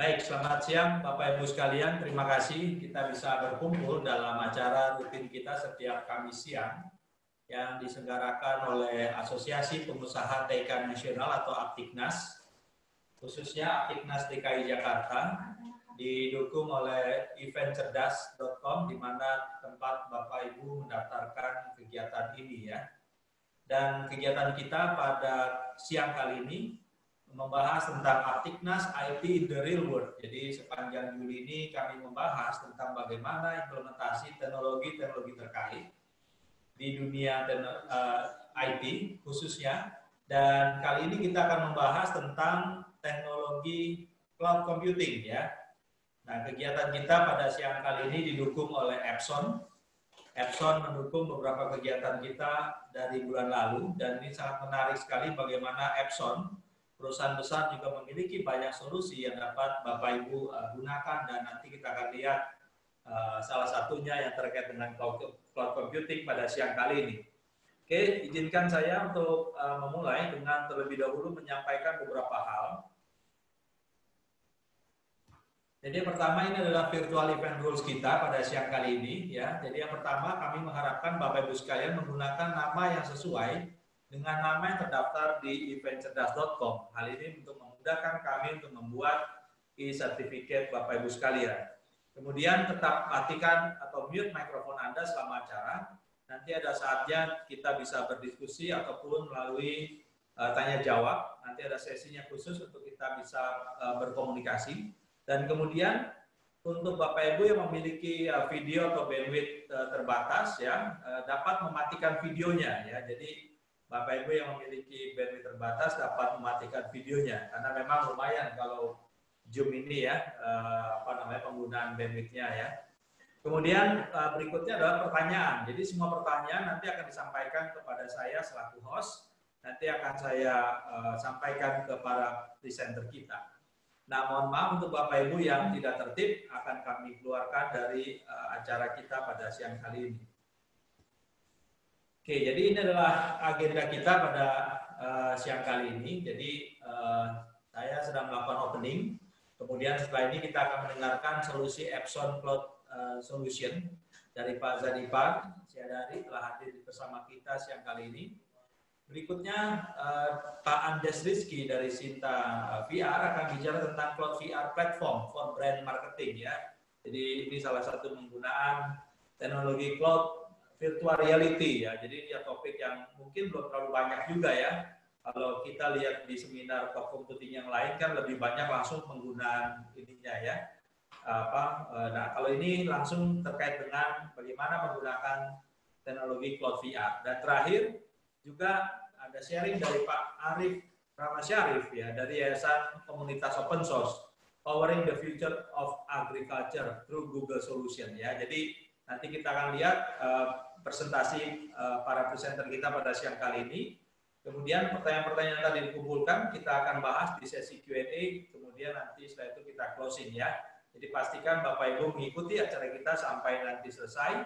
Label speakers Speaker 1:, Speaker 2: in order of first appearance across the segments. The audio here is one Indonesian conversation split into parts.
Speaker 1: Baik, selamat siang Bapak Ibu sekalian. Terima kasih kita bisa berkumpul dalam acara rutin kita setiap Kamis siang yang diselenggarakan oleh Asosiasi Pengusaha TK Nasional atau Aptiknas, khususnya Aptiknas DKI Jakarta, didukung oleh eventcerdas.com di mana tempat Bapak Ibu mendaftarkan kegiatan ini ya. Dan kegiatan kita pada siang kali ini membahas tentang Aptiknas IT in the Real World. Jadi sepanjang Juli ini kami membahas tentang bagaimana implementasi teknologi-teknologi terkait di dunia IT khususnya. Dan kali ini kita akan membahas tentang teknologi cloud computing ya. Nah, kegiatan kita pada siang kali ini didukung oleh Epson. Epson mendukung beberapa kegiatan kita dari bulan lalu dan ini sangat menarik sekali bagaimana Epson perusahaan besar juga memiliki banyak solusi yang dapat Bapak Ibu gunakan dan nanti kita akan lihat salah satunya yang terkait dengan cloud computing pada siang kali ini. Oke, izinkan saya untuk memulai dengan terlebih dahulu menyampaikan beberapa hal. Jadi yang pertama ini adalah virtual event rules kita pada siang kali ini ya. Jadi yang pertama kami mengharapkan Bapak Ibu sekalian menggunakan nama yang sesuai dengan nama yang terdaftar di eventcerdas.com. Hal ini untuk memudahkan kami untuk membuat e-certificate Bapak Ibu sekalian. Kemudian tetap matikan atau mute mikrofon Anda selama acara. Nanti ada saatnya kita bisa berdiskusi ataupun melalui tanya jawab. Nanti ada sesinya khusus untuk kita bisa berkomunikasi. Dan kemudian untuk Bapak Ibu yang memiliki video atau bandwidth terbatas ya, dapat mematikan videonya ya. Jadi Bapak Ibu yang memiliki bandwidth terbatas dapat mematikan videonya karena memang lumayan kalau Zoom ini ya penggunaan bandwidth-nya ya. Kemudian berikutnya adalah pertanyaan. Jadi semua pertanyaan nanti akan disampaikan kepada saya selaku host. Nanti akan saya sampaikan ke para presenter kita. Nah, mohon maaf untuk Bapak Ibu yang tidak tertib akan kami keluarkan dari acara kita pada siang kali ini. Oke, jadi ini adalah agenda kita pada siang kali ini. Jadi saya sedang melakukan opening. Kemudian setelah ini kita akan mendengarkan solusi Epson Cloud Solution dari Pak Zanifar Siadari telah hadir bersama kita siang kali ini. Berikutnya Pak Andes Rizky dari Sinta VR akan bicara tentang Cloud VR Platform for Brand Marketing ya. Jadi ini salah satu penggunaan teknologi cloud virtual reality ya. Jadi ini topik yang mungkin belum terlalu banyak juga ya. Kalau kita lihat di seminar cloud computing yang lain kan lebih banyak langsung penggunaan ininya ya. Nah, kalau ini langsung terkait dengan bagaimana menggunakan teknologi cloud VR. Dan terakhir juga ada sharing dari Pak Arif Ramasyarif ya dari Yayasan Komunitas Open Source Powering the Future of Agriculture through Google Solution ya. Jadi nanti kita akan lihat presentasi para presenter kita pada siang kali ini. Kemudian pertanyaan-pertanyaan yang tadi dikumpulkan kita akan bahas di sesi Q&A. Kemudian nanti setelah itu kita closing ya. Jadi pastikan Bapak Ibu mengikuti acara kita sampai nanti selesai.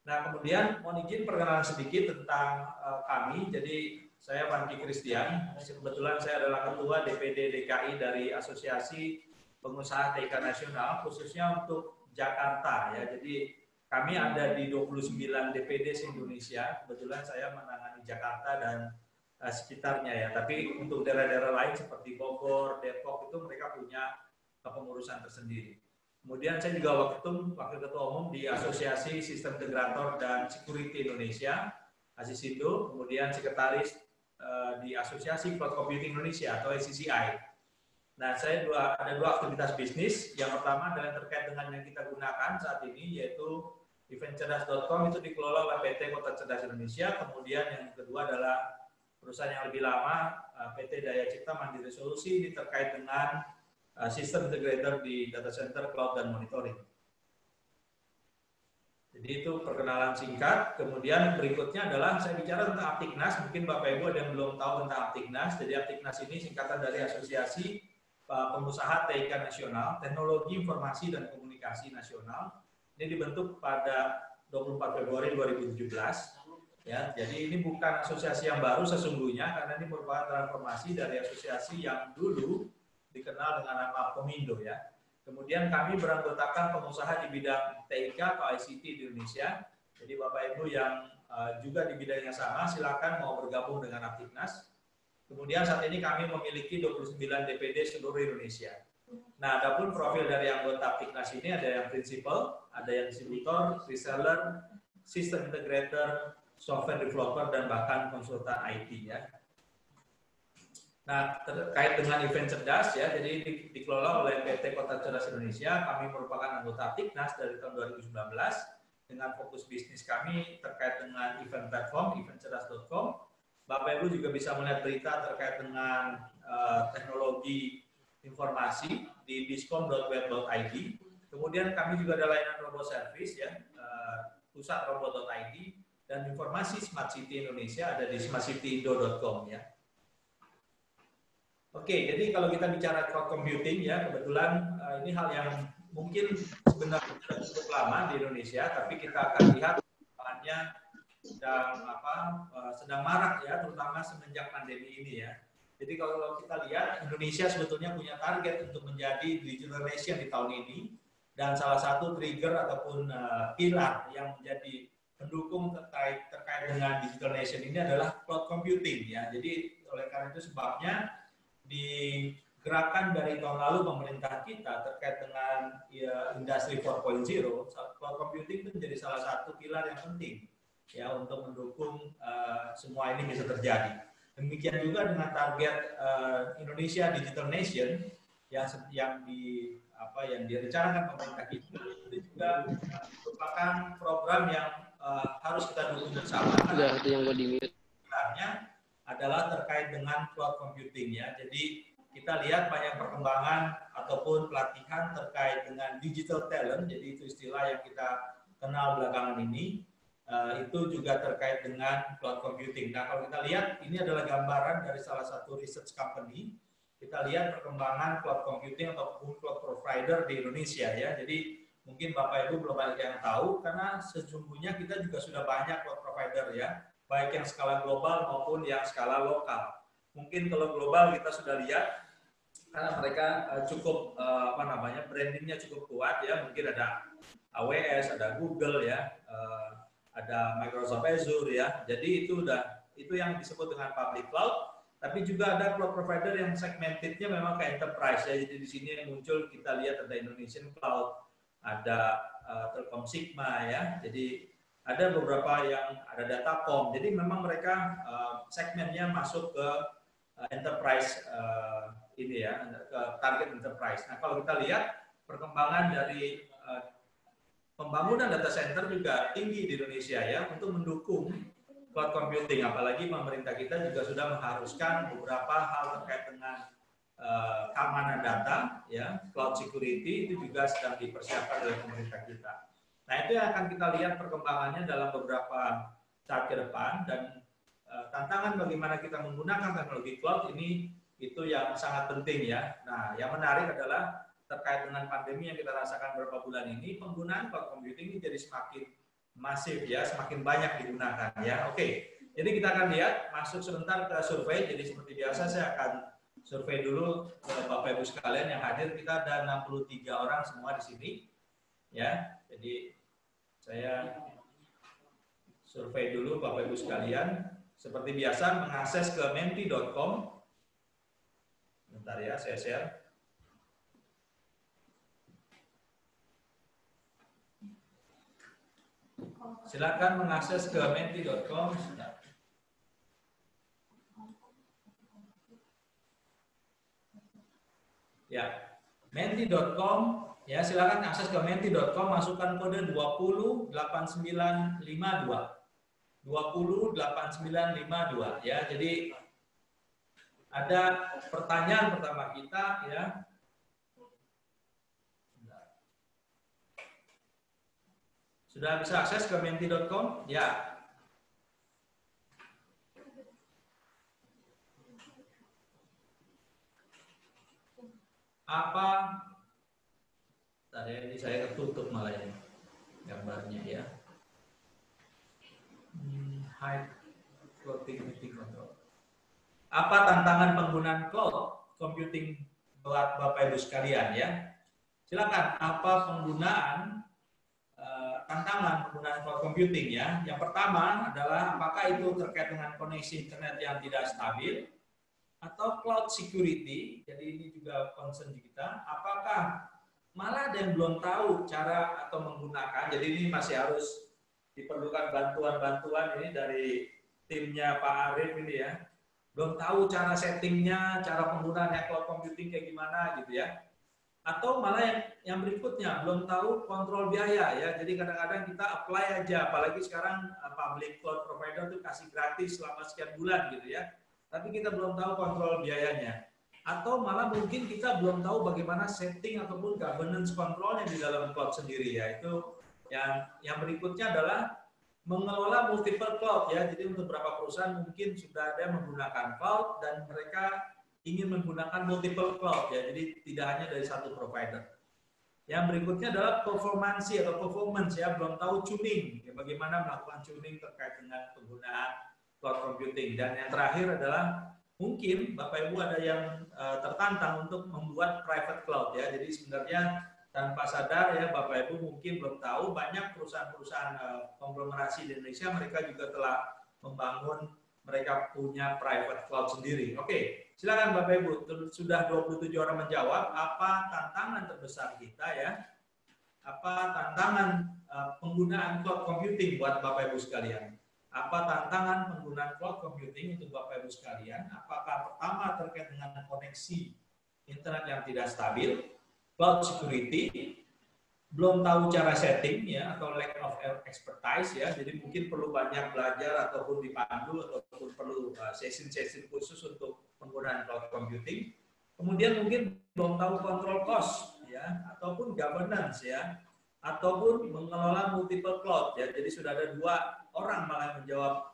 Speaker 1: Nah, kemudian mohon izin perkenalan sedikit tentang kami. Jadi saya Panji Christian. Kebetulan saya adalah Ketua DPD DKI dari Asosiasi Pengusaha TK Nasional khususnya untuk Jakarta ya. Jadi kami ada di 29 DPD se-Indonesia. Kebetulan saya menangani Jakarta dan sekitarnya ya. Tapi untuk daerah-daerah lain seperti Bogor, Depok itu mereka punya kepengurusan tersendiri. Kemudian saya juga Wakil Ketua Umum di Asosiasi Sistem Integrator dan Security Indonesia, ASISINDO. Kemudian Sekretaris di Asosiasi Cloud Computing Indonesia atau ACCI. Nah, saya ada dua aktivitas bisnis. Yang pertama adalah terkait dengan yang kita gunakan saat ini, yaitu eventcerdas.com itu dikelola oleh PT Kota Cerdas Indonesia. Kemudian yang kedua adalah perusahaan yang lebih lama, PT Daya Cipta Mandiri Solusi, ini terkait dengan sistem integrator di data center, cloud, dan monitoring. Jadi itu perkenalan singkat. Kemudian berikutnya adalah saya bicara tentang Aptiknas. Mungkin Bapak Ibu ada yang belum tahu tentang Aptiknas. Jadi Aptiknas ini singkatan dari Asosiasi Pengusaha TIK Nasional, Teknologi Informasi dan Komunikasi Nasional. Ini dibentuk pada 24 Februari 2017. Ya, jadi ini bukan asosiasi yang baru sesungguhnya, karena ini merupakan transformasi dari asosiasi yang dulu dikenal dengan nama Pomindo ya. Kemudian kami beranggotakan pengusaha di bidang TIK atau ICT di Indonesia. Jadi Bapak Ibu yang juga di bidang yang sama, silakan mau bergabung dengan Aptiknas. Kemudian saat ini kami memiliki 29 DPD seluruh Indonesia. Nah, adapun profil dari anggota Aptiknas ini ada yang principal, ada yang distributor, reseller, system integrator, software developer, dan bahkan konsultan IT ya. Nah, terkait dengan event cerdas ya, jadi dikelola oleh PT Kota Cerdas Indonesia. Kami merupakan anggota Aptiknas dari tahun 2019 dengan fokus bisnis kami terkait dengan event platform, eventcerdas.com. Bapak Ibu juga bisa melihat berita terkait dengan teknologi informasi di diskom.web.id. Kemudian kami juga ada layanan robot service ya, pusat robot.id, dan informasi Smart City Indonesia ada di smartcityindo.com ya. Oke, jadi kalau kita bicara cloud computing ya, kebetulan ini hal yang mungkin sebenarnya cukup lama di Indonesia, tapi kita akan lihat perkembangannya sedang marak ya, terutama semenjak pandemi ini ya. Jadi kalau kita lihat Indonesia sebetulnya punya target untuk menjadi digital nation di tahun ini, dan salah satu trigger ataupun pilar yang menjadi pendukung terkait dengan digital nation ini adalah cloud computing ya. Jadi oleh karena itu sebabnya di gerakan dari tahun lalu pemerintah kita terkait dengan industri 4.0, cloud computing itu menjadi salah satu pilar yang penting ya untuk mendukung semua ini bisa terjadi. Demikian juga dengan target Indonesia Digital Nation yang direncanakan pemerintah kita, itu juga merupakan program yang harus kita dukung bersama. Karena yang adalah terkait dengan cloud computing ya. Jadi kita lihat banyak perkembangan ataupun pelatihan terkait dengan digital talent. Jadi itu istilah yang kita kenal belakangan ini. Itu juga terkait dengan cloud computing. Nah, kalau kita lihat ini adalah gambaran dari salah satu research company. Kita lihat perkembangan cloud computing ataupun cloud provider di Indonesia ya. Jadi mungkin Bapak Ibu belum banyak yang tahu karena sesungguhnya kita juga sudah banyak cloud provider ya, baik yang skala global maupun yang skala lokal. Mungkin kalau global kita sudah lihat karena mereka cukup brandingnya cukup kuat ya. Mungkin ada AWS, ada Google ya, ada Microsoft Azure ya. Jadi itu yang disebut dengan public cloud. Tapi juga ada cloud provider yang segmentednya memang ke enterprise ya. Jadi di sini yang muncul kita lihat ada Indonesian Cloud, ada Telkom Sigma ya. Jadi ada beberapa yang ada Datacom. Jadi memang mereka segmennya masuk ke enterprise ini ya, ke target enterprise. Nah, kalau kita lihat perkembangan dari pembangunan data center juga tinggi di Indonesia ya untuk mendukung cloud computing. Apalagi pemerintah kita juga sudah mengharuskan beberapa hal terkait dengan keamanan data ya, cloud security itu juga sedang dipersiapkan oleh pemerintah kita. Nah, itu yang akan kita lihat perkembangannya dalam beberapa saat ke depan, dan tantangan bagaimana kita menggunakan teknologi cloud ini itu yang sangat penting ya. Nah, yang menarik adalah terkait dengan pandemi yang kita rasakan beberapa bulan ini, penggunaan cloud computing ini jadi semakin masif ya, semakin banyak digunakan ya. Oke, jadi kita akan lihat, masuk sebentar ke survei. Jadi seperti biasa saya akan survei dulu ke Bapak Ibu sekalian yang hadir. Kita ada 63 orang semua di sini ya. Jadi saya survei dulu Bapak Ibu sekalian. Seperti biasa mengakses ke menti.com. Bentar ya, saya share. Silakan mengakses ke menti.com. Ya, menti.com ya, silakan akses ke menti.com, masukkan kode 208952. 208952 ya. Jadi ada pertanyaan pertama kita ya. Sudah bisa akses ke menti.com? Ya. Apa? Tadi ini saya ketutup malah ini gambarnya ya. Hide floating meeting control. Apa tantangan penggunaan cloud computing buat Bapak Ibu sekalian ya. Silakan, apa penggunaan tantangan penggunaan cloud computing ya. Yang pertama adalah apakah itu terkait dengan koneksi internet yang tidak stabil atau cloud security. Jadi ini juga concern kita. Apakah malah ada yang belum tahu cara atau menggunakan. Jadi ini masih harus diperlukan bantuan-bantuan ini dari timnya Pak Arif ini ya. Belum tahu cara settingnya, cara penggunaan cloud computing kayak gimana gitu ya. Atau malah yang berikutnya belum tahu kontrol biaya ya. Jadi kadang-kadang kita apply aja, apalagi sekarang public cloud provider tuh kasih gratis selama sekian bulan gitu ya. Tapi kita belum tahu kontrol biayanya. Atau malah mungkin kita belum tahu bagaimana setting ataupun governance kontrolnya di dalam cloud sendiri ya. Itu yang berikutnya adalah mengelola multiple cloud ya. Jadi untuk beberapa perusahaan mungkin sudah ada menggunakan cloud dan mereka ingin menggunakan multiple cloud ya, jadi tidak hanya dari satu provider. Yang berikutnya adalah performance ya, belum tahu tuning, ya, bagaimana melakukan tuning terkait dengan penggunaan cloud computing. Dan yang terakhir adalah mungkin Bapak Ibu ada yang tertantang untuk membuat private cloud ya, jadi sebenarnya tanpa sadar ya Bapak Ibu mungkin belum tahu banyak perusahaan-perusahaan konglomerasi di Indonesia mereka juga telah membangun, mereka punya private cloud sendiri. Oke. Silakan Bapak Ibu, sudah 27 orang menjawab, apa tantangan terbesar kita ya? Apa tantangan penggunaan cloud computing buat Bapak Ibu sekalian? Apa tantangan penggunaan cloud computing untuk Bapak Ibu sekalian? Apakah pertama terkait dengan koneksi internet yang tidak stabil, cloud security, belum tahu cara setting ya, atau lack of expertise ya, jadi mungkin perlu banyak belajar ataupun dipandu ataupun perlu session-session khusus untuk penggunaan cloud computing. Kemudian mungkin belum tahu kontrol cost ya, ataupun governance ya, ataupun mengelola multiple cloud ya. Jadi sudah ada 2 orang malah menjawab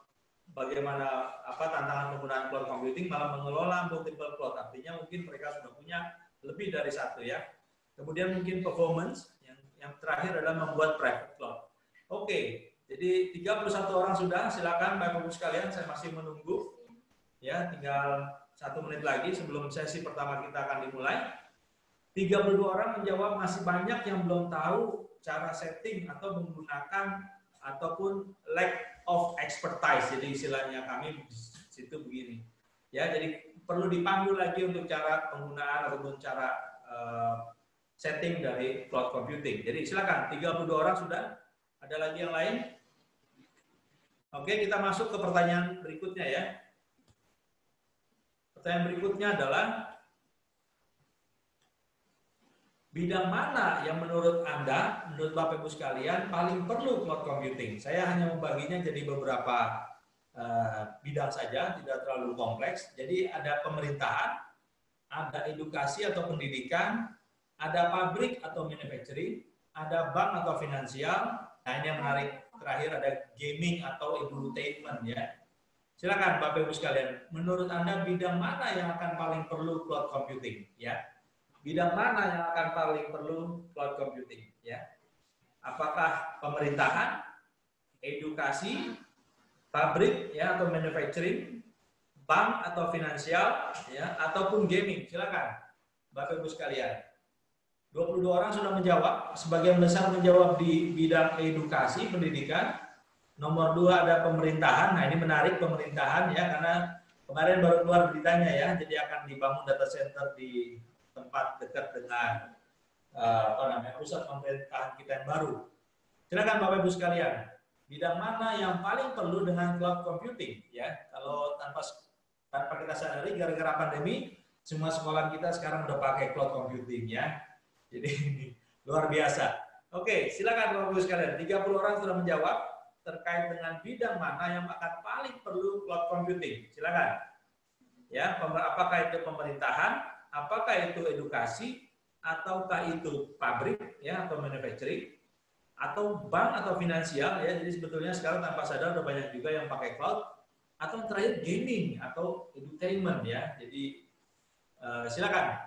Speaker 1: bagaimana tantangan penggunaan cloud computing, malah mengelola multiple cloud. Artinya mungkin mereka sudah punya lebih dari 1 ya. Kemudian mungkin performance, yang terakhir adalah membuat private cloud. Oke, jadi 31 orang sudah, silakan Bapak Ibu sekalian, saya masih menunggu. Ya, tinggal 1 menit lagi sebelum sesi pertama kita akan dimulai. 32 orang menjawab, masih banyak yang belum tahu cara setting atau menggunakan ataupun lack of expertise. Jadi istilahnya kami di situ begini. Ya, jadi perlu dipandu lagi untuk cara penggunaan ataupun cara setting dari cloud computing. Jadi silakan, 32 orang sudah. Ada lagi yang lain? Oke, kita masuk ke pertanyaan berikutnya ya. Pertanyaan berikutnya adalah, bidang mana yang menurut Anda, menurut Bapak Ibu sekalian, paling perlu cloud computing? Saya hanya membaginya jadi beberapa bidang saja, tidak terlalu kompleks. Jadi ada pemerintahan, ada edukasi atau pendidikan, ada pabrik atau manufacturing, ada bank atau finansial. Nah ini yang menarik, terakhir ada gaming atau entertainment ya. Silakan Bapak Ibu sekalian, menurut Anda bidang mana yang akan paling perlu cloud computing ya? Bidang mana yang akan paling perlu cloud computing ya? Apakah pemerintahan, edukasi, pabrik ya atau manufacturing, bank atau finansial ya, ataupun gaming? Silakan Bapak Ibu sekalian. 22 orang sudah menjawab, sebagian besar menjawab di bidang edukasi, pendidikan. Nomor 2 ada pemerintahan. Nah ini menarik, pemerintahan ya, karena kemarin baru keluar beritanya ya, jadi akan dibangun data center di tempat dekat dengan pusat pemerintahan kita yang baru. Silakan Bapak Ibu sekalian, bidang mana yang paling perlu dengan cloud computing ya? Kalau tanpa kita sadari, gara-gara pandemi semua sekolah kita sekarang udah pakai cloud computing ya. Jadi luar biasa. Oke, silakan Bapak Ibu sekalian. 30 orang sudah menjawab terkait dengan bidang mana yang akan paling perlu cloud computing. Silakan. Ya, apakah itu pemerintahan, apakah itu edukasi, ataukah itu pabrik ya atau manufacturing, atau bank atau finansial ya. Jadi sebetulnya sekarang tanpa sadar udah banyak juga yang pakai cloud, atau terakhir gaming atau entertainment ya. Jadi silakan.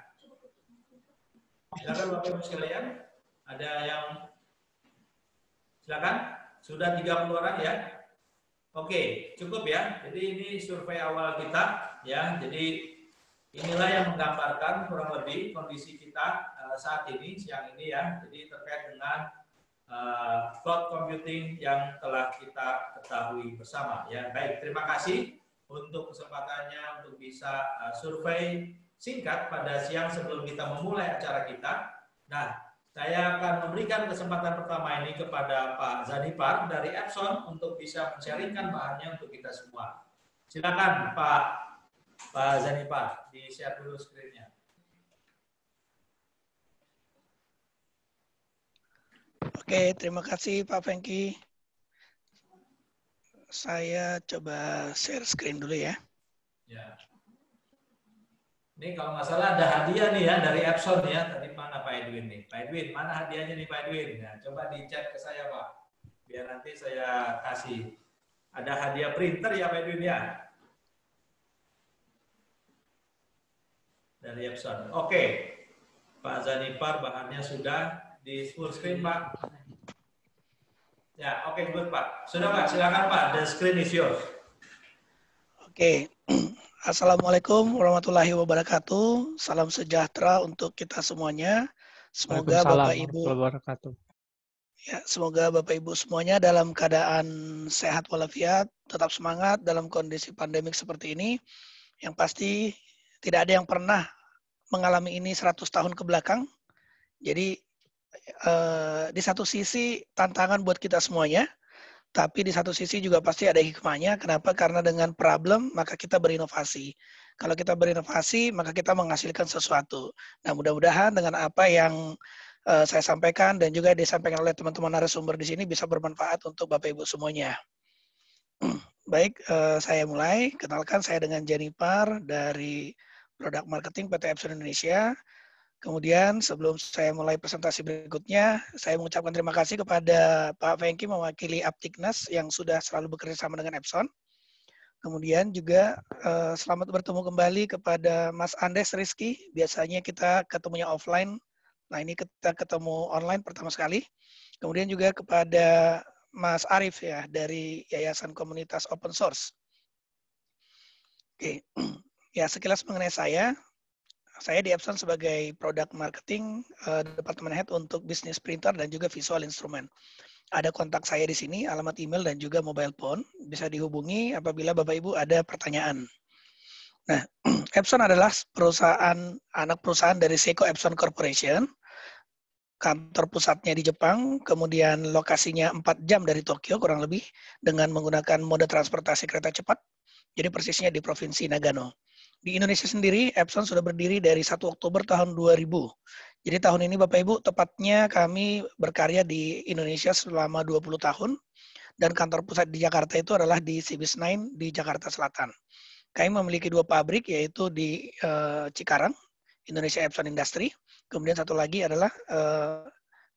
Speaker 1: Silakan Bapak Ibu sekalian, ada yang silakan, sudah 30 orang ya. Oke, cukup ya. Jadi ini survei awal kita ya. Jadi inilah yang menggambarkan kurang lebih kondisi kita saat ini, siang ini ya. Jadi terkait dengan cloud computing yang telah kita ketahui bersama. Ya, baik. Terima kasih untuk kesempatannya untuk bisa survei singkat pada siang sebelum kita memulai acara kita. Nah, saya akan memberikan kesempatan pertama ini kepada Pak Zanipar dari Epson untuk bisa men-sharingkan bahannya untuk kita semua. Silakan Pak Zanipar, di-share dulu screen-nya.
Speaker 2: Oke, terima kasih Pak Fengki. Saya coba share screen dulu ya.
Speaker 1: Ya. Ini kalau nggak salah ada hadiah nih ya dari Epson ya. Tadi mana Pak Edwin nih? Pak Edwin, mana hadiahnya nih Pak Edwin? Nah, coba di chat ke saya Pak. Biar nanti saya kasih. Ada hadiah printer ya Pak Edwin ya? Dari Epson. Oke. Pak Zanipar bahannya sudah di full screen Pak. Ya, oke, good Pak. Sudah Pak, silakan Pak. The screen is yours. Oke.
Speaker 2: Assalamualaikum warahmatullahi wabarakatuh. Salam sejahtera untuk kita semuanya. Semoga Bapak Ibu semoga Bapak Ibu semuanya dalam keadaan sehat walafiat, tetap semangat dalam kondisi pandemik seperti ini. Yang pasti tidak ada yang pernah mengalami ini 100 tahun ke belakang. Jadi di satu sisi tantangan buat kita semuanya, tapi di satu sisi juga pasti ada hikmahnya. Kenapa? Karena dengan problem maka kita berinovasi. Kalau kita berinovasi maka kita menghasilkan sesuatu. Nah, mudah-mudahan dengan apa yang saya sampaikan dan juga disampaikan oleh teman-teman narasumber di sini bisa bermanfaat untuk Bapak Ibu semuanya. Baik, saya mulai. Kenalkan, saya dengan Jennifer dari Produk Marketing PT Epson Indonesia. Kemudian sebelum saya mulai presentasi berikutnya, saya mengucapkan terima kasih kepada Pak Fengki mewakili Aptiknas yang sudah selalu bekerja sama dengan Epson. Kemudian juga selamat bertemu kembali kepada Mas Andes Rizky. Biasanya kita ketemunya offline, nah ini kita ketemu online pertama sekali. Kemudian juga kepada Mas Arif ya dari Yayasan Komunitas Open Source. Oke, ya sekilas mengenai saya di Epson sebagai Product Marketing Departemen Head untuk bisnis printer dan juga visual instrument. Ada kontak saya di sini, alamat email dan juga mobile phone. Bisa dihubungi apabila Bapak Ibu ada pertanyaan. Nah, Epson adalah anak perusahaan dari Seiko Epson Corporation. Kantor pusatnya di Jepang, kemudian lokasinya 4 jam dari Tokyo kurang lebih dengan menggunakan mode transportasi kereta cepat. Jadi persisnya di Provinsi Nagano. Di Indonesia sendiri, Epson sudah berdiri dari 1 Oktober tahun 2000. Jadi tahun ini Bapak Ibu, tepatnya kami berkarya di Indonesia selama 20 tahun. Dan kantor pusat di Jakarta itu adalah di Cibis 9 di Jakarta Selatan. Kami memiliki 2 pabrik, yaitu di Cikarang, Indonesia Epson Industry. Kemudian satu lagi adalah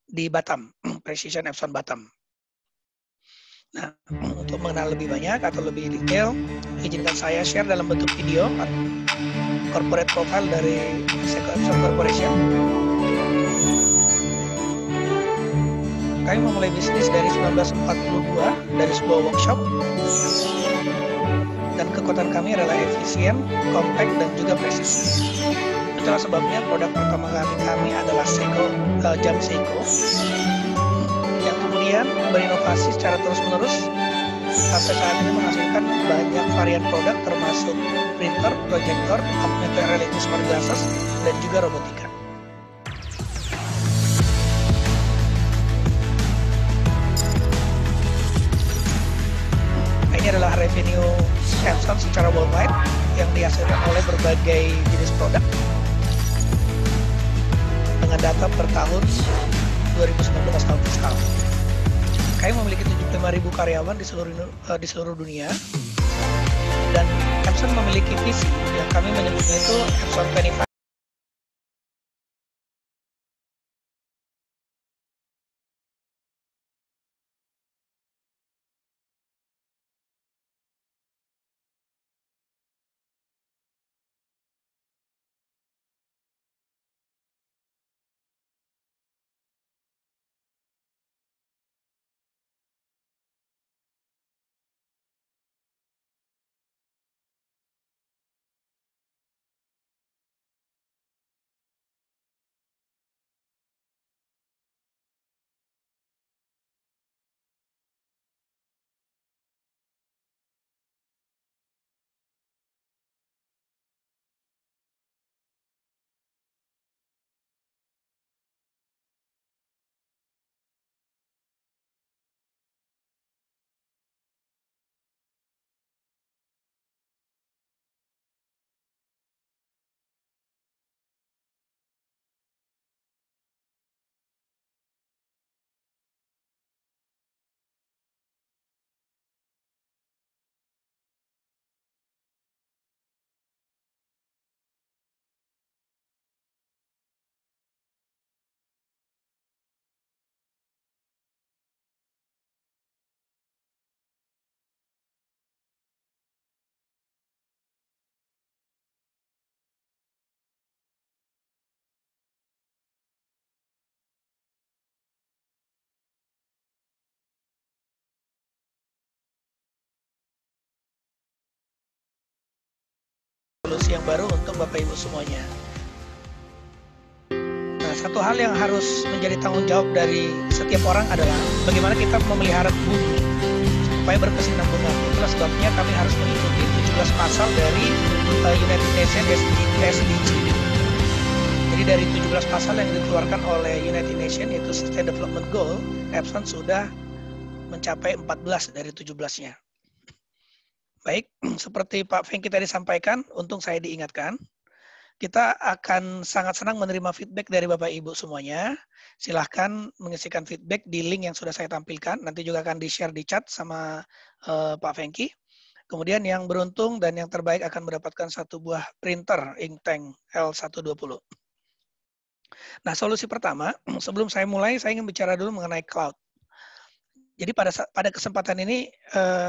Speaker 2: di Batam, Precision Epson Batam. Nah, untuk mengenal lebih banyak atau lebih detail, izinkan saya share dalam bentuk video corporate profile dari Seiko Epson Corporation. Kami memulai bisnis dari 1942 dari sebuah workshop, dan kekuatan kami adalah efisien, compact, dan juga presisi. Itulah sebabnya produk pertama kami adalah Seiko, jam Seiko, yang kemudian berinovasi secara terus-menerus sampai saat ini menghasilkan banyak varian produk termasuk printer, proyektor, augmented reality smart glasses, dan juga robotika. Nah, ini adalah revenue Epson secara worldwide yang dihasilkan oleh berbagai jenis produk dengan data per tahun 2019 tahun fiskal. Kami memiliki 75.000 karyawan di seluruh dunia, dan Epson memiliki visi yang kami menyebutnya itu Epson 25 solusi yang baru untuk Bapak Ibu semuanya. Nah, satu hal yang harus menjadi tanggung jawab dari setiap orang adalah bagaimana kita memelihara bumi supaya berkesinambungan. Itulah sebabnya kami harus mengikuti 17 pasal dari United Nations SDG. Jadi dari 17 pasal yang dikeluarkan oleh United Nations yaitu Sustainable Development Goal, Epson sudah mencapai 14 dari 17-nya. Baik, seperti Pak Fengki tadi sampaikan, untung saya diingatkan. Kita akan sangat senang menerima feedback dari Bapak Ibu semuanya. Silahkan mengisikan feedback di link yang sudah saya tampilkan. Nanti juga akan di-share di chat sama Pak Fengki. Kemudian yang beruntung dan yang terbaik akan mendapatkan satu buah printer Inktank L120. Nah, solusi pertama, sebelum saya mulai, saya ingin bicara dulu mengenai cloud. Jadi pada kesempatan ini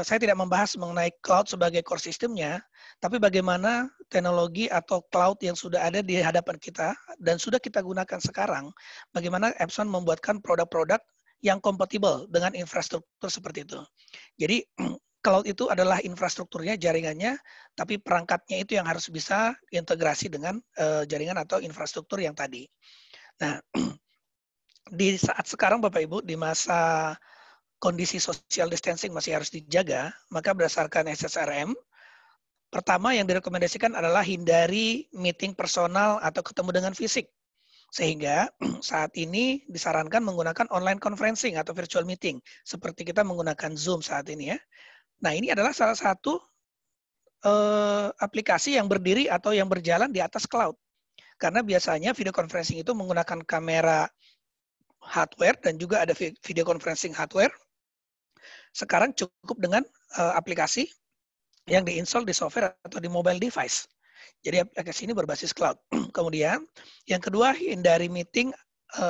Speaker 2: saya tidak membahas mengenai cloud sebagai core sistemnya, tapi bagaimana teknologi atau cloud yang sudah ada di hadapan kita dan sudah kita gunakan sekarang, bagaimana Epson membuatkan produk-produk yang kompatibel dengan infrastruktur seperti itu. Jadi cloud itu adalah infrastrukturnya, jaringannya, tapi perangkatnya itu yang harus bisa integrasi dengan jaringan atau infrastruktur yang tadi. Nah, di saat sekarang Bapak Ibu, di masa kondisi social distancing masih harus dijaga, maka berdasarkan SSRM, pertama yang direkomendasikan adalah hindari meeting personal atau ketemu dengan fisik. Sehingga saat ini disarankan menggunakan online conferencing atau virtual meeting, seperti kita menggunakan Zoom saat ini ya. Nah, ini adalah salah satu aplikasi yang berdiri atau yang berjalan di atas cloud. Karena biasanya video conferencing itu menggunakan kamera hardware dan juga ada video conferencing hardware. Sekarang cukup dengan aplikasi yang diinstal di software atau di mobile device. Jadi aplikasi ini berbasis cloud. Kemudian yang kedua, hindari meeting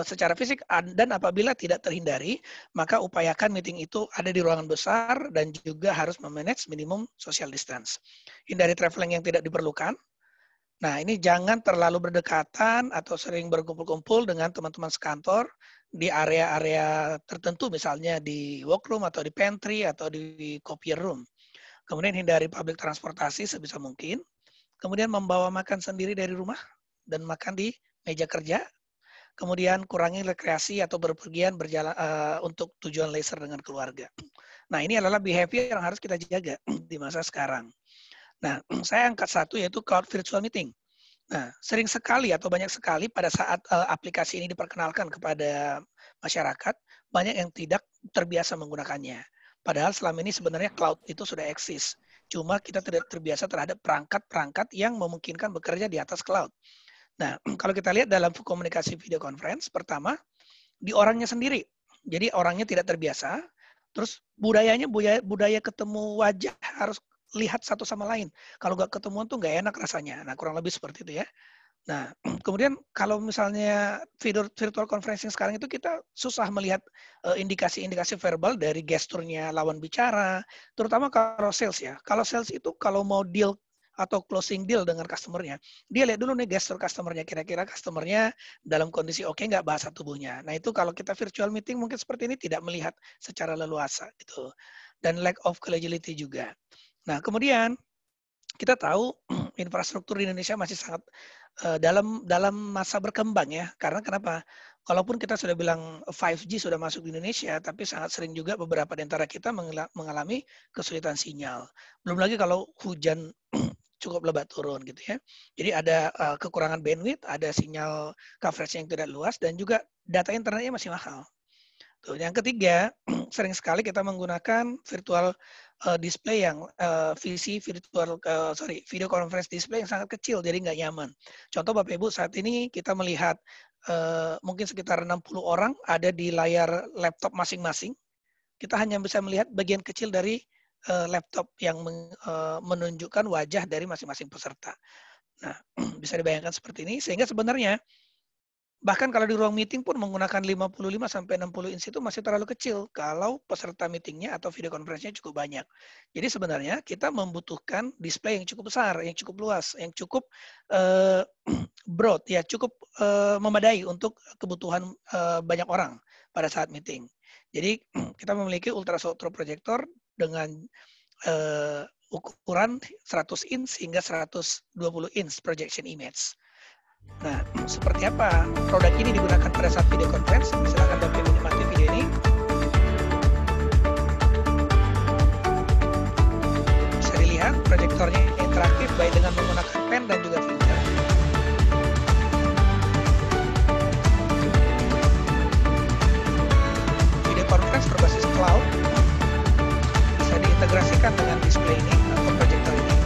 Speaker 2: secara fisik dan apabila tidak terhindari, maka upayakan meeting itu ada di ruangan besar dan juga harus memanage minimum social distance. Hindari traveling yang tidak diperlukan. Nah, ini jangan terlalu berdekatan atau sering berkumpul-kumpul dengan teman-teman sekantor di area-area tertentu, misalnya di workroom atau di pantry atau di copier room. Kemudian hindari public transportasi sebisa mungkin. Kemudian membawa makan sendiri dari rumah dan makan di meja kerja. Kemudian kurangi rekreasi atau berpergian berjalan untuk tujuan leisure dengan keluarga. Nah, ini adalah behavior yang harus kita jaga di masa sekarang. Nah, saya angkat satu yaitu cloud virtual meeting. Nah, sering sekali atau banyak sekali pada saat aplikasi ini diperkenalkan kepada masyarakat, banyak yang tidak terbiasa menggunakannya. Padahal selama ini sebenarnya cloud itu sudah eksis. Cuma kita tidak terbiasa terhadap perangkat-perangkat yang memungkinkan bekerja di atas cloud. Nah, kalau kita lihat dalam komunikasi video conference, pertama, di orangnya sendiri. Jadi orangnya tidak terbiasa, terus budayanya budaya ketemu wajah harus lihat satu sama lain. Kalau nggak ketemuan tuh nggak enak rasanya. Nah, kurang lebih seperti itu ya. Nah, kemudian kalau misalnya virtual conferencing sekarang itu kita susah melihat indikasi-indikasi verbal dari gesturnya lawan bicara, terutama kalau sales ya. Kalau sales itu kalau mau deal atau closing deal dengan customer-nya, dia lihat dulu nih gestur customer-nya, kira-kira customer-nya dalam kondisi oke nggak bahasa tubuhnya. Nah, itu kalau kita virtual meeting mungkin seperti ini tidak melihat secara leluasa gitu. Dan lack of collegiality juga. Nah, kemudian kita tahu infrastruktur di Indonesia masih sangat dalam masa berkembang ya. Karena kenapa? Kalaupun kita sudah bilang 5G sudah masuk di Indonesia, tapi sangat sering juga beberapa di antara kita mengalami kesulitan sinyal. Belum lagi kalau hujan cukup lebat turun gitu ya. Jadi ada kekurangan bandwidth, ada sinyal coverage yang tidak luas, dan juga data internetnya masih mahal. Tuh, yang ketiga, sering sekali kita menggunakan virtual display yang video conference display yang sangat kecil, jadi nggak nyaman. Contoh Bapak Ibu, saat ini kita melihat mungkin sekitar 60 orang ada di layar laptop masing-masing. Kita hanya bisa melihat bagian kecil dari laptop yang menunjukkan wajah dari masing-masing peserta. Nah, bisa dibayangkan seperti ini, sehingga sebenarnya bahkan kalau di ruang meeting pun menggunakan 55 sampai 60 inch itu masih terlalu kecil kalau peserta meetingnya atau video conference-nya cukup banyak. Jadi sebenarnya kita membutuhkan display yang cukup besar, yang cukup luas, yang cukup broad, ya cukup memadai untuk kebutuhan banyak orang pada saat meeting. Jadi kita memiliki ultra software projector dengan ukuran 100 inch hingga 120 inch projection image. Nah, seperti apa produk ini digunakan pada saat video conference? Silakan Bapak Ibu nikmati video ini. Bisa dilihat proyektornya interaktif baik dengan menggunakan pen dan juga filter. Video conference berbasis cloud bisa diintegrasikan dengan display ini atau proyektor ini.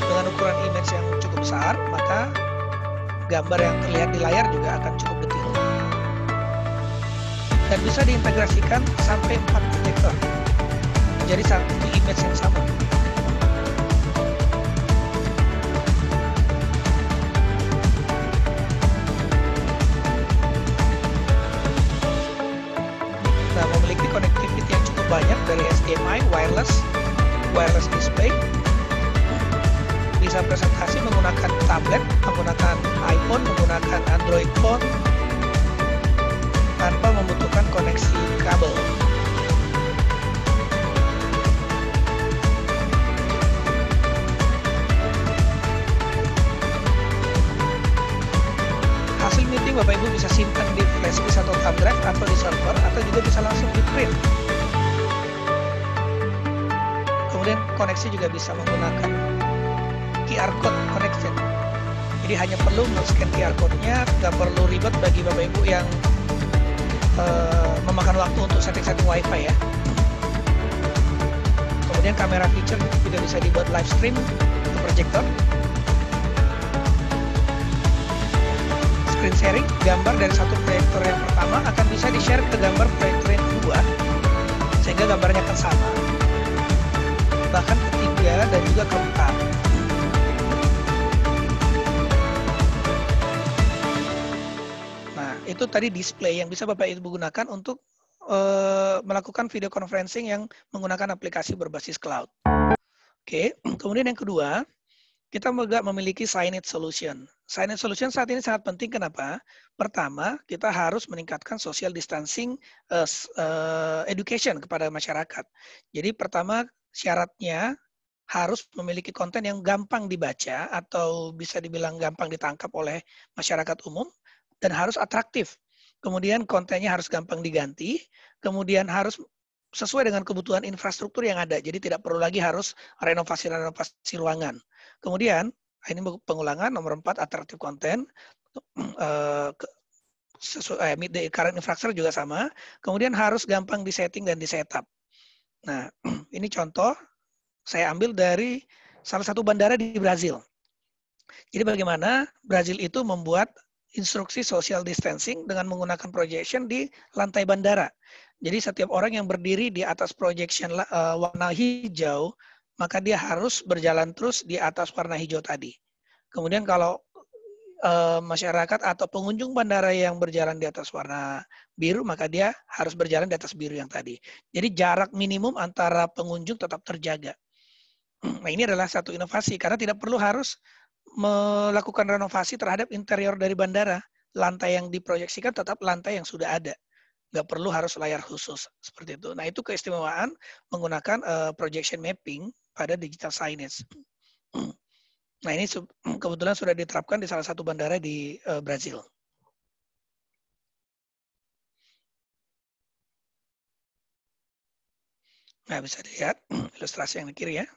Speaker 2: Dengan ukuran image yang cukup besar, maka gambar yang terlihat di layar juga akan cukup detail. Dan bisa diintegrasikan sampai 4 proyektor menjadi satu image yang sama. Nah, memiliki connectivity yang cukup banyak dari HDMI, wireless display, bisa presentasi menggunakan tablet, menggunakan iPhone, menggunakan Android phone, tanpa membutuhkan koneksi kabel. Hasil meeting Bapak Ibu bisa simpan di flash disk atau thumb drive atau di server, atau juga bisa langsung di print. Kemudian koneksi juga bisa menggunakan QR code connection. Jadi hanya perlu men-scan QR code-nya, nggak perlu ribet bagi Bapak Ibu yang memakan waktu untuk setting-setting WiFi ya. Kemudian kamera feature juga bisa dibuat live stream ke proyektor. Screen sharing, gambar dari satu proyektor yang pertama akan bisa di-share ke gambar proyektor yang kedua, sehingga gambarnya akan sama. Bahkan ketiga dan juga keempat. Itu tadi display yang bisa Bapak Ibu gunakan untuk melakukan video conferencing yang menggunakan aplikasi berbasis cloud. Oke, kemudian yang kedua, kita juga memiliki signage solution. Signage solution saat ini sangat penting, kenapa? Pertama, kita harus meningkatkan social distancing education kepada masyarakat. Jadi pertama, syaratnya harus memiliki konten yang gampang dibaca atau bisa dibilang gampang ditangkap oleh masyarakat umum, dan harus atraktif. Kemudian kontennya harus gampang diganti, kemudian harus sesuai dengan kebutuhan infrastruktur yang ada. Jadi tidak perlu lagi harus renovasi ruangan. Kemudian, ini pengulangan nomor 4, atraktif konten. Meet the current infrastructure juga sama. Kemudian harus gampang disetting dan disetup. Nah, ini contoh saya ambil dari salah satu bandara di Brazil. Jadi bagaimana Brazil itu membuat instruksi social distancing dengan menggunakan projection di lantai bandara. Jadi setiap orang yang berdiri di atas projection warna hijau, maka dia harus berjalan terus di atas warna hijau tadi. Kemudian kalau masyarakat atau pengunjung bandara yang berjalan di atas warna biru, maka dia harus berjalan di atas biru yang tadi. Jadi jarak minimum antara pengunjung tetap terjaga. Nah, ini adalah satu inovasi karena tidak perlu harus melakukan renovasi terhadap interior dari bandara. Lantai yang diproyeksikan tetap lantai yang sudah ada. Nggak perlu harus layar khusus seperti itu. Nah, itu keistimewaan menggunakan projection mapping pada digital signage. Nah, ini kebetulan sudah diterapkan di salah satu bandara di Brazil. Nah, bisa dilihat ilustrasi yang di kiri ya.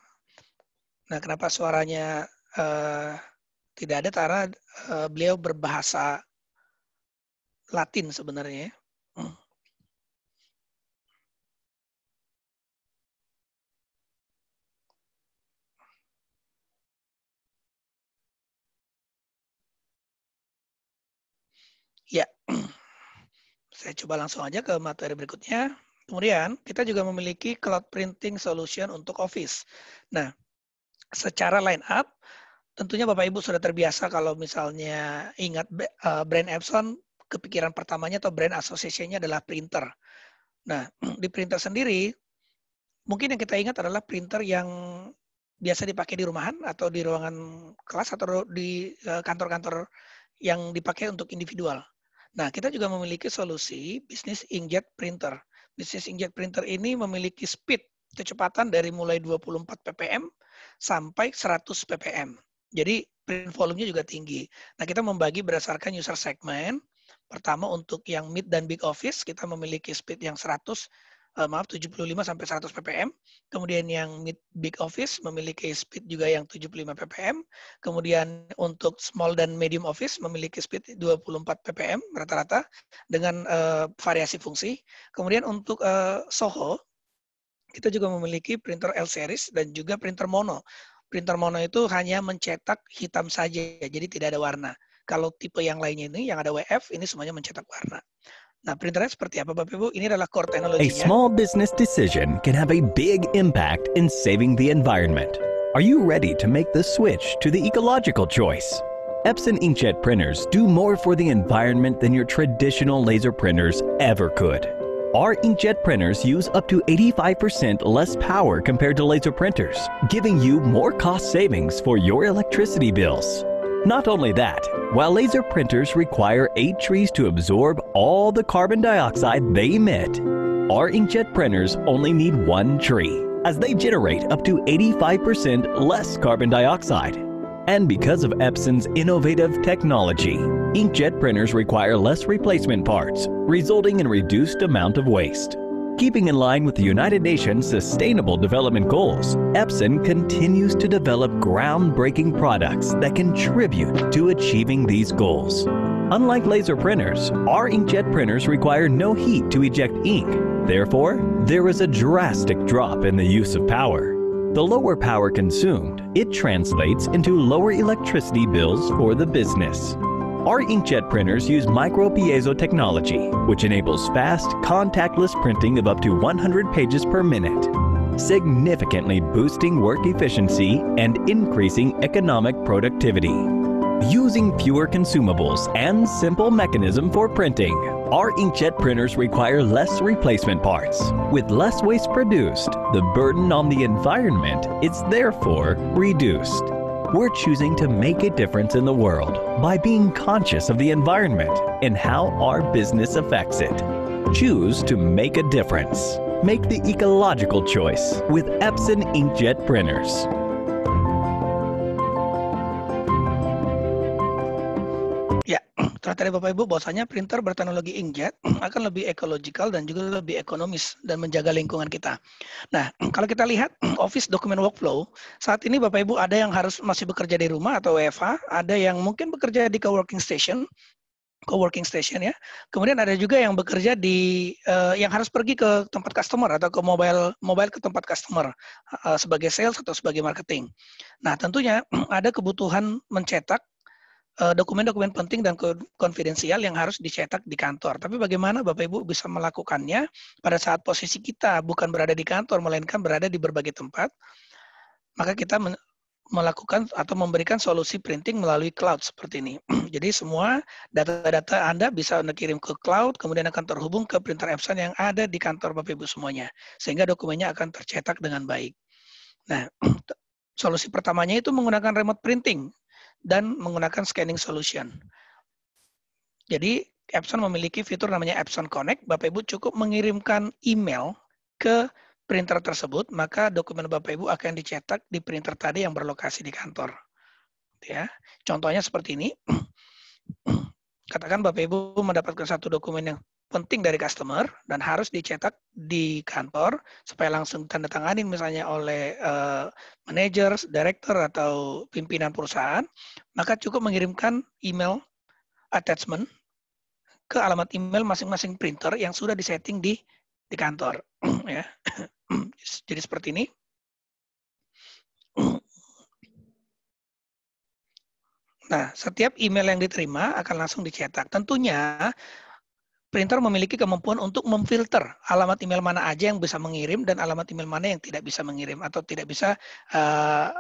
Speaker 2: Nah, kenapa suaranya tidak ada? Karena beliau berbahasa Latin sebenarnya. Ya, saya coba langsung aja ke materi berikutnya. Kemudian, kita juga memiliki cloud printing solution untuk Office. Nah, secara line up, tentunya Bapak Ibu sudah terbiasa kalau misalnya ingat brand Epson, kepikiran pertamanya atau brand association-nya adalah printer. Nah, di printer sendiri, mungkin yang kita ingat adalah printer yang biasa dipakai di rumahan atau di ruangan kelas atau di kantor-kantor yang dipakai untuk individual. Nah, kita juga memiliki solusi bisnis inkjet printer. Business inkjet printer ini memiliki speed kecepatan dari mulai 24 ppm sampai 100 ppm. Jadi print volume-nya juga tinggi. Nah, kita membagi berdasarkan user segment. Pertama untuk yang mid dan big office kita memiliki speed yang 75 sampai 100 ppm. Kemudian yang mid big office memiliki speed juga yang 75 ppm. Kemudian untuk small dan medium office memiliki speed 24 ppm rata-rata dengan variasi fungsi. Kemudian untuk Soho kita juga memiliki printer L series dan juga printer mono. Printer mono itu hanya mencetak hitam saja, jadi tidak ada warna. Kalau tipe yang lainnya ini, yang ada WF, ini semuanya mencetak warna. Nah, printernya seperti apa, Bapak Ibu? Ini adalah core teknologinya.
Speaker 3: A small business decision can have a big impact in saving the environment. Are you ready to make the switch to the ecological choice? Epson inkjet printers do more for the environment than your traditional laser printers ever could. Our inkjet printers use up to 85% less power compared to laser printers, giving you more cost savings for your electricity bills. Not only that, while laser printers require 8 trees to absorb all the carbon dioxide they emit, our inkjet printers only need 1 tree, as they generate up to 85% less carbon dioxide. And because of Epson's innovative technology, inkjet printers require less replacement parts, resulting in a reduced amount of waste. Keeping in line with the United Nations Sustainable Development Goals, Epson continues to develop groundbreaking products that contribute to achieving these goals. Unlike laser printers, our inkjet printers require no heat to eject ink. Therefore, there is a drastic drop in the use of power. The lower power consumed, it translates into lower electricity bills for the business. Our inkjet printers use micro-piezo technology, which enables fast, contactless printing of up to 100 pages per minute, significantly boosting work efficiency and increasing economic productivity. Using fewer consumables and simple mechanism for printing, our inkjet printers require less replacement parts. With less waste produced, the burden on the environment is therefore reduced. We're choosing to make a difference in the world by being conscious of the environment and how our business affects it. Choose to make a difference. Make the ecological choice with Epson inkjet printers.
Speaker 2: Ya, tadi Bapak Ibu bahwasanya printer berteknologi inkjet akan lebih ekological dan juga lebih ekonomis dan menjaga lingkungan kita. Nah, kalau kita lihat Office Document Workflow, saat ini Bapak Ibu ada yang harus masih bekerja di rumah atau WFH, ada yang mungkin bekerja di coworking station ya. Kemudian ada juga yang bekerja di yang harus pergi ke tempat customer atau ke mobile ke tempat customer sebagai sales atau sebagai marketing. Nah, tentunya ada kebutuhan mencetak dokumen-dokumen penting dan konfidensial yang harus dicetak di kantor. Tapi bagaimana Bapak Ibu bisa melakukannya pada saat posisi kita bukan berada di kantor, melainkan berada di berbagai tempat? Maka kita melakukan atau memberikan solusi printing melalui cloud seperti ini. Jadi semua data-data Anda bisa Anda kirim ke cloud, kemudian akan terhubung ke printer Epson yang ada di kantor Bapak Ibu semuanya. Sehingga dokumennya akan tercetak dengan baik. Nah, solusi pertamanya itu menggunakan remote printing dan menggunakan scanning solution. Jadi Epson memiliki fitur namanya Epson Connect. Bapak Ibu cukup mengirimkan email ke printer tersebut, maka dokumen Bapak Ibu akan dicetak di printer tadi yang berlokasi di kantor. Ya, contohnya seperti ini. Katakan Bapak Ibu mendapatkan satu dokumen yang penting dari customer dan harus dicetak di kantor supaya langsung tanda tanganin misalnya oleh manajer, director atau pimpinan perusahaan, maka cukup mengirimkan email attachment ke alamat email masing-masing printer yang sudah disetting di kantor. Ya. Jadi seperti ini. Nah, setiap email yang diterima akan langsung dicetak. Tentunya printer memiliki kemampuan untuk memfilter alamat email mana aja yang bisa mengirim dan alamat email mana yang tidak bisa mengirim atau tidak bisa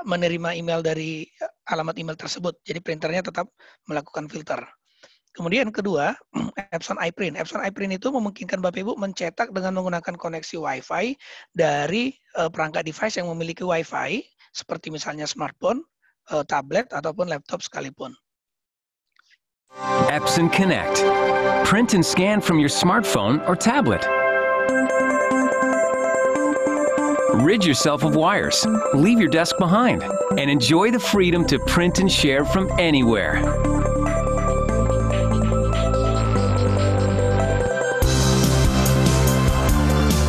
Speaker 2: menerima email dari alamat email tersebut. Jadi printernya tetap melakukan filter. Kemudian kedua, Epson iPrint. Epson iPrint itu memungkinkan Bapak Ibu mencetak dengan menggunakan koneksi Wi-Fi dari perangkat device yang memiliki Wi-Fi, seperti misalnya smartphone, tablet, ataupun laptop sekalipun.
Speaker 4: Epson Connect. Print and scan from your smartphone or tablet. Rid yourself of wires, leave your desk behind, and enjoy the freedom to print and share from anywhere.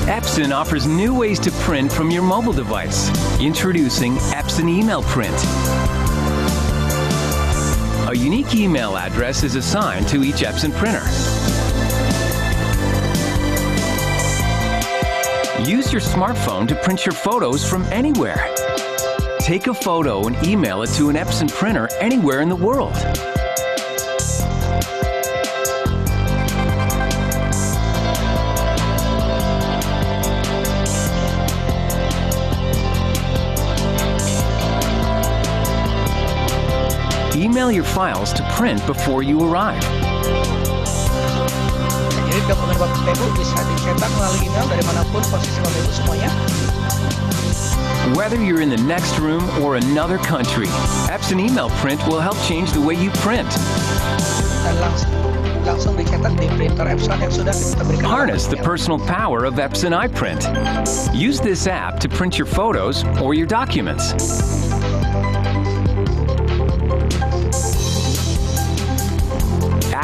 Speaker 4: Epson offers new ways to print from your mobile device. Introducing Epson Email Print. A unique email address is assigned to each Epson printer. Use your smartphone to print your photos from anywhere. Take a photo and email it to an Epson printer anywhere in the world. Email your files to print before you arrive.
Speaker 2: Jadi dokumen Bapak Ibu bisa dicetak melalui email dari manapun posisi Bapak Ibu semuanya.
Speaker 4: Whether you're in the next room or another country, Epson Email Print will help change the way you print.
Speaker 2: Dan langsung dicetak di printer Epson yang sudah kita berikan.
Speaker 4: Harness the personal power of Epson iPrint. Use this app to print your photos or your documents.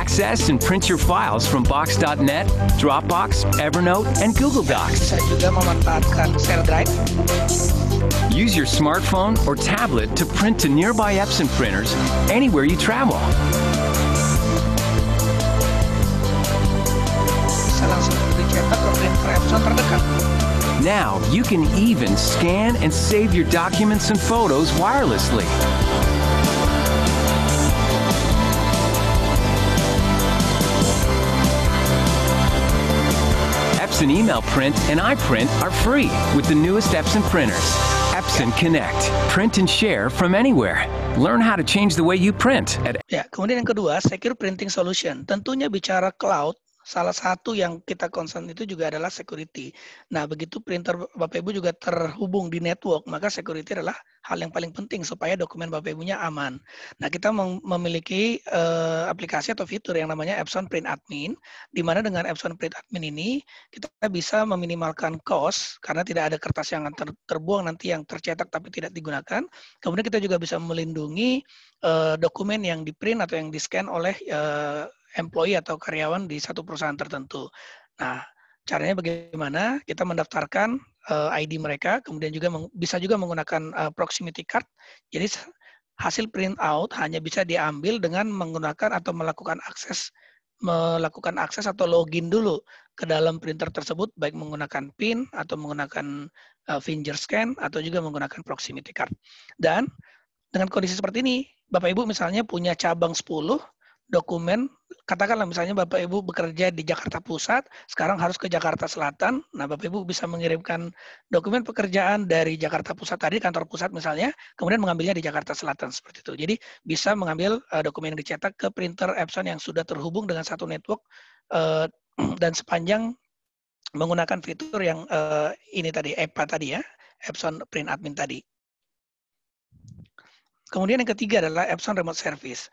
Speaker 4: Access and print your files from Box.net, Dropbox, Evernote, and Google Docs.
Speaker 2: Bisa juga memanfaatkan share drive.
Speaker 4: Use your smartphone or tablet to print to nearby Epson printers anywhere you travel.
Speaker 2: Bisa langsung dicetak ke printer Epson terdekat.
Speaker 4: Now you can even scan and save your documents and photos wirelessly. Epson Email Print and iPrint are free with the newest Epson printers. Epson Connect. Print and share from anywhere. Learn how to change the way you print at
Speaker 2: Ya, kemudian yang kedua, Secure Printing Solution. Tentunya bicara cloud, salah satu yang kita concern itu juga adalah security. Nah, begitu printer Bapak Ibu juga terhubung di network, maka security adalah hal yang paling penting supaya dokumen Bapak Ibunya aman. Nah, kita memiliki aplikasi atau fitur yang namanya Epson Print Admin, di mana dengan Epson Print Admin ini kita bisa meminimalkan cost karena tidak ada kertas yang terbuang nanti yang tercetak tapi tidak digunakan. Kemudian kita juga bisa melindungi dokumen yang di-print atau yang di-scan oleh employee atau karyawan di satu perusahaan tertentu. Nah, caranya bagaimana? Kita mendaftarkan ID mereka, kemudian juga bisa juga menggunakan proximity card. Jadi hasil print out hanya bisa diambil dengan menggunakan atau melakukan akses atau login dulu ke dalam printer tersebut, baik menggunakan PIN atau menggunakan finger scan atau juga menggunakan proximity card. Dan dengan kondisi seperti ini, Bapak Ibu misalnya punya cabang 10 dokumen, katakanlah misalnya Bapak Ibu bekerja di Jakarta Pusat, sekarang harus ke Jakarta Selatan. Nah, Bapak Ibu bisa mengirimkan dokumen pekerjaan dari Jakarta Pusat tadi, kantor pusat misalnya, kemudian mengambilnya di Jakarta Selatan seperti itu. Jadi bisa mengambil dokumen yang dicetak ke printer Epson yang sudah terhubung dengan satu network dan sepanjang menggunakan fitur yang ini tadi, EPA tadi ya, Epson Print Admin tadi. Kemudian yang ketiga adalah Epson Remote Service.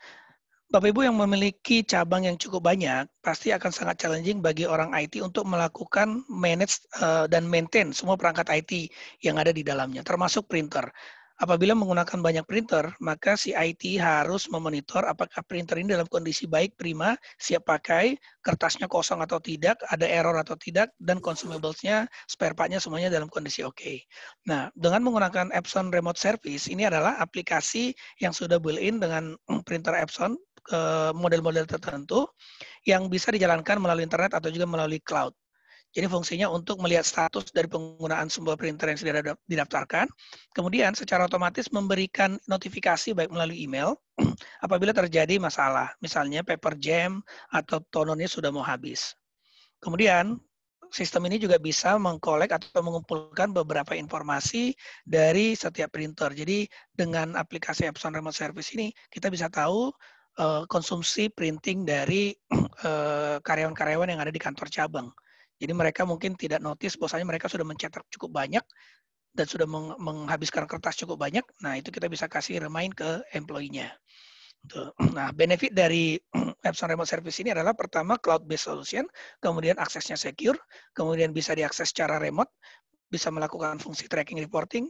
Speaker 2: Bapak Ibu yang memiliki cabang yang cukup banyak, pasti akan sangat challenging bagi orang IT untuk melakukan manage dan maintain semua perangkat IT yang ada di dalamnya, termasuk printer. Apabila menggunakan banyak printer, maka si IT harus memonitor apakah printer ini dalam kondisi baik, prima, siap pakai, kertasnya kosong atau tidak, ada error atau tidak, dan consumables-nya, spare part-nya semuanya dalam kondisi oke. Nah, dengan menggunakan Epson Remote Service, ini adalah aplikasi yang sudah built-in dengan printer Epson, ke model-model tertentu yang bisa dijalankan melalui internet atau juga melalui cloud. Jadi fungsinya untuk melihat status dari penggunaan sebuah printer yang sudah didaftarkan, kemudian secara otomatis memberikan notifikasi baik melalui email apabila terjadi masalah, misalnya paper jam atau tonernya sudah mau habis. Kemudian sistem ini juga bisa mengkolek atau mengumpulkan beberapa informasi dari setiap printer. Jadi dengan aplikasi Epson Remote Service ini kita bisa tahu konsumsi printing dari karyawan-karyawan yang ada di kantor cabang. Jadi mereka mungkin tidak notice bahwasanya mereka sudah mencetak cukup banyak dan sudah menghabiskan kertas cukup banyak. Nah, itu kita bisa kasih remind ke employee-nya. Nah, benefit dari Epson Remote Service ini adalah pertama cloud-based solution, kemudian aksesnya secure, kemudian bisa diakses secara remote, bisa melakukan fungsi tracking reporting,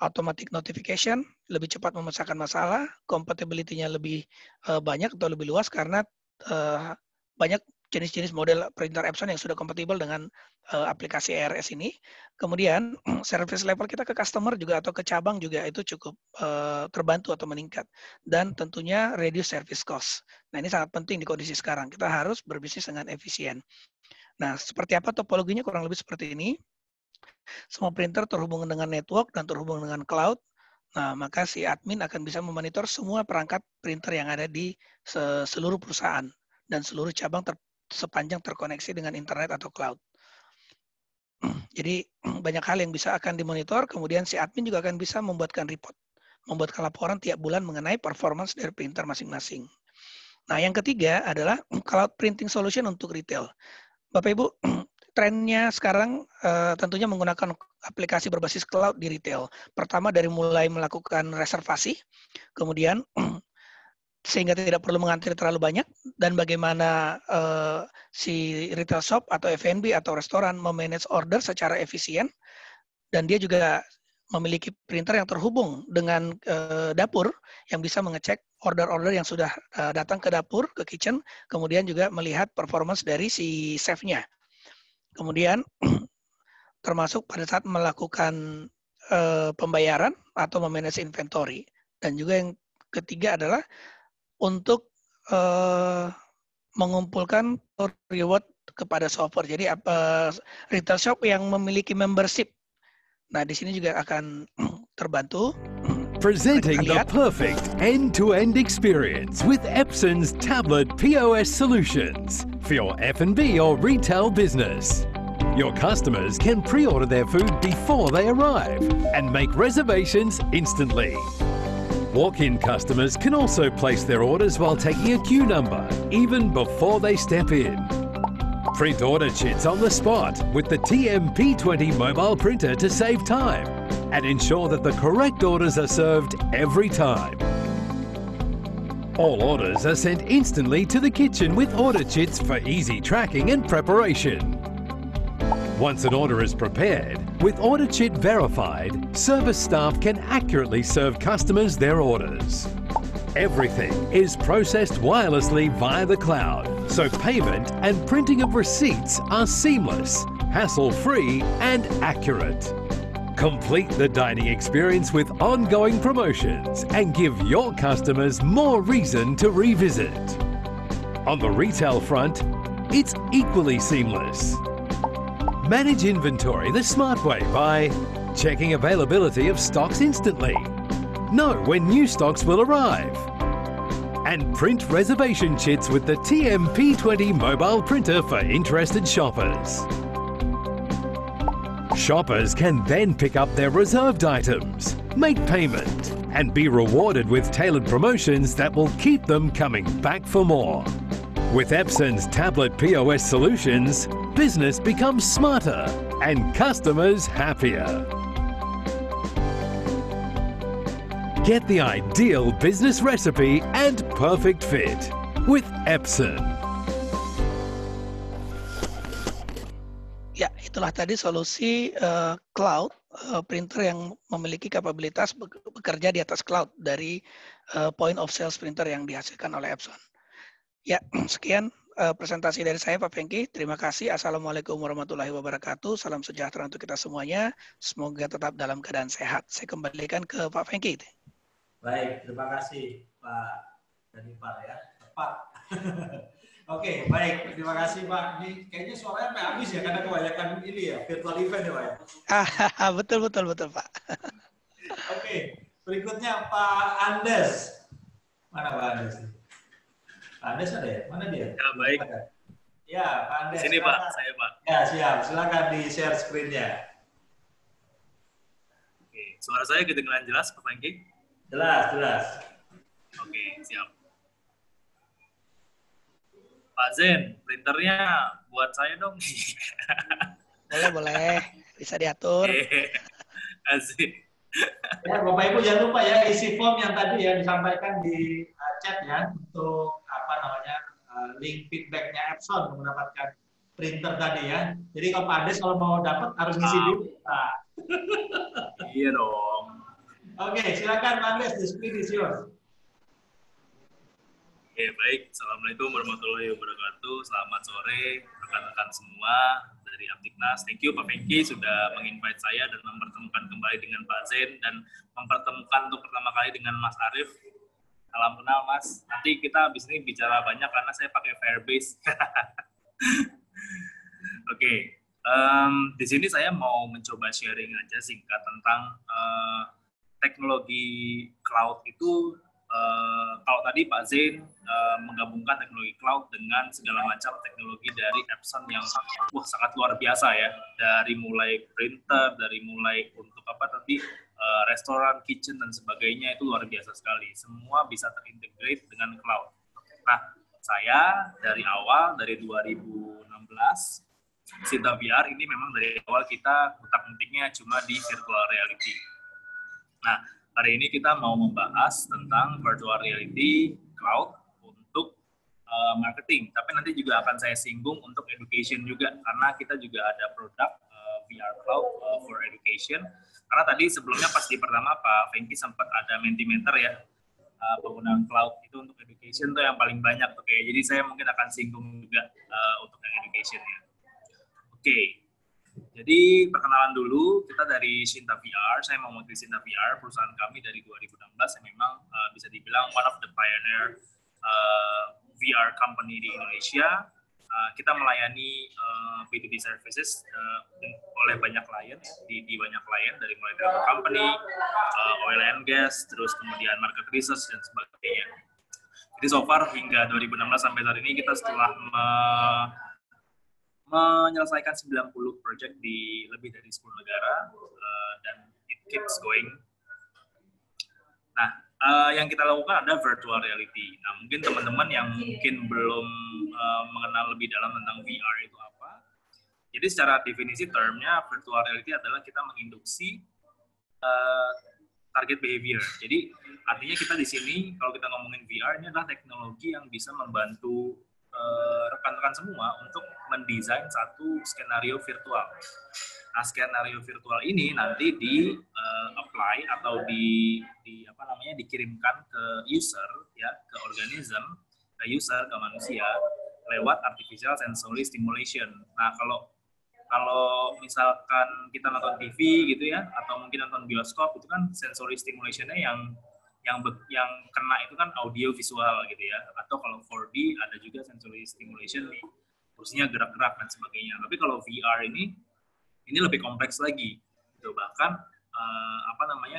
Speaker 2: automatic notification, lebih cepat memecahkan masalah, compatibility-nya lebih banyak atau lebih luas karena banyak jenis-jenis model printer Epson yang sudah kompatibel dengan aplikasi ERS ini. Kemudian service level kita ke customer juga atau ke cabang juga itu cukup terbantu atau meningkat. Dan tentunya reduce service cost. Nah ini sangat penting di kondisi sekarang. Kita harus berbisnis dengan efisien. Nah seperti apa topologinya kurang lebih seperti ini. Semua printer terhubung dengan network dan terhubung dengan cloud. Nah, maka si admin akan bisa memonitor semua perangkat printer yang ada di seluruh perusahaan dan seluruh cabang sepanjang terkoneksi dengan internet atau cloud. Jadi banyak hal yang bisa akan dimonitor, kemudian si admin juga akan bisa membuatkan report, membuatkan laporan tiap bulan mengenai performance dari printer masing-masing. Nah, yang ketiga adalah cloud printing solution untuk retail. Bapak Ibu, trennya sekarang tentunya menggunakan aplikasi berbasis cloud di retail. Pertama dari mulai melakukan reservasi, kemudian sehingga tidak perlu mengantri terlalu banyak, dan bagaimana si retail shop atau F&B atau restoran memanage order secara efisien, dan dia juga memiliki printer yang terhubung dengan dapur yang bisa mengecek order-order yang sudah datang ke dapur, ke kitchen, kemudian juga melihat performance dari si chef-nya. Kemudian termasuk pada saat melakukan pembayaran atau memanage inventory. Dan juga yang ketiga adalah untuk mengumpulkan reward kepada shopper. Jadi retail shop yang memiliki membership. Nah, di sini juga akan terbantu.
Speaker 3: Presenting the perfect end-to-end experience with Epson's tablet POS solutions for your F&B or retail business. Your customers can pre-order their food before they arrive and make reservations instantly. Walk-in customers can also place their orders while taking a queue number, even before they step in. Print order chits on the spot with the TMP20 mobile printer to save time and ensure that the correct orders are served every time. All orders are sent instantly to the kitchen with order chits for easy tracking and preparation. Once an order is prepared, with Order Chit verified, service staff can accurately serve customers their orders. Everything is processed wirelessly via the cloud, so payment and printing of receipts are seamless, hassle-free and accurate. Complete the dining experience with ongoing promotions and give your customers more reason to revisit. On the retail front, it's equally seamless. Manage inventory the smart way by checking availability of stocks instantly, know when new stocks will arrive, and print reservation chits with the TMP20 mobile printer for interested shoppers. Shoppers can then pick up their reserved items, make payment, and be rewarded with tailored promotions that will keep them coming back for more. With Epson's tablet POS solutions, business becomes smarter and customers happier. Get the ideal business recipe and perfect fit with Epson.
Speaker 2: Ya, itulah tadi solusi cloud printer yang memiliki kapabilitas bekerja di atas cloud dari point of sales printer yang dihasilkan oleh Epson. Ya, sekian presentasi dari saya Pak Fengki. Terima kasih. Assalamualaikum warahmatullahi wabarakatuh. Salam sejahtera untuk kita semuanya. Semoga tetap dalam keadaan sehat. Saya kembalikan ke Pak Fengki.
Speaker 1: Baik, terima kasih Pak Danipal ya. Tepat. Oke, baik. Terima kasih Pak. Ini kayaknya suaranya sampai habis ya, karena kebanyakan ini ya, virtual event ya Pak ya.
Speaker 2: Betul Pak.
Speaker 1: Oke, berikutnya Pak Andes. Mana Pak Andes? Pak Andes ada ya? Mana dia?
Speaker 5: Ya, baik.
Speaker 1: Ya, Pak Andes.
Speaker 5: Sini silakan. Pak, saya Pak.
Speaker 1: Ya, siap. Silakan di share screen-nya.
Speaker 5: Oke, suara saya kedengaran jelas Pak Fengki?
Speaker 1: Jelas.
Speaker 5: Oke, siap. Pak Zen, printernya buat saya dong.
Speaker 2: Boleh. Bisa diatur.
Speaker 5: Asik.
Speaker 1: Ya, Bapak Ibu jangan lupa ya isi form yang tadi ya disampaikan di chat ya untuk link feedbacknya Epson untuk mendapatkan printer tadi ya. Jadi kalau Pak Ades kalau mau dapat harus ngisi dulu. Nah.
Speaker 5: Iya dong.
Speaker 1: Oke, silakan Pak Ades, the screen is yours.
Speaker 5: Oke, baik. Assalamualaikum warahmatullahi wabarakatuh. Selamat sore rekan-rekan semua dari Aptiknas. Thank you Pak Fengki sudah menginvite saya dan mempertemukan kembali dengan Pak Zen dan mempertemukan untuk pertama kali dengan Mas Arif. Salam kenal Mas. Nanti kita habis ini bicara banyak karena saya pakai Firebase. Oke, di sini saya mau mencoba sharing aja singkat tentang teknologi cloud itu. Kalau tadi Pak Zain menggabungkan teknologi cloud dengan segala macam teknologi dari Epson yang sangat luar biasa ya, dari mulai printer, dari mulai untuk restoran, kitchen dan sebagainya, itu luar biasa sekali. Semua bisa terintegrate dengan cloud. Nah, saya dari awal, dari 2016, Sinta VR ini memang dari awal kita utak-utiknya cuma di virtual reality. Nah, hari ini kita mau membahas tentang virtual reality cloud untuk marketing. Tapi nanti juga akan saya singgung untuk education juga, karena kita juga ada produk VR cloud for education. Karena tadi sebelumnya pas di pertama Pak Fengki sempat ada Mentimeter ya, penggunaan cloud itu untuk education tuh yang paling banyak. Oke, jadi saya mungkin akan singgung juga untuk yang education ya. Oke. Jadi perkenalan dulu, kita dari Sinta VR. Saya mau mewakili Sinta VR, perusahaan kami dari 2016 yang memang bisa dibilang one of the pioneer VR company di Indonesia. Kita melayani B2B services oleh banyak klien, di banyak klien, dari mulai travel company, oil and gas, terus kemudian market research dan sebagainya. Jadi so far hingga 2016 sampai saat ini kita setelah menyelesaikan 90 project di lebih dari 10 negara dan it keeps going. Nah, yang kita lakukan ada virtual reality. Nah, mungkin teman-teman yang mungkin belum mengenal lebih dalam tentang VR itu apa. Jadi secara definisi termnya virtual reality adalah kita menginduksi target behavior. Jadi artinya kita di sini kalau kita ngomongin VR ini adalah teknologi yang bisa membantu rekan-rekan semua untuk mendesain satu skenario virtual. Nah, skenario virtual ini nanti di apply atau dikirimkan ke user ya, ke organism, ke user, ke manusia lewat artificial sensory stimulation. Nah, kalau misalkan kita nonton TV gitu ya, atau mungkin nonton bioskop, itu kan sensory stimulation-nya yang kena itu kan audio visual gitu ya, atau kalau 4D ada juga sensory stimulation nih, kursinya gerak-gerak dan sebagainya. Tapi kalau VR ini lebih kompleks lagi gitu. Bahkan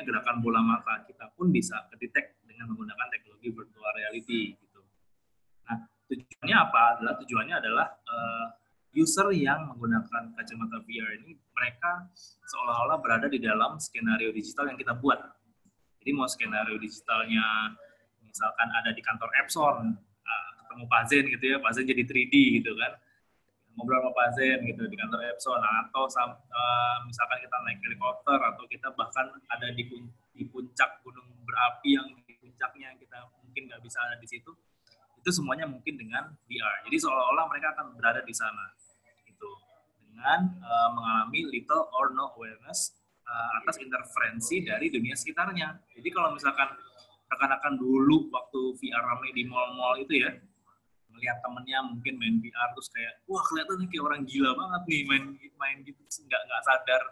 Speaker 5: gerakan bola mata kita pun bisa kedetek dengan menggunakan teknologi virtual reality gitu. Nah, tujuannya adalah user yang menggunakan kacamata VR ini, mereka seolah-olah berada di dalam skenario digital yang kita buat. Jadi mau skenario digitalnya misalkan ada di kantor Epson, ketemu Pak Zen gitu ya, Pak Zen jadi 3D gitu kan, ngobrol sama Pak Zen gitu di kantor Epson, atau misalkan kita naik helikopter, atau kita bahkan ada di puncak gunung berapi yang di puncaknya kita mungkin nggak bisa ada di situ, itu semuanya mungkin dengan VR. Jadi seolah-olah mereka akan berada di sana gitu, dengan mengalami little or no awareness atas interferensi dari dunia sekitarnya. Jadi kalau misalkan rekan-rekan dulu waktu VR ramai di mall-mall itu ya, melihat temennya mungkin main VR terus kayak, wah kelihatan kayak orang gila banget nih main gitu, nggak sadar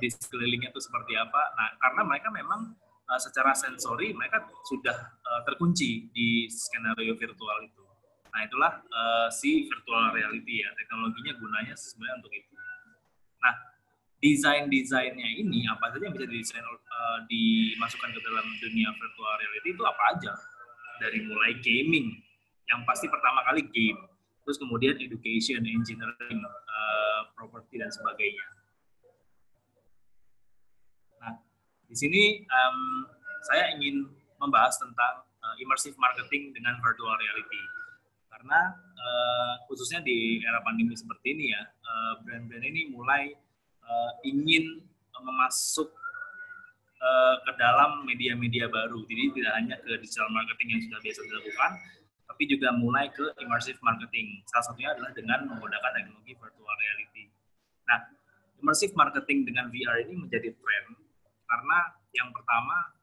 Speaker 5: di sekelilingnya itu seperti apa. Nah, karena mereka memang secara sensori mereka sudah terkunci di skenario virtual itu. Nah, itulah si virtual reality ya, teknologinya gunanya sebenarnya untuk itu. Nah, desainnya ini apa saja yang bisa dimasukkan ke dalam dunia virtual reality itu apa aja, dari mulai gaming yang pasti pertama kali game, terus kemudian education, engineering, property dan sebagainya. Nah, di sini saya ingin membahas tentang immersive marketing dengan virtual reality, karena khususnya di era pandemi seperti ini ya, brand-brand ini mulai ingin memasuk ke dalam media-media baru. Jadi tidak hanya ke digital marketing yang sudah biasa dilakukan, tapi juga mulai ke immersive marketing. Salah satunya adalah dengan menggunakan teknologi virtual reality. Nah, immersive marketing dengan VR ini menjadi tren karena yang pertama,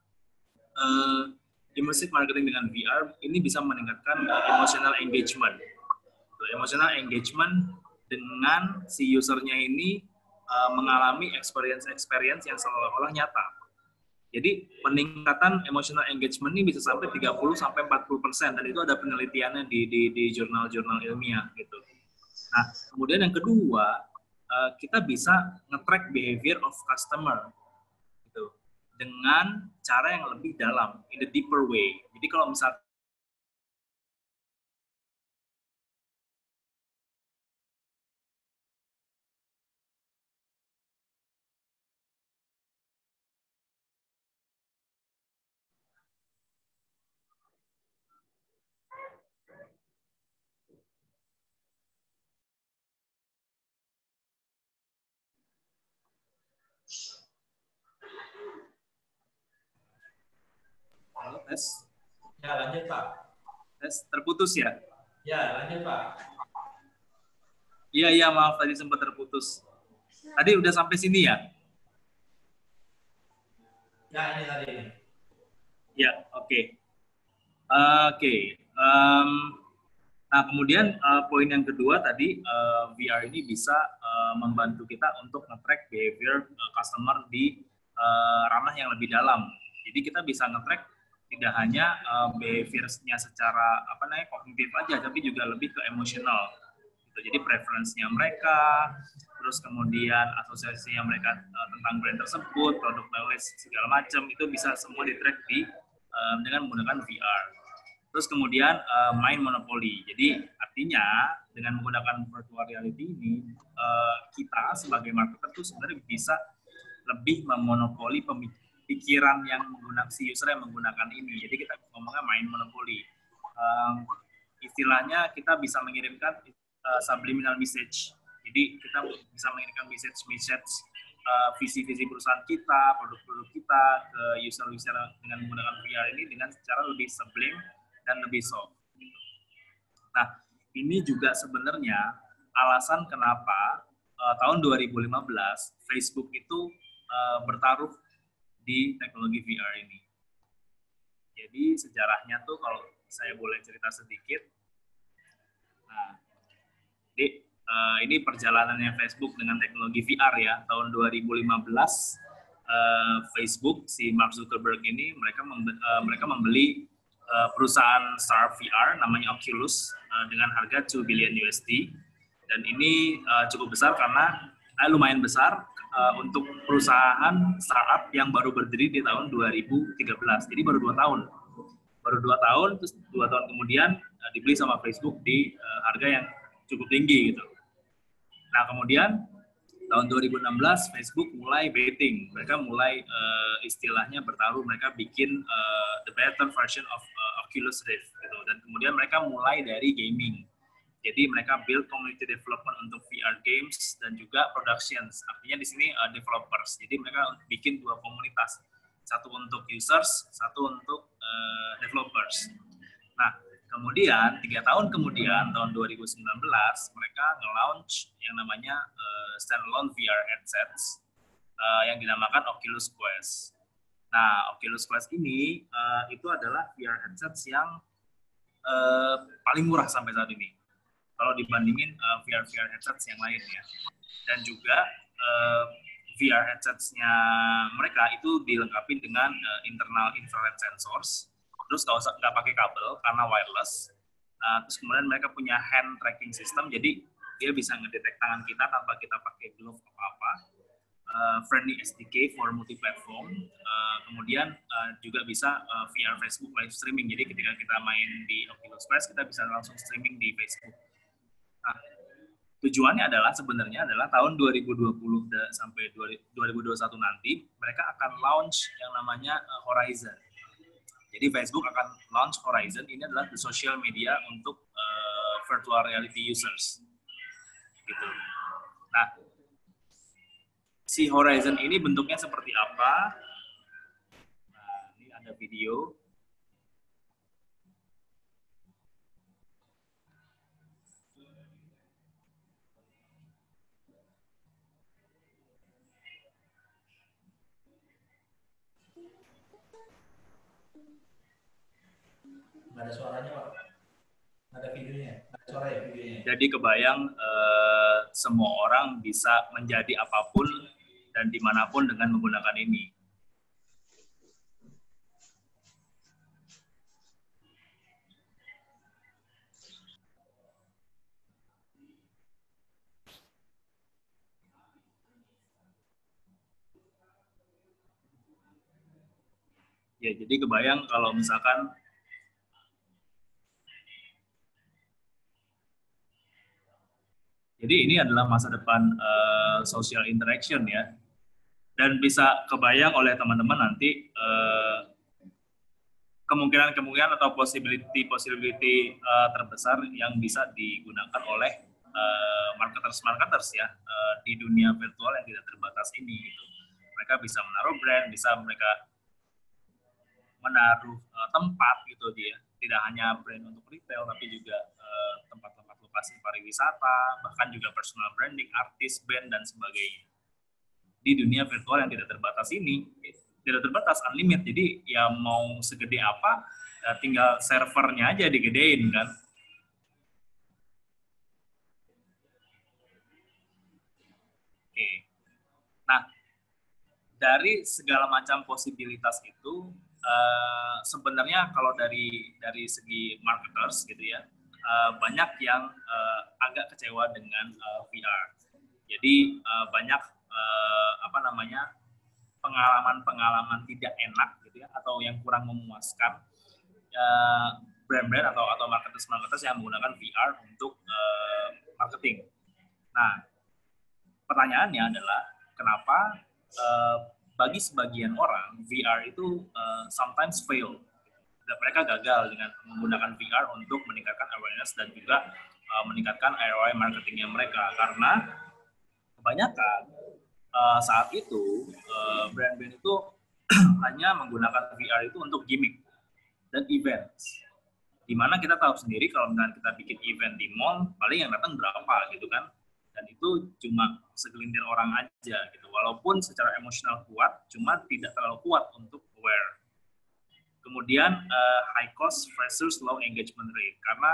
Speaker 5: immersive marketing dengan VR ini bisa meningkatkan emotional engagement. Emotional engagement dengan si usernya ini mengalami experience yang seolah-olah nyata. Jadi peningkatan emotional engagement ini bisa sampai 30-40%, dan itu ada penelitiannya di jurnal-jurnal ilmiah gitu. Nah, kemudian yang kedua, kita bisa nge-track behavior of customer gitu dengan cara yang lebih dalam, in the deeper way. Jadi kalau misalnya halo, tes.
Speaker 1: Ya, lanjut Pak.
Speaker 5: Tes terputus ya?
Speaker 1: Ya, lanjut Pak.
Speaker 5: Iya, maaf tadi sempat terputus. Tadi udah sampai sini ya?
Speaker 1: Ya, ini tadi.
Speaker 5: Ya, oke. Nah, kemudian poin yang kedua tadi, VR ini bisa membantu kita untuk nge-track behavior customer di ranah yang lebih dalam. Jadi kita bisa nge-track tidak hanya behavior-nya secara kognitif aja, tapi juga lebih ke emosional. Gitu. Jadi preferensinya mereka, terus kemudian asosiasinya mereka tentang brand tersebut, produk knowledge segala macam itu bisa semua di-track dengan menggunakan VR. Terus kemudian main monopoli. Jadi artinya dengan menggunakan virtual reality ini kita sebagai marketer tuh sebenarnya bisa lebih memonopoli pikiran yang menggunakan si user yang menggunakan ini. Jadi kita ngomongnya main monopoli. Istilahnya kita bisa mengirimkan subliminal message. Jadi kita bisa mengirimkan message visi-visi perusahaan kita, produk-produk kita ke user-user dengan menggunakan VR ini dengan secara lebih sublim dan lebih soft. Nah, ini juga sebenarnya alasan kenapa tahun 2015 Facebook itu bertaruh di teknologi VR ini. Jadi sejarahnya tuh kalau saya boleh cerita sedikit. Nah, ini perjalanannya Facebook dengan teknologi VR ya. Tahun 2015 Facebook si Mark Zuckerberg ini mereka membeli perusahaan Star VR namanya Oculus dengan harga $2 billion USD, dan ini cukup besar karena lumayan besar untuk perusahaan startup yang baru berdiri di tahun 2013. Jadi baru 2 tahun. Terus 2 tahun kemudian dibeli sama Facebook di harga yang cukup tinggi gitu. Nah, kemudian tahun 2016 Facebook mulai betting. Mereka mulai istilahnya bertaruh, mereka bikin the better version of Oculus Rift gitu. Dan kemudian mereka mulai dari gaming. Jadi mereka build community development untuk VR games dan juga productions. Artinya di sini developers. Jadi mereka bikin 2 komunitas. Satu untuk users, satu untuk developers. Nah, kemudian 3 tahun kemudian, tahun 2019, mereka nge-launch yang namanya standalone VR headsets yang dinamakan Oculus Quest. Nah, Oculus Quest ini itu adalah VR headsets yang paling murah sampai saat ini kalau dibandingin VR headsets yang lain ya. Dan juga VR headsets-nya mereka itu dilengkapi dengan internal infrared sensors. Terus nggak pakai kabel karena wireless. Terus kemudian mereka punya hand tracking system, jadi dia bisa ngedetek tangan kita tanpa kita pakai glove apa-apa. Friendly SDK for multi-platform. Kemudian juga bisa VR Facebook live streaming. Jadi ketika kita main di Oculus Quest, kita bisa langsung streaming di Facebook. Nah, tujuannya adalah sebenarnya adalah tahun 2020 sampai 2021 nanti mereka akan launch yang namanya Horizon. Jadi Facebook akan launch Horizon, ini adalah the social media untuk virtual reality users. Gitu. Nah, si Horizon ini bentuknya seperti apa? Nah, ini ada video.
Speaker 1: Nggak ada suaranya, Pak. Nggak ada videonya. Nggak ada suara ya videonya.
Speaker 5: Jadi kebayang semua orang bisa menjadi apapun dan dimanapun dengan menggunakan ini. Ya, jadi kebayang kalau misalkan jadi ini adalah masa depan social interaction ya. Dan bisa kebayang oleh teman-teman nanti kemungkinan atau possibility terbesar yang bisa digunakan oleh marketers ya di dunia virtual yang tidak terbatas ini. Gitu. Mereka bisa menaruh brand, bisa mereka menaruh tempat gitu dia. Tidak hanya brand untuk retail, tapi juga tempat-tempat lokasi pariwisata, bahkan juga personal branding, artis, band, dan sebagainya. Di dunia virtual yang tidak terbatas ini, tidak terbatas, unlimited. Jadi ya mau segede apa, ya tinggal servernya aja digedein kan. Oke. Nah, dari segala macam posibilitas itu, sebenarnya kalau dari segi marketers gitu ya, banyak yang agak kecewa dengan VR. Jadi banyak pengalaman tidak enak gitu ya, atau yang kurang memuaskan brand-brand atau marketers yang menggunakan VR untuk marketing. Nah, pertanyaannya adalah kenapa bagi sebagian orang VR itu sometimes fail. Mereka gagal dengan menggunakan VR untuk meningkatkan awareness dan juga meningkatkan ROI marketingnya mereka, karena kebanyakan saat itu brand-brand itu hanya menggunakan VR itu untuk gimmick dan events. Dimana kita tahu sendiri kalau misalnya kita bikin event di mall, paling yang datang berapa gitu kan? Dan itu cuma segelintir orang aja gitu. Walaupun secara emosional kuat, cuma tidak terlalu kuat untuk aware. Kemudian high cost versus low engagement rate, karena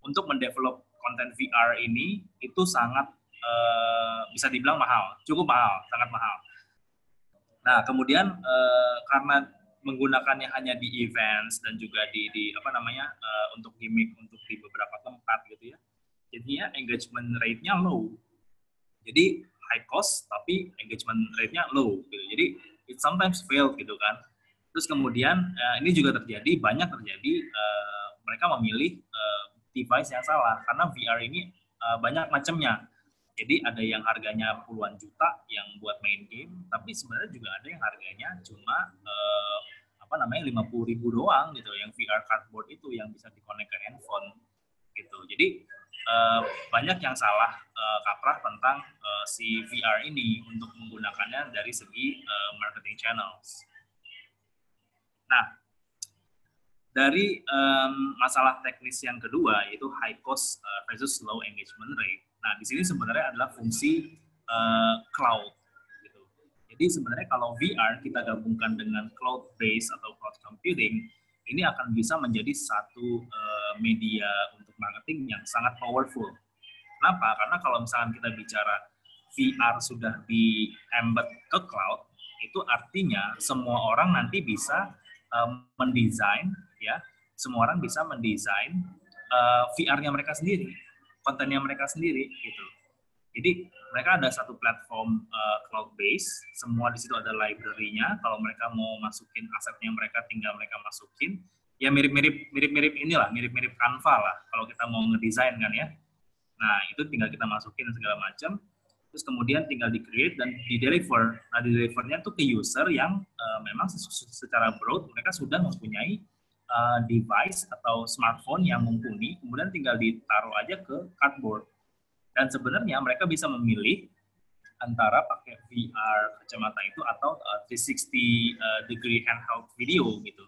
Speaker 5: untuk mendevelop konten VR ini itu sangat bisa dibilang mahal, cukup mahal, sangat mahal. Nah, kemudian karena menggunakannya hanya di events dan juga di untuk gimmick, untuk di beberapa tempat gitu ya, jadinya engagement rate-nya low. Jadi high cost tapi engagement rate-nya low gitu. Jadi it sometimes fail gitu kan. Terus kemudian ini juga banyak terjadi mereka memilih device yang salah, karena VR ini banyak macamnya. Jadi ada yang harganya puluhan juta yang buat main game, tapi sebenarnya juga ada yang harganya cuma 50.000 doang gitu, yang VR cardboard itu yang bisa dikonek ke handphone gitu. Jadi banyak yang salah kaprah tentang si VR ini untuk menggunakannya dari segi marketing channels. Nah, dari masalah teknis yang kedua, yaitu high cost versus low engagement rate. Nah, di sini sebenarnya adalah fungsi cloud. Gitu. Jadi sebenarnya kalau VR kita gabungkan dengan cloud based atau cloud computing, ini akan bisa menjadi satu media untuk marketing yang sangat powerful. Kenapa? Karena kalau misalkan kita bicara VR sudah di-embed ke cloud, itu artinya semua orang nanti bisa mendesain, ya, semua orang bisa mendesain VR-nya mereka sendiri, kontennya mereka sendiri, gitu. Jadi mereka ada satu platform cloud base, semua di situ ada library-nya. Kalau mereka mau masukin asetnya mereka tinggal mereka masukin. Ya mirip-mirip inilah, mirip-mirip Canva lah. Kalau kita mau ngedesain kan ya. Nah itu tinggal kita masukin segala macam. Terus kemudian tinggal di-create dan di-deliver. Nah di-delivernya tuh ke user yang memang secara broad mereka sudah mempunyai device atau smartphone yang mumpuni, kemudian tinggal ditaruh aja ke cardboard. Dan sebenarnya mereka bisa memilih antara pakai VR kacamata itu atau 360 degree handheld video gitu.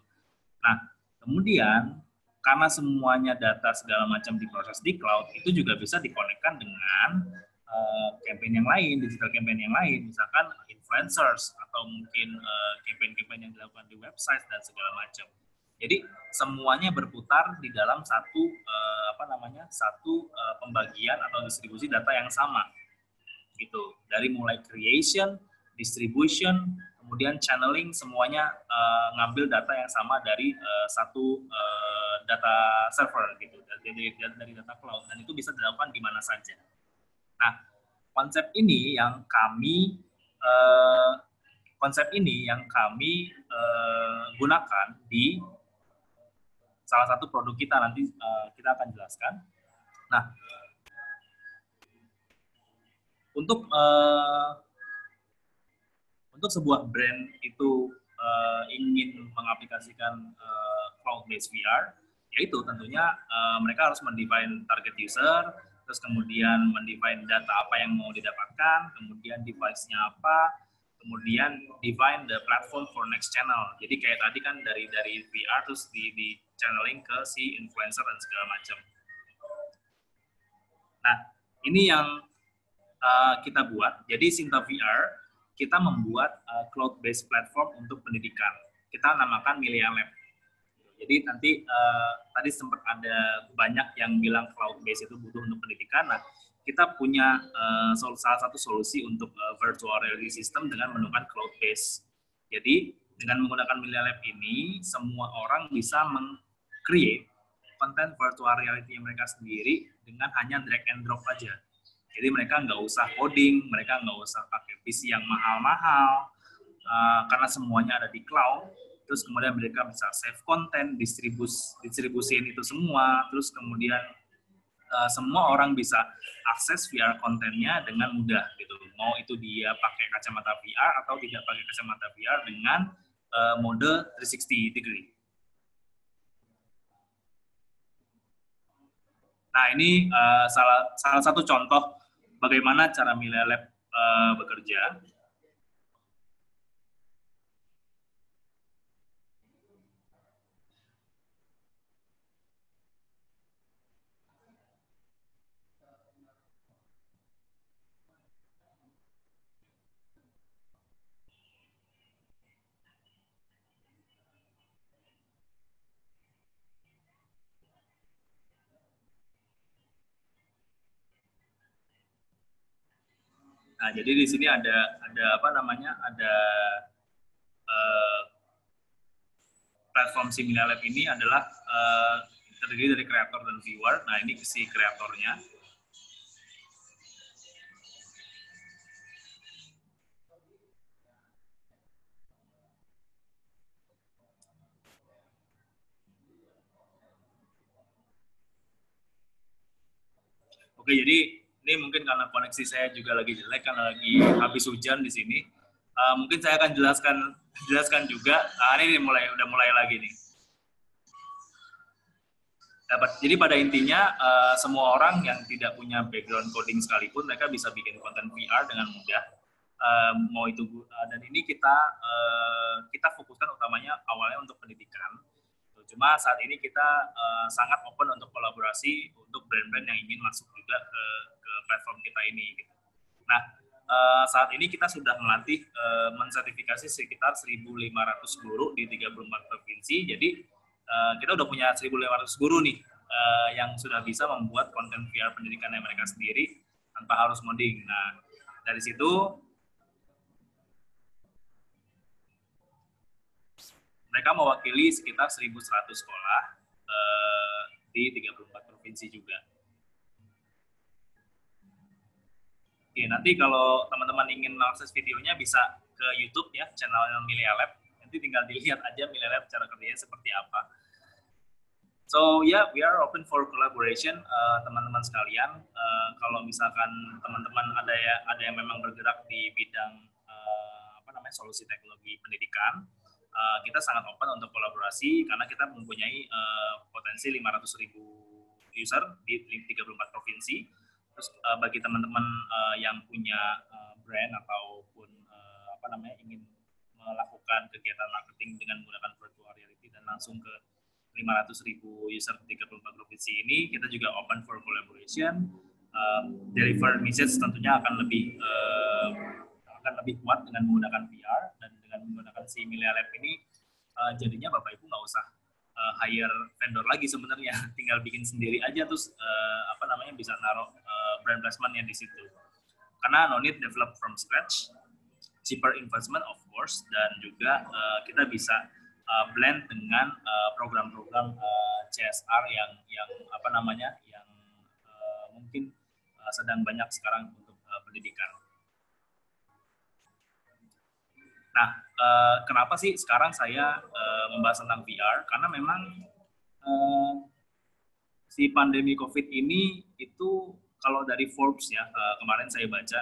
Speaker 5: Nah, kemudian karena semuanya data segala macam diproses di cloud, itu juga bisa dikonekkan dengan campaign yang lain, digital campaign yang lain, misalkan influencers atau mungkin campaign-campaign yang dilakukan di website dan segala macam. Jadi semuanya berputar di dalam satu pembagian atau distribusi data yang sama, gitu. Dari mulai creation, distribution, kemudian channeling, semuanya ngambil data yang sama dari satu data server, gitu, dari data cloud, dan itu bisa dilakukan di mana saja. Nah, konsep ini yang kami gunakan di salah satu produk kita, nanti kita akan jelaskan. Nah, untuk sebuah brand itu ingin mengaplikasikan cloud-based VR, yaitu tentunya mereka harus mendefine target user, terus kemudian mendefine data apa yang mau didapatkan, kemudian device-nya apa, kemudian define the platform for next channel. Jadi kayak tadi kan dari VR terus di channeling ke si influencer dan segala macam. Nah, ini yang kita buat. Jadi Sinta VR, kita membuat cloud-based platform untuk pendidikan. Kita namakan Milia Lab. Jadi nanti tadi sempat ada banyak yang bilang cloud-based itu butuh untuk pendidikan. Nah, kita punya salah satu solusi untuk virtual reality system dengan menggunakan cloud-based. Jadi dengan menggunakan Milia Lab ini, semua orang bisa meng-create konten virtual reality mereka sendiri dengan hanya drag and drop aja. Jadi mereka nggak usah coding, mereka nggak usah pakai PC yang mahal-mahal, karena semuanya ada di cloud. Terus kemudian mereka bisa save konten, distribusiin itu semua, terus kemudian semua orang bisa akses VR kontennya dengan mudah gitu. Mau itu dia pakai kacamata VR atau tidak pakai kacamata VR dengan mode 360 degree. Nah, ini salah satu contoh bagaimana cara Milia Lab bekerja. Nah, jadi di sini ada platform si Milia Lab ini adalah terdiri dari kreator dan viewer. Nah, ini si kreatornya. Oke, jadi ini mungkin karena koneksi saya juga lagi jelek, karena lagi habis hujan di sini. Mungkin saya akan jelaskan juga. Ini udah mulai lagi nih. Jadi pada intinya semua orang yang tidak punya background coding sekalipun mereka bisa bikin konten VR dengan mudah. Mau itu dan ini kita fokuskan utamanya awalnya untuk pendidikan. Cuma saat ini kita sangat open untuk kolaborasi untuk brand-brand yang ingin masuk juga ke platform kita ini. Gitu. Nah, saat ini kita sudah melatih mensertifikasi sekitar 1.500 guru di 34 provinsi. Jadi kita udah punya 1.500 guru nih yang sudah bisa membuat konten VR pendidikannya mereka sendiri tanpa harus modding. Nah, dari situ mereka mewakili sekitar 1.100 sekolah di 34 provinsi juga. Oke, nanti kalau teman-teman ingin mengakses videonya bisa ke YouTube ya, channel Milia Lab. Nanti tinggal dilihat aja Milia Lab cara kerjanya seperti apa. So yeah, we are open for collaboration, teman-teman sekalian. Kalau misalkan teman-teman ada yang memang bergerak di bidang solusi teknologi pendidikan, kita sangat open untuk kolaborasi karena kita mempunyai potensi 500.000 user di 34 provinsi. Terus bagi teman-teman yang punya brand ataupun ingin melakukan kegiatan marketing dengan menggunakan virtual reality dan langsung ke 500.000 user di 34 provinsi ini, kita juga open for collaboration. deliver message tentunya akan lebih kuat dengan menggunakan VR, dan dengan menggunakan si Milea Lab ini jadinya Bapak Ibu nggak usah hire vendor lagi sebenarnya, tinggal bikin sendiri aja, terus bisa naruh brand placement-nya di situ. Karena no need develop from scratch, cheaper investment of course, dan juga kita bisa blend dengan program-program CSR yang mungkin sedang banyak sekarang untuk pendidikan. Nah, kenapa sih sekarang saya membahas tentang VR? Karena memang si pandemi COVID ini itu kalau dari Forbes ya, kemarin saya baca,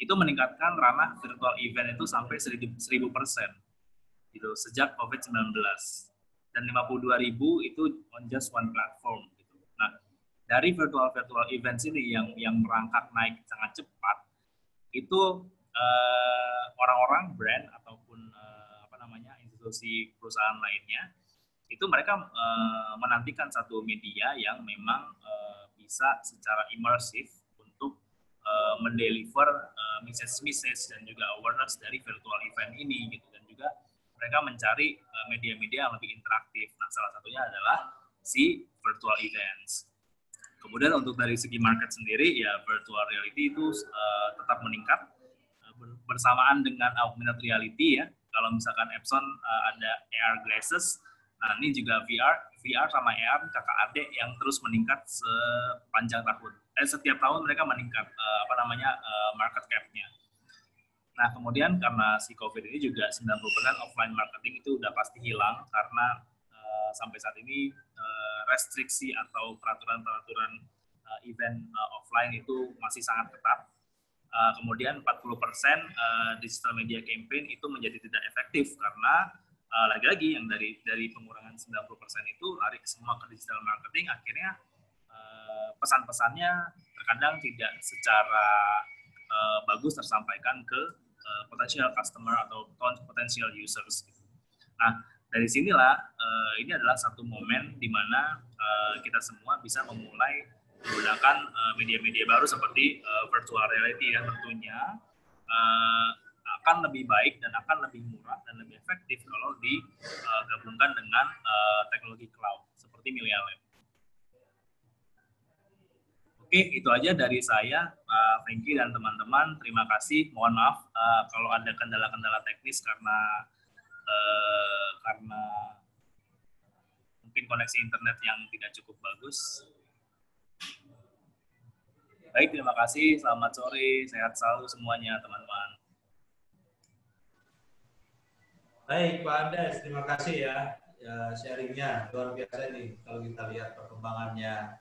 Speaker 5: itu meningkatkan ranah virtual event itu sampai 1000% gitu, sejak COVID-19. Dan 52.000 itu on just one platform. Gitu. Nah, dari virtual events ini yang merangkak naik sangat cepat, itu orang-orang brand ataupun institusi perusahaan lainnya itu mereka menantikan satu media yang memang bisa secara imersif untuk mendeliver message dan juga awareness dari virtual event ini gitu, dan juga mereka mencari media-media yang lebih interaktif. Nah, salah satunya adalah si virtual events. Kemudian untuk dari segi market sendiri ya, virtual reality itu tetap meningkat bersamaan dengan augmented reality ya. Kalau misalkan Epson ada AR glasses, nah ini juga VR sama AR kakak adik yang terus meningkat sepanjang tahun. Setiap tahun mereka meningkat market cap-nya. Nah, kemudian karena si COVID ini juga 90% offline marketing itu udah pasti hilang karena sampai saat ini restriksi atau peraturan-peraturan event offline itu masih sangat ketat. Kemudian 40% digital media campaign itu menjadi tidak efektif karena lagi-lagi yang dari pengurangan 90% itu lari semua ke digital marketing, akhirnya pesan-pesannya terkadang tidak secara bagus tersampaikan ke potential customer atau potential users. Nah, dari sinilah ini adalah satu momen di mana kita semua bisa memulai menggunakan media-media baru seperti virtual reality yang tentunya akan lebih baik dan akan lebih murah dan lebih efektif kalau digabungkan dengan teknologi cloud seperti Milea Lab. Oke, itu aja dari saya, Pak Franky dan teman-teman. Terima kasih. Mohon maaf kalau ada kendala-kendala teknis karena mungkin koneksi internet yang tidak cukup bagus. Baik, terima kasih. Selamat sore. Sehat selalu semuanya, teman-teman.
Speaker 1: Baik, Pak Andes. Terima kasih ya sharingnya. Luar biasa nih kalau kita lihat perkembangannya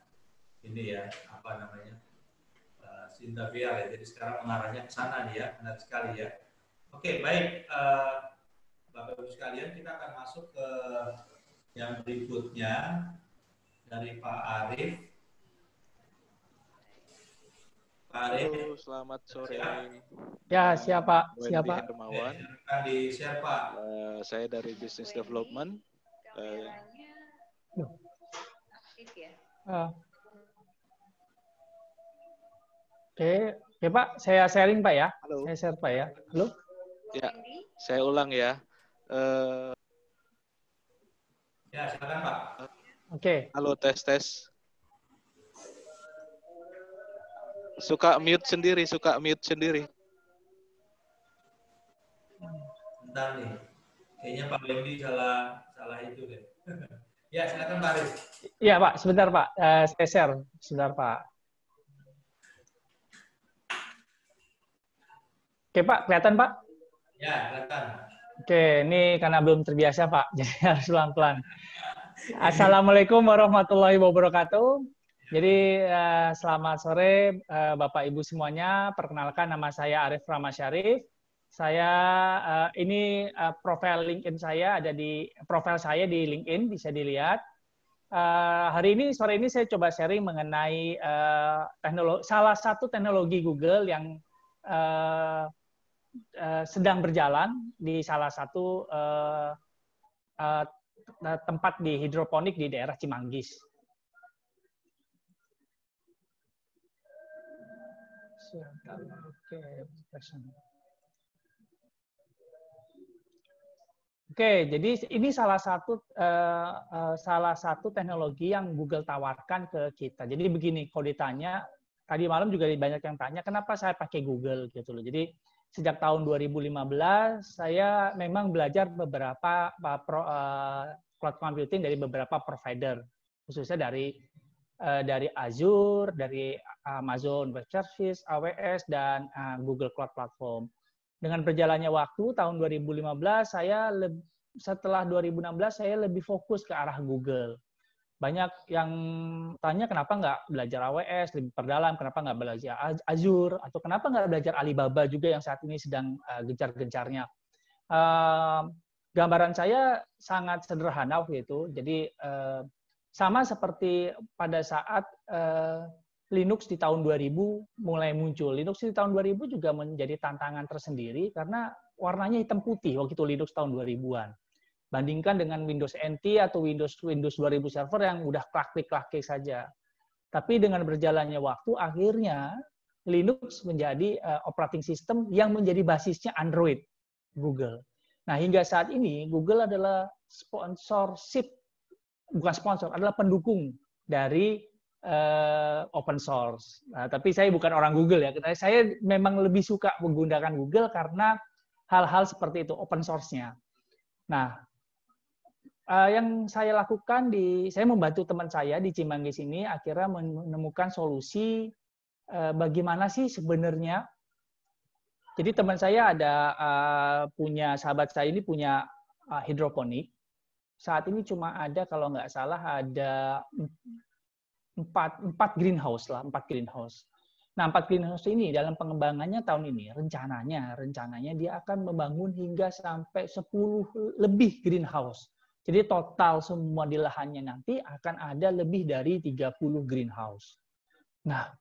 Speaker 1: ini ya, Sinta VR ya. Jadi sekarang mengarahnya ke sana nih ya. Benar sekali ya. Oke, baik. Bapak-Ibu sekalian, kita akan masuk ke yang berikutnya dari Pak Arif.
Speaker 6: Halo, selamat sore.
Speaker 7: Ya, siapa? Siapa?
Speaker 1: Di share, Pak.
Speaker 6: Saya dari Business Development.
Speaker 7: Oke, Pak. Saya sharing, Pak ya.
Speaker 6: Halo.
Speaker 7: Saya share, Pak ya. Halo.
Speaker 6: Ya, saya ulang ya.
Speaker 1: Ya, silakan, Pak.
Speaker 6: Oke. Halo, tes. Suka mute sendiri.
Speaker 1: Bentar nih. Kayaknya Pak Wendy salah itu deh. Ya, silakan Pak Arif.
Speaker 7: Iya, Pak. Sebentar, Pak. Saya share. Sebentar, Pak. Oke, Pak. Kelihatan, Pak?
Speaker 1: Ya, kelihatan.
Speaker 7: Oke, ini karena belum terbiasa, Pak. Jadi harus pelan-pelan. Assalamualaikum warahmatullahi wabarakatuh. Jadi selamat sore Bapak Ibu semuanya. Perkenalkan, nama saya Arif Ramasyarif. Saya ini profil LinkedIn saya ada di profil saya di LinkedIn, bisa dilihat. Sore ini saya coba sharing mengenai salah satu teknologi Google yang sedang berjalan di salah satu tempat di hidroponik di daerah Cimanggis. Oke, jadi ini salah satu teknologi yang Google tawarkan ke kita. Jadi begini, kalau ditanya tadi malam juga banyak yang tanya kenapa saya pakai Google gitu loh. Jadi sejak tahun 2015 saya memang belajar beberapa cloud computing dari beberapa provider, khususnya dari Azure, dari Amazon Web Service, AWS, dan Google Cloud Platform. Dengan berjalannya waktu, tahun 2015, setelah 2016, saya lebih fokus ke arah Google. Banyak yang tanya kenapa nggak belajar AWS, lebih perdalam, kenapa nggak belajar Azure, atau kenapa nggak belajar Alibaba juga yang saat ini sedang gencar-gencarnya. Gambaran saya sangat sederhana waktu itu. Jadi, sama seperti pada saat Linux di tahun 2000 mulai muncul. Linux di tahun 2000 juga menjadi tantangan tersendiri karena warnanya hitam putih waktu itu Linux tahun 2000-an. Bandingkan dengan Windows NT atau Windows 2000 server yang udah klik-klik saja. Tapi dengan berjalannya waktu, akhirnya Linux menjadi operating system yang menjadi basisnya Android, Google. Nah, hingga saat ini Google adalah adalah pendukung dari open source. Nah, tapi saya bukan orang Google ya. Saya memang lebih suka menggunakan Google karena hal-hal seperti itu, open source-nya. Nah, yang saya lakukan saya membantu teman saya di Cimanggis ini akhirnya menemukan solusi bagaimana sih sebenarnya. Jadi teman saya sahabat saya ini punya hidroponik. Saat ini cuma ada kalau nggak salah ada 4 greenhouse lah, 4 greenhouse. Nah, 4 greenhouse ini dalam pengembangannya tahun ini rencananya dia akan membangun hingga sampai 10 lebih greenhouse. Jadi total semua di lahannya nanti akan ada lebih dari 30 greenhouse. Nah,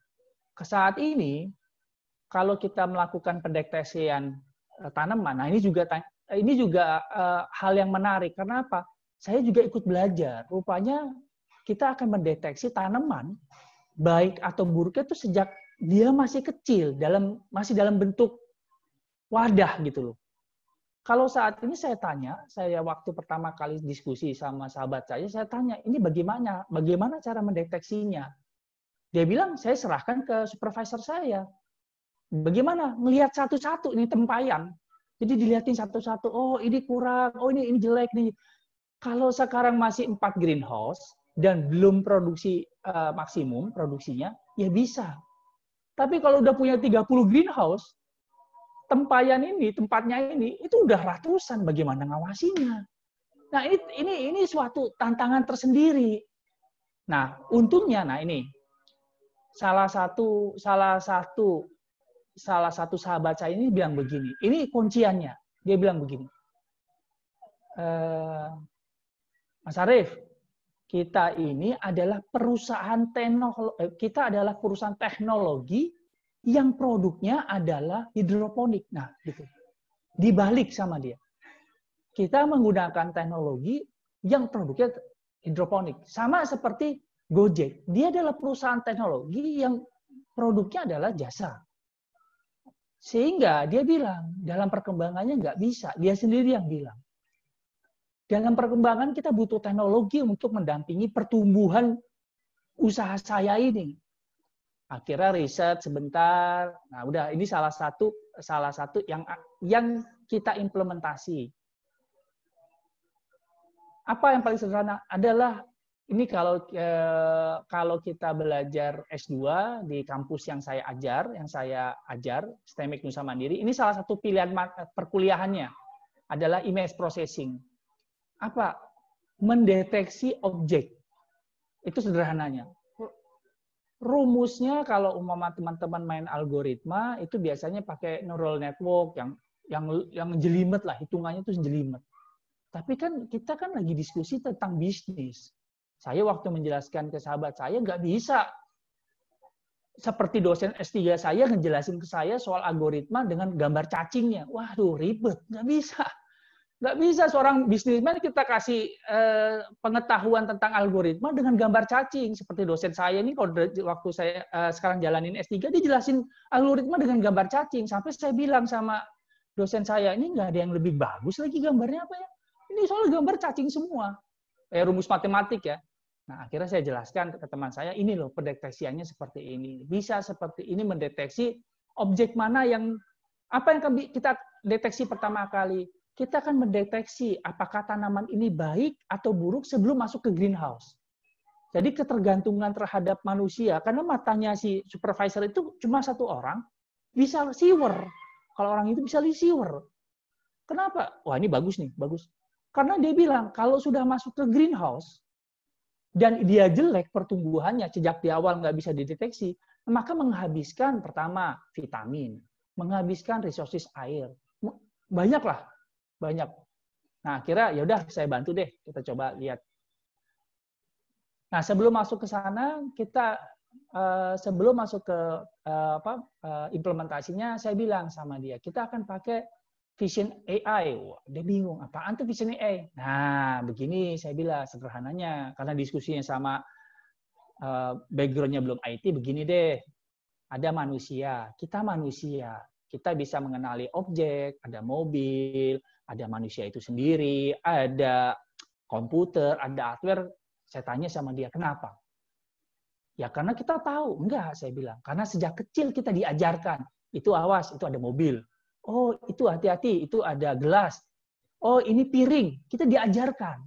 Speaker 7: ke saat ini kalau kita melakukan pendeteksian tanaman, nah ini juga hal yang menarik. Karena apa? Saya juga ikut belajar. Rupanya kita akan mendeteksi tanaman baik atau buruknya itu sejak dia masih kecil, masih dalam bentuk wadah gitu loh. Kalau saat ini saya waktu pertama kali diskusi sama sahabat saya tanya, ini bagaimana cara mendeteksinya? Dia bilang, saya serahkan ke supervisor saya. Bagaimana? Ngelihat satu-satu ini tempayan. Jadi dilihatin satu-satu, oh ini kurang, oh ini jelek nih. Kalau sekarang masih 4 greenhouse, dan belum produksi maksimum produksinya, ya bisa. Tapi kalau udah punya 30 greenhouse, tempatnya ini, itu udah ratusan, bagaimana ngawasinya? Nah, ini suatu tantangan tersendiri. Nah, untungnya, ini salah satu sahabat saya ini bilang begini, ini kunciannya. Dia bilang begini, Mas Arief, kita ini adalah perusahaan teknologi yang produknya adalah hidroponik. Nah, gitu. Dibalik sama dia. Kita menggunakan teknologi yang produknya hidroponik. Sama seperti Gojek. Dia adalah perusahaan teknologi yang produknya adalah jasa. Sehingga dia bilang, dalam perkembangannya nggak bisa. Dia sendiri yang bilang. Dalam perkembangan kita butuh teknologi untuk mendampingi pertumbuhan usaha saya ini. Akhirnya riset sebentar. Nah, udah ini salah satu yang kita implementasi. Apa yang paling sederhana adalah ini kalau kita belajar S2 di kampus yang saya ajar, STEMIC Nusa Mandiri, ini salah satu pilihan perkuliahannya adalah image processing. Apa? Mendeteksi objek. Itu sederhananya. Rumusnya kalau teman-teman main algoritma itu biasanya pakai neural network yang jelimet lah, hitungannya itu jelimet. Tapi kan kita kan lagi diskusi tentang bisnis. Saya waktu menjelaskan ke sahabat saya nggak bisa seperti dosen S3 saya ngejelasin ke saya soal algoritma dengan gambar cacingnya. Waduh, ribet, nggak bisa. Nggak bisa seorang bisnismen kita kasih pengetahuan tentang algoritma dengan gambar cacing. Seperti dosen saya ini, kalau waktu saya sekarang jalanin S3, dia jelasin algoritma dengan gambar cacing. Sampai saya bilang sama dosen saya, ini nggak ada yang lebih bagus lagi gambarnya apa ya? Ini soal gambar cacing semua. Rumus matematik ya. Nah, akhirnya saya jelaskan ke teman saya, ini loh pendeteksiannya seperti ini. Bisa seperti ini mendeteksi objek mana yang, apa yang kita deteksi pertama kali. Kita akan mendeteksi apakah tanaman ini baik atau buruk sebelum masuk ke greenhouse. Jadi ketergantungan terhadap manusia, karena matanya si supervisor itu cuma satu orang, bisa siwer. Kalau orang itu bisa siwer. Kenapa? Wah, ini bagus nih, bagus. Karena dia bilang, kalau sudah masuk ke greenhouse, dan dia jelek pertumbuhannya, sejak di awal nggak bisa dideteksi, maka menghabiskan pertama vitamin, menghabiskan resources air. Banyaklah. Banyak. Nah, akhirnya ya udah saya bantu deh, kita coba lihat. Nah, sebelum masuk ke sana, kita sebelum masuk ke implementasinya, saya bilang sama dia, kita akan pakai Vision AI. Wah, dia bingung, apaan tuh Vision AI? Nah, begini saya bilang sederhananya, karena diskusinya sama background-nya belum IT, begini deh. Ada manusia, kita bisa mengenali objek, ada mobil, ada manusia itu sendiri, ada komputer, ada hardware. Saya tanya sama dia, kenapa? Ya karena kita tahu. Enggak, saya bilang. Karena sejak kecil kita diajarkan. Itu awas, itu ada mobil. Oh, itu hati-hati, itu ada gelas. Oh, ini piring. Kita diajarkan.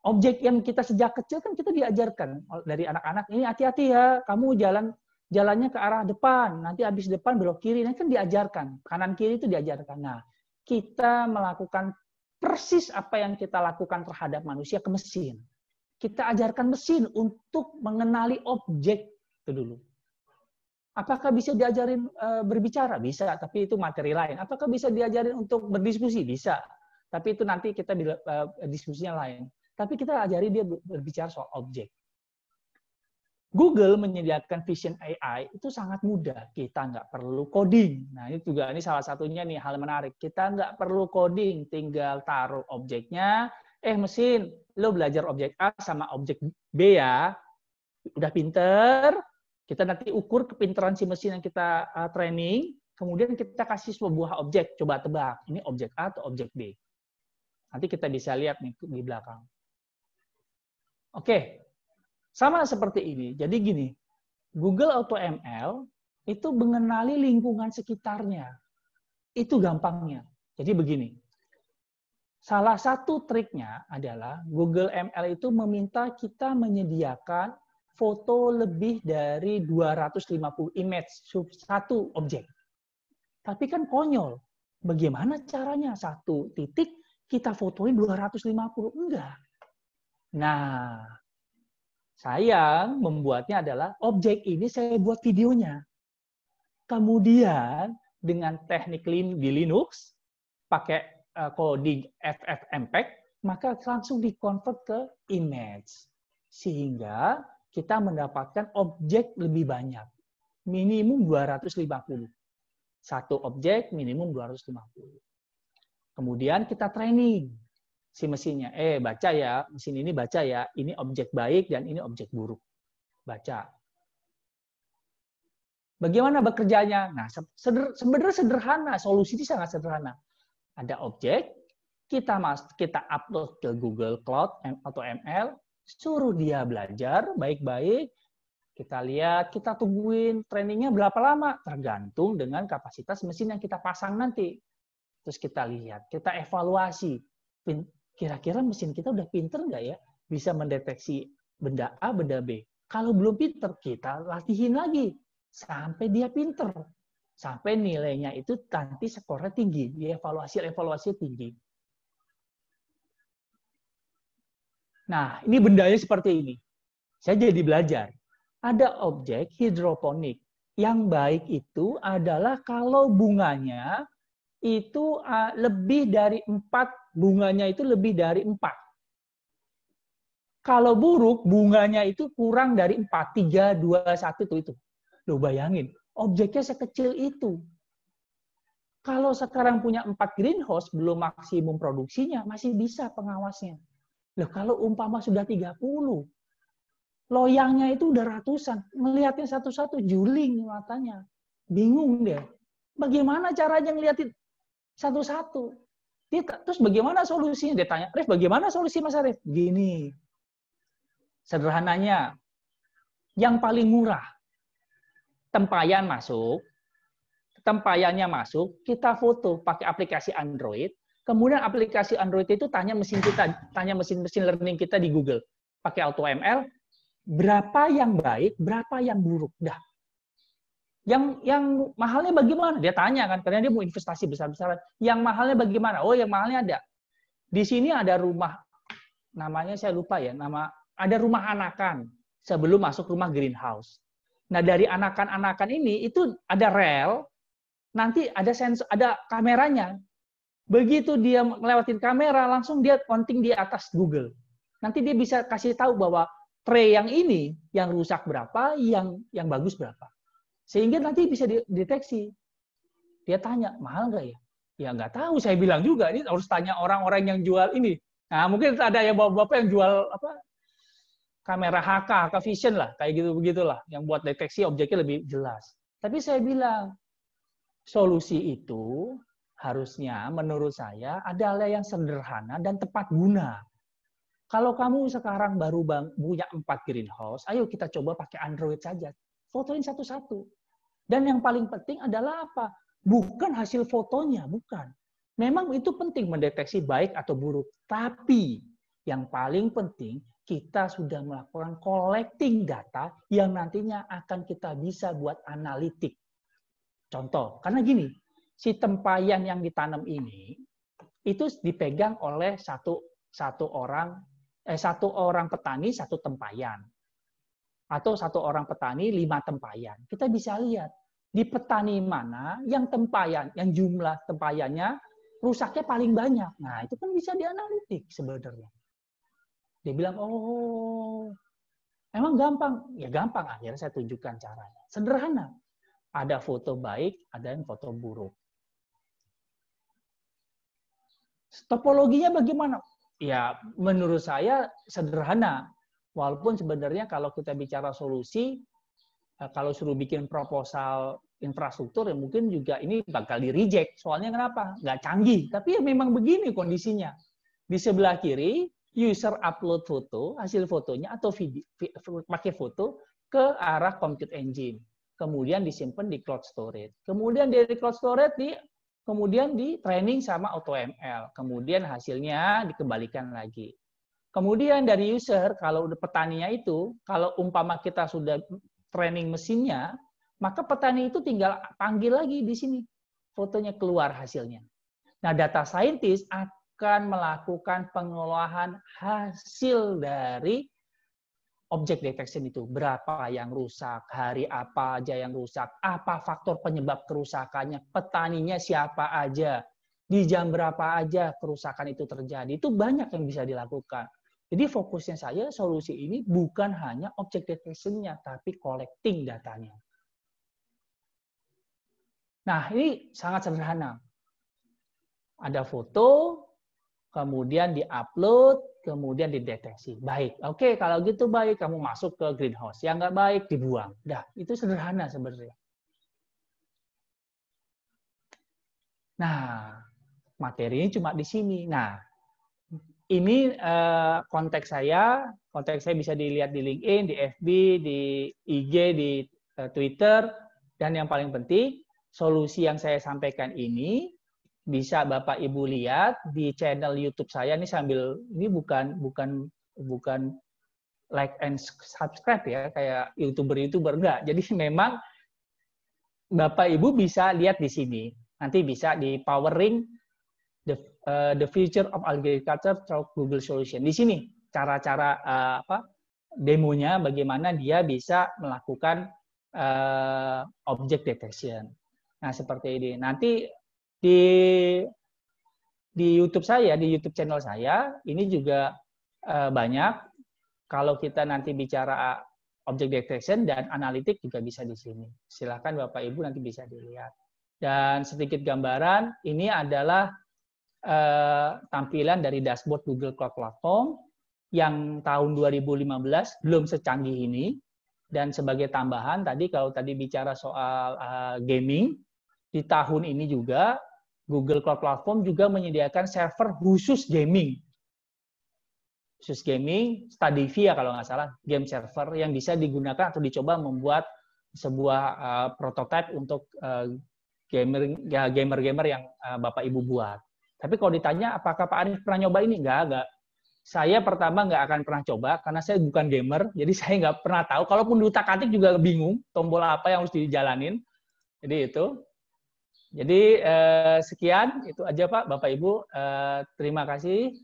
Speaker 7: Objek yang kita sejak kecil kan kita diajarkan. Dari anak-anak, ini hati-hati ya, kamu jalannya ke arah depan. Nanti habis depan belok kiri. Ini kan diajarkan. Kanan kiri itu diajarkan. Nah, kita melakukan persis apa yang kita lakukan terhadap manusia ke mesin. Kita ajarkan mesin untuk mengenali objek itu dulu. Apakah bisa diajarin berbicara? Bisa, tapi itu materi lain. Apakah bisa diajarin untuk berdiskusi? Bisa. Tapi itu nanti kita diskusinya lain. Tapi kita ajari dia berbicara soal objek. Google menyediakan Vision AI itu sangat mudah. Kita nggak perlu coding. Nah, ini salah satunya nih hal menarik. Kita nggak perlu coding, tinggal taruh objeknya. Mesin, lo belajar objek A sama objek B ya. Udah pinter. Kita nanti ukur kepintaran si mesin yang kita training. Kemudian kita kasih sebuah objek. Coba tebak. Ini objek A atau objek B. Nanti kita bisa lihat nih di belakang. Oke. Sama seperti ini. Jadi gini, Google AutoML itu mengenali lingkungan sekitarnya. Itu gampangnya. Jadi begini. Salah satu triknya adalah Google ML itu meminta kita menyediakan foto lebih dari 250 image satu objek. Tapi kan konyol. Bagaimana caranya? Satu titik kita fotoin 250? Enggak. Nah, saya membuatnya adalah objek ini saya buat videonya. Kemudian dengan teknik di Linux, pakai coding FFmpeg, maka langsung di-convert ke image. Sehingga kita mendapatkan objek lebih banyak. Minimum 250. Satu objek minimum 250. Kemudian kita training si mesinnya. Baca ya, mesin ini baca ya, ini objek baik dan ini objek buruk. Baca. Bagaimana bekerjanya? Nah, sebenarnya sederhana, solusi ini sangat sederhana. Ada objek, kita upload ke Google Cloud atau ML, suruh dia belajar baik-baik, kita lihat, kita tungguin trainingnya berapa lama, tergantung dengan kapasitas mesin yang kita pasang nanti. Terus kita lihat, kita evaluasi, kira-kira mesin kita udah pinter nggak ya? Bisa mendeteksi benda A, benda B. Kalau belum pinter, kita latihin lagi. Sampai dia pinter. Sampai nilainya itu nanti skornya tinggi. Evaluasi tinggi. Nah, ini bendanya seperti ini. Saya jadi belajar. Ada objek hidroponik. Yang baik itu adalah kalau bunganya itu lebih dari 4, bunganya itu lebih dari 4. Kalau buruk, bunganya itu kurang dari 4, 3, 2, 1 itu. Loh bayangin, objeknya sekecil itu. Kalau sekarang punya 4 greenhouse, belum maksimum produksinya, masih bisa pengawasnya. Loh, kalau umpama sudah 30, loyangnya itu udah ratusan. Ngeliatin satu-satu, juling matanya. Bingung dia. Bagaimana caranya ngeliatin satu-satu? Terus bagaimana solusinya? Dia tanya, Arif, bagaimana solusi Mas Arif? Gini, sederhananya, yang paling murah, tempayan masuk, tempayannya masuk, kita foto pakai aplikasi Android, kemudian aplikasi Android itu tanya mesin learning kita di Google, pakai AutoML, berapa yang baik, berapa yang buruk, dah. Yang mahalnya bagaimana? Dia tanya kan, karena dia mau investasi besar-besaran. Yang mahalnya bagaimana? Oh, yang mahalnya ada. Di sini ada rumah, namanya saya lupa ya, ada rumah anakan sebelum masuk rumah greenhouse. Nah, dari anakan-anakan ini itu ada rel, nanti ada sensor, ada kameranya. Begitu dia ngelewatin kamera, langsung dia counting di atas Google. Nanti dia bisa kasih tahu bahwa tray yang ini yang rusak berapa, yang bagus berapa. Sehingga nanti bisa dideteksi. Dia tanya, mahal nggak ya? Ya nggak tahu, saya bilang juga. Ini harus tanya orang-orang yang jual ini. Nah, mungkin ada ya bapak-bapak yang jual kamera HK Vision lah, kayak gitu begitulah, yang buat deteksi objeknya lebih jelas. Tapi saya bilang, solusi itu harusnya menurut saya adalah yang sederhana dan tepat guna. Kalau kamu sekarang baru punya 4 greenhouse, ayo kita coba pakai Android saja. Fotoin satu-satu. Dan yang paling penting adalah apa? Bukan hasil fotonya, bukan. Memang itu penting mendeteksi baik atau buruk. Tapi yang paling penting, kita sudah melakukan collecting data yang nantinya akan kita bisa buat analitik. Contoh, karena gini, si tempayan yang ditanam ini itu dipegang oleh satu orang petani 1 tempayan, atau 1 orang petani 5 tempayan. Kita bisa lihat di petani mana yang tempayan, yang jumlah tempayannya rusaknya paling banyak. Nah, itu kan bisa dianalitik sebenarnya. Dia bilang, oh, emang gampang? Ya gampang, akhirnya saya tunjukkan caranya. Sederhana. Ada foto baik, ada yang foto buruk. Topologinya bagaimana? Ya, menurut saya sederhana. Walaupun sebenarnya kalau kita bicara solusi, kalau suruh bikin proposal infrastruktur, ya mungkin juga ini bakal di-reject. Soalnya kenapa? Nggak canggih. Tapi ya memang begini kondisinya. Di sebelah kiri, user upload foto, hasil fotonya, atau video, pakai foto ke arah compute engine. Kemudian disimpan di cloud storage. Kemudian dari cloud storage kemudian di training sama AutoML. Kemudian hasilnya dikembalikan lagi. Kemudian dari user, kalau udah petaninya itu, kalau umpama kita sudah training mesinnya, maka petani itu tinggal panggil lagi di sini. Fotonya keluar hasilnya. Nah, data scientist akan melakukan pengolahan hasil dari object detection itu. Berapa yang rusak, hari apa aja yang rusak, apa faktor penyebab kerusakannya, petaninya siapa aja, di jam berapa aja kerusakan itu terjadi. Itu banyak yang bisa dilakukan. Jadi fokusnya saya, solusi ini bukan hanya object detection-nya, tapi collecting datanya. Nah, ini sangat sederhana. Ada foto, kemudian di-upload, kemudian dideteksi. Baik, oke, kalau gitu baik, kamu masuk ke greenhouse. Yang nggak baik, dibuang. Dah, itu sederhana sebenarnya. Nah, materinya cuma di sini. Nah, ini konteks saya bisa dilihat di LinkedIn, di FB, di IG, di Twitter, dan yang paling penting, solusi yang saya sampaikan ini bisa Bapak Ibu lihat di channel YouTube saya. Ini bukan like and subscribe ya, kayak YouTuber enggak. Jadi memang Bapak Ibu bisa lihat di sini. Nanti bisa di powering the future of agriculture through Google Solution. Di sini cara-cara demonya bagaimana dia bisa melakukan object detection. Nah, seperti ini. Nanti di YouTube saya, di YouTube channel saya, ini juga banyak. Kalau kita nanti bicara object detection dan analitik juga bisa di sini. Silakan Bapak Ibu nanti bisa dilihat. Dan sedikit gambaran, ini adalah tampilan dari dashboard Google Cloud Platform yang tahun 2015 belum secanggih ini. Dan sebagai tambahan, kalau tadi bicara soal gaming, di tahun ini juga Google Cloud Platform juga menyediakan server khusus gaming. Khusus gaming, StudyVia kalau nggak salah, game server yang bisa digunakan atau dicoba membuat sebuah prototipe untuk gamer-gamer yang Bapak Ibu buat. Tapi kalau ditanya apakah Pak Arif pernah nyoba ini? Enggak. Saya pertama nggak akan pernah coba karena saya bukan gamer, jadi saya nggak pernah tahu. Kalaupun diutak-atik juga bingung tombol apa yang harus dijalanin. Jadi itu. Jadi sekian, itu aja Pak, Bapak Ibu. Terima kasih.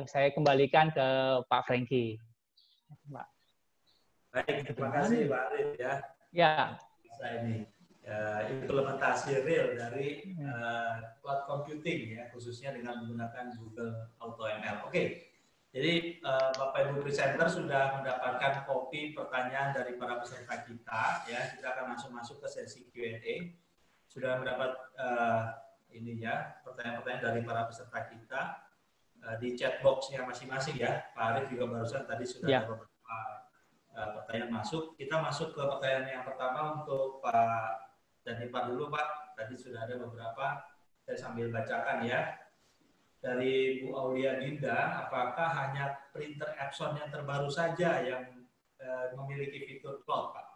Speaker 7: Saya kembalikan ke Pak Franky. Pak.
Speaker 1: Baik, terima kasih Pak Arif ya.
Speaker 7: Ya.
Speaker 1: Ini implementasi real dari cloud computing ya, khususnya dengan menggunakan Google AutoML. Oke, jadi Bapak Ibu presenter sudah mendapatkan kopi pertanyaan dari para peserta kita ya. Kita akan langsung masuk ke sesi Q&A. Sudah mendapat pertanyaan-pertanyaan dari para peserta kita di chat box-nya masing-masing ya. Pak Arif juga barusan tadi sudah ada beberapa pertanyaan masuk. Kita masuk ke pertanyaan yang pertama untuk Pak Danipar dulu Pak. Tadi sudah ada beberapa, saya sambil bacakan ya. Dari Bu Aulia Dinda, apakah hanya printer Epson yang terbaru saja yang memiliki fitur cloud Pak?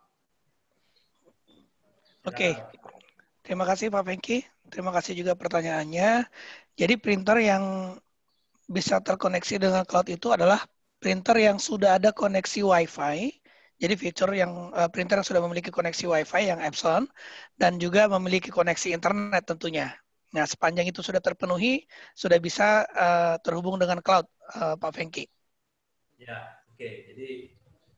Speaker 2: Oke. Terima kasih Pak Franky. Terima kasih juga pertanyaannya. Jadi printer yang bisa terkoneksi dengan cloud itu adalah printer yang sudah ada koneksi Wi-Fi. Jadi fitur yang printer yang sudah memiliki koneksi Wi-Fi yang Epson dan juga memiliki koneksi internet tentunya. Nah, sepanjang itu sudah terpenuhi, sudah bisa terhubung dengan cloud, Pak Franky.
Speaker 1: Ya, oke. Jadi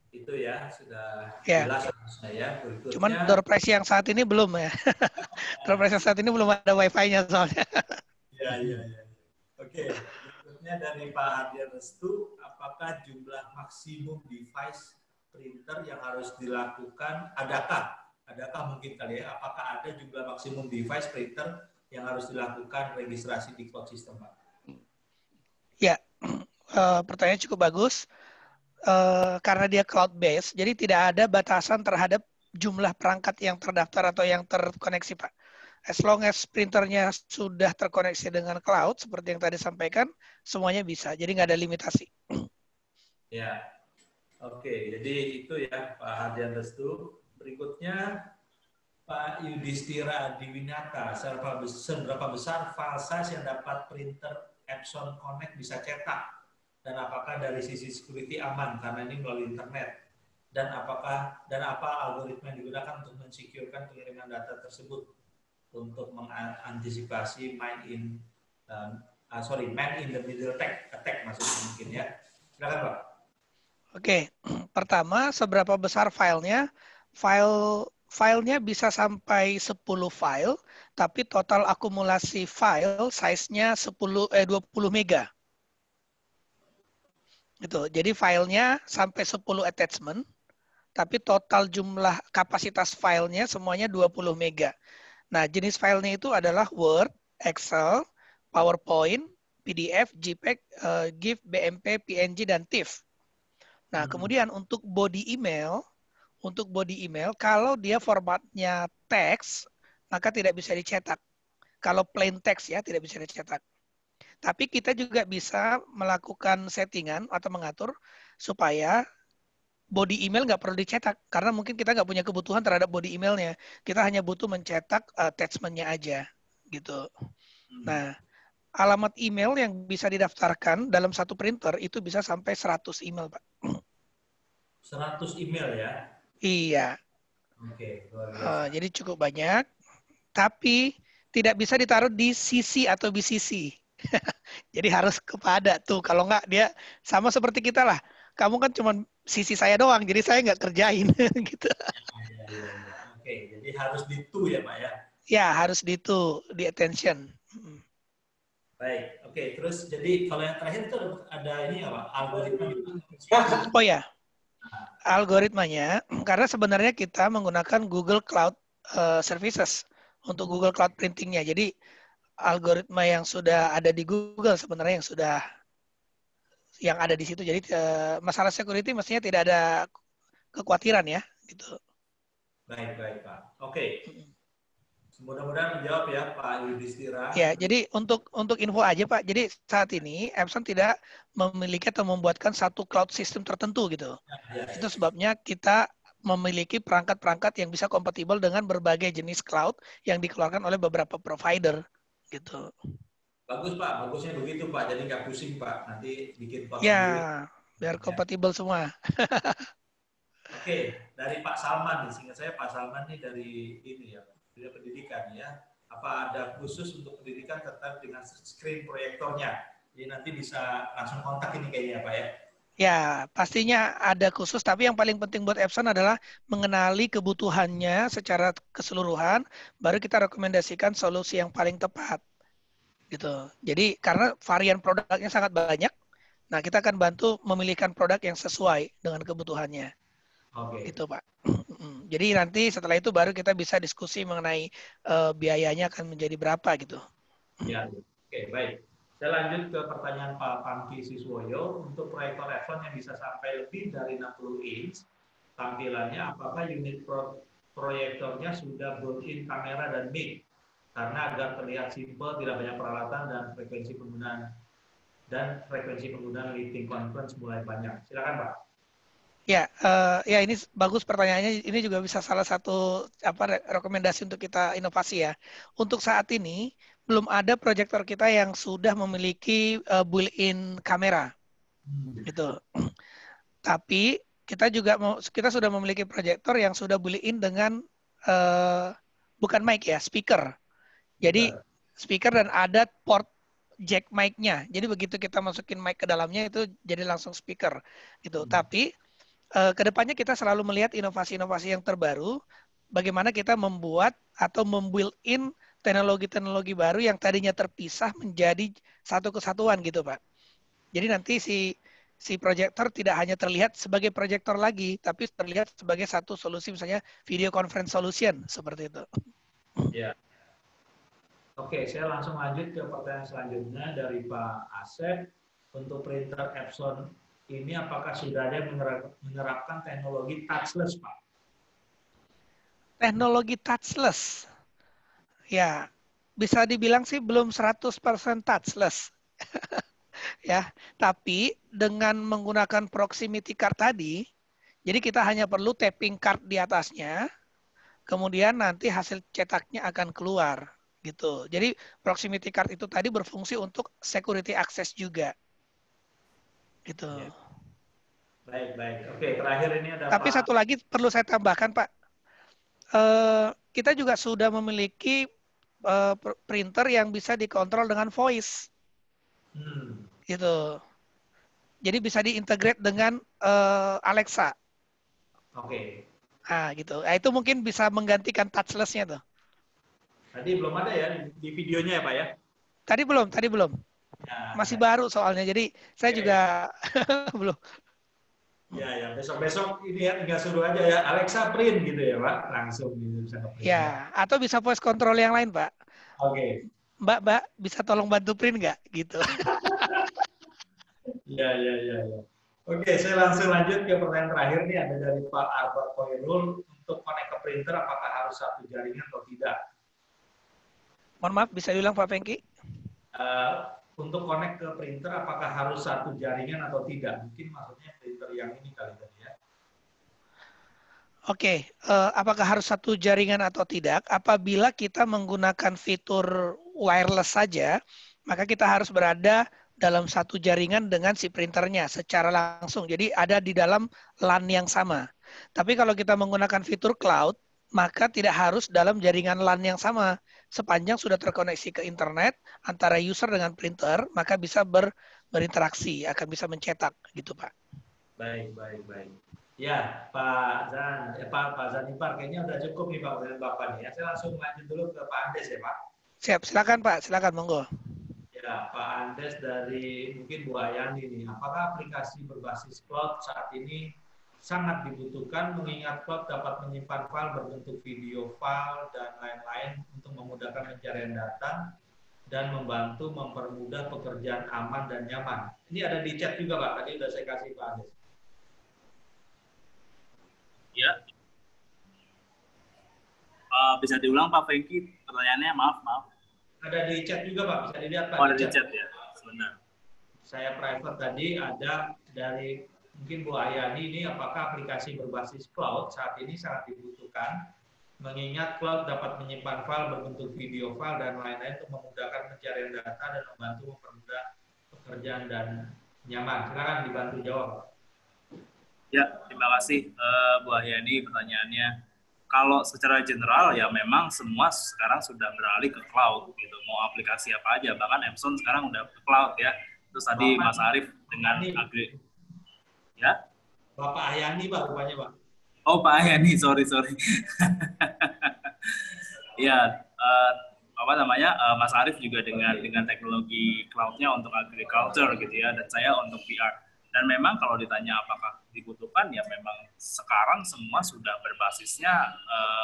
Speaker 1: itu ya sudah jelas harusnya ya. Berikutnya,
Speaker 2: cuman door prize yang saat ini belum ya. Door prize yang saat ini belum ada Wi-Fi-nya soalnya.
Speaker 1: Iya. Oke. Berikutnya dari Pak Hardian Restu, apakah jumlah maksimum device printer yang harus dilakukan, adakah mungkin kali ya, apakah ada jumlah maksimum device printer yang harus dilakukan registrasi di cloud system Pak?
Speaker 2: Ya, pertanyaan cukup bagus. Karena dia cloud based, jadi tidak ada batasan terhadap jumlah perangkat yang terdaftar atau yang terkoneksi Pak. As long as printernya sudah terkoneksi dengan cloud, seperti yang tadi sampaikan, semuanya bisa. Jadi nggak ada limitasi.
Speaker 1: Ya. Oke, jadi itu ya Pak Hardian Restu. Berikutnya Pak Yudhistira Diwinata, seberapa besar file size yang dapat printer Epson Connect bisa cetak? Dan apakah dari sisi security aman karena ini melalui internet? Dan apa algoritma yang digunakan untuk mensecurekan pengiriman data tersebut untuk mengantisipasi man in the middle attack maksudnya mungkin ya. Silakan Pak.
Speaker 2: Oke, pertama seberapa besar filenya? Filenya bisa sampai 10 file, tapi total akumulasi file size-nya 20 mega. Gitu. Jadi filenya sampai 10 attachment, tapi total jumlah kapasitas filenya semuanya 20 mega. Nah, jenis filenya itu adalah Word, Excel, PowerPoint, PDF, JPEG, GIF, BMP, PNG, dan TIFF. Nah, kemudian untuk body email, kalau dia formatnya teks, maka tidak bisa dicetak. Kalau plain text ya, tidak bisa dicetak. Tapi kita juga bisa melakukan settingan atau mengatur supaya body email nggak perlu dicetak. Karena mungkin kita nggak punya kebutuhan terhadap body emailnya. Kita hanya butuh mencetak attachment-nya aja. Gitu. Nah, alamat email yang bisa didaftarkan dalam satu printer itu bisa sampai 100 email, Pak.
Speaker 1: 100 email ya?
Speaker 2: Iya.
Speaker 1: Oke.
Speaker 2: Jadi cukup banyak. Tapi tidak bisa ditaruh di CC atau BCC. Jadi harus kepada tuh. Kalau nggak dia sama seperti kita lah. Kamu kan cuma CC saya doang, jadi saya nggak kerjain. Gitu.
Speaker 1: Ya. Oke, jadi harus di to ya Pak ya?
Speaker 2: Ya, harus di to, di attention.
Speaker 1: Baik, oke. Terus jadi kalau yang terakhir itu ada ini ya Pak, algoritma.
Speaker 2: Oh ya, algoritmanya, karena sebenarnya kita menggunakan Google Cloud Services untuk Google Cloud Printing-nya. Jadi algoritma yang sudah ada di Google sebenarnya yang ada di situ. Jadi masalah security mestinya tidak ada kekhawatiran ya, gitu.
Speaker 1: Baik, Pak. Oke. Mudah-mudahan menjawab ya Pak Yudhistira.
Speaker 2: Ya, jadi untuk info aja Pak. Jadi saat ini Epson tidak memiliki atau membuatkan satu cloud system tertentu gitu. Itu sebabnya kita memiliki perangkat-perangkat yang bisa kompatibel dengan berbagai jenis cloud yang dikeluarkan oleh beberapa provider gitu.
Speaker 1: Bagus Pak, bagusnya begitu Pak. Jadi nggak pusing Pak. Nanti bikin cloud
Speaker 2: ya,
Speaker 1: sendiri.
Speaker 2: Biar kompatibel semua.
Speaker 1: Oke, dari Pak Salman nih. Seingat saya Pak Salman nih dari ini ya, dari pendidikan ya. Apa ada khusus untuk pendidikan terkait dengan screen proyektornya? Jadi nanti bisa langsung kontak ini kayaknya Pak ya.
Speaker 2: Ya, pastinya ada khusus, tapi yang paling penting buat Epson adalah mengenali kebutuhannya secara keseluruhan, baru kita rekomendasikan solusi yang paling tepat. Gitu. Jadi karena varian produknya sangat banyak, nah kita akan bantu memilihkan produk yang sesuai dengan kebutuhannya.
Speaker 1: Oke.
Speaker 2: Itu Pak. Jadi nanti setelah itu baru kita bisa diskusi mengenai biayanya akan menjadi berapa gitu.
Speaker 1: Ya, oke, baik. Saya lanjut ke pertanyaan Pak Pangki Siswoyo. Untuk proyektor Epson yang bisa sampai lebih dari 60 inch, tampilannya apakah unit proyektornya sudah built-in kamera dan mic? Karena agar terlihat simpel, tidak banyak peralatan dan frekuensi penggunaan meeting conference mulai banyak. Silakan Pak.
Speaker 2: Ya, ya ini bagus pertanyaannya. Ini juga bisa salah satu rekomendasi untuk kita inovasi ya. Untuk saat ini belum ada proyektor kita yang sudah memiliki built-in kamera, gitu. Tapi kita sudah memiliki proyektor yang sudah built-in dengan bukan mic ya, speaker. Jadi speaker dan ada port jack mic-nya. Jadi begitu kita masukin mic ke dalamnya itu jadi langsung speaker, gitu. Tapi kedepannya kita selalu melihat inovasi-inovasi yang terbaru, bagaimana kita membuat atau membuild-in teknologi-teknologi baru yang tadinya terpisah menjadi satu kesatuan gitu Pak. Jadi nanti si proyektor tidak hanya terlihat sebagai proyektor lagi, tapi terlihat sebagai satu solusi, misalnya video conference solution seperti itu.
Speaker 1: Ya. Oke, saya langsung lanjut ke pertanyaan selanjutnya dari Pak Asep. Untuk printer Epson ini apakah sudah ada yang menerapkan teknologi touchless, Pak?
Speaker 2: Teknologi touchless? Ya, bisa dibilang sih belum 100% touchless. Ya, tapi dengan menggunakan proximity card tadi, jadi kita hanya perlu tapping card di atasnya, kemudian nanti hasil cetaknya akan keluar, gitu. Jadi proximity card itu tadi berfungsi untuk security access juga. Gitu. Ya.
Speaker 1: Baik. Oke, terakhir ini ada
Speaker 2: Tapi satu lagi perlu saya tambahkan, Pak. Kita juga sudah memiliki printer yang bisa dikontrol dengan voice. Gitu. Jadi bisa diintegrate dengan Alexa.
Speaker 1: Oke.
Speaker 2: Ah, gitu. Nah, itu mungkin bisa menggantikan touchless-nya tuh.
Speaker 1: Tadi belum ada ya di videonya ya, Pak ya?
Speaker 2: Tadi belum. Ya, masih baru soalnya, jadi saya juga belum.
Speaker 1: Ya, besok-besok ini ya tinggal suruh aja ya, Alexa print gitu ya Pak, langsung gitu bisa nge-print.
Speaker 2: Ya, atau bisa voice control yang lain Pak.
Speaker 1: Oke.
Speaker 2: Mbak, bisa tolong bantu print nggak? Gitu.
Speaker 1: Ya. Oke, saya langsung lanjut ke pertanyaan terakhir nih, ada dari Pak Arbak Koirul. Untuk connect ke printer, apakah harus satu jaringan atau tidak?
Speaker 2: Mohon maaf, bisa diulang Pak Pengki?
Speaker 1: Untuk connect ke printer, apakah harus satu jaringan atau tidak? Mungkin maksudnya printer yang ini kali tadi ya.
Speaker 2: Oke, apakah harus satu jaringan atau tidak? Apabila kita menggunakan fitur wireless saja, maka kita harus berada dalam satu jaringan dengan si printernya secara langsung. Jadi ada di dalam LAN yang sama. Tapi kalau kita menggunakan fitur cloud, maka tidak harus dalam jaringan LAN yang sama. Sepanjang sudah terkoneksi ke internet antara user dengan printer, maka bisa berinteraksi, akan bisa mencetak gitu Pak.
Speaker 1: Baik. Ya, Pak Zanipar, kayaknya udah cukup nih Pak dengan Bapak nih ya. Saya langsung lanjut dulu ke Pak Andes ya Pak.
Speaker 2: Siap, silakan Pak, silakan monggo.
Speaker 1: Ya, Pak Andes dari mungkin Bu Ayani nih. Apakah aplikasi berbasis cloud saat ini sangat dibutuhkan mengingat cloud dapat menyimpan file berbentuk video file dan lain-lain untuk memudahkan pencarian data dan membantu mempermudah pekerjaan aman dan nyaman. Ini ada di chat juga Pak, tadi sudah saya kasih Pak Anies.
Speaker 5: Ya. Bisa diulang Pak Franky pertanyaannya, maaf. Ada di chat juga Pak, bisa dilihat Pak. Oh, ada di chat ya, sebentar.
Speaker 1: Saya private tadi ada dari mungkin Bu Ayani ini, apakah aplikasi berbasis cloud saat ini sangat dibutuhkan mengingat cloud dapat menyimpan file berbentuk video file dan lain-lain untuk memudahkan pencarian data dan membantu mempermudah pekerjaan dan nyaman. Silakan dibantu jawab.
Speaker 5: Ya, terima kasih Bu Ayani pertanyaannya. Kalau secara general ya memang semua sekarang sudah beralih ke cloud gitu. Mau aplikasi apa aja, bahkan Epson sekarang udah ke cloud ya. Terus tadi Mas Arief dengan Agri. Ya?
Speaker 1: Bapak Ayani Pak rupanya Pak.
Speaker 5: Oh Pak Ayani, sorry. Ya, Mas Arief juga dengan teknologi cloud-nya untuk agriculture gitu ya, dan saya untuk VR. Dan memang kalau ditanya apakah dibutuhkan, ya memang sekarang semua sudah berbasisnya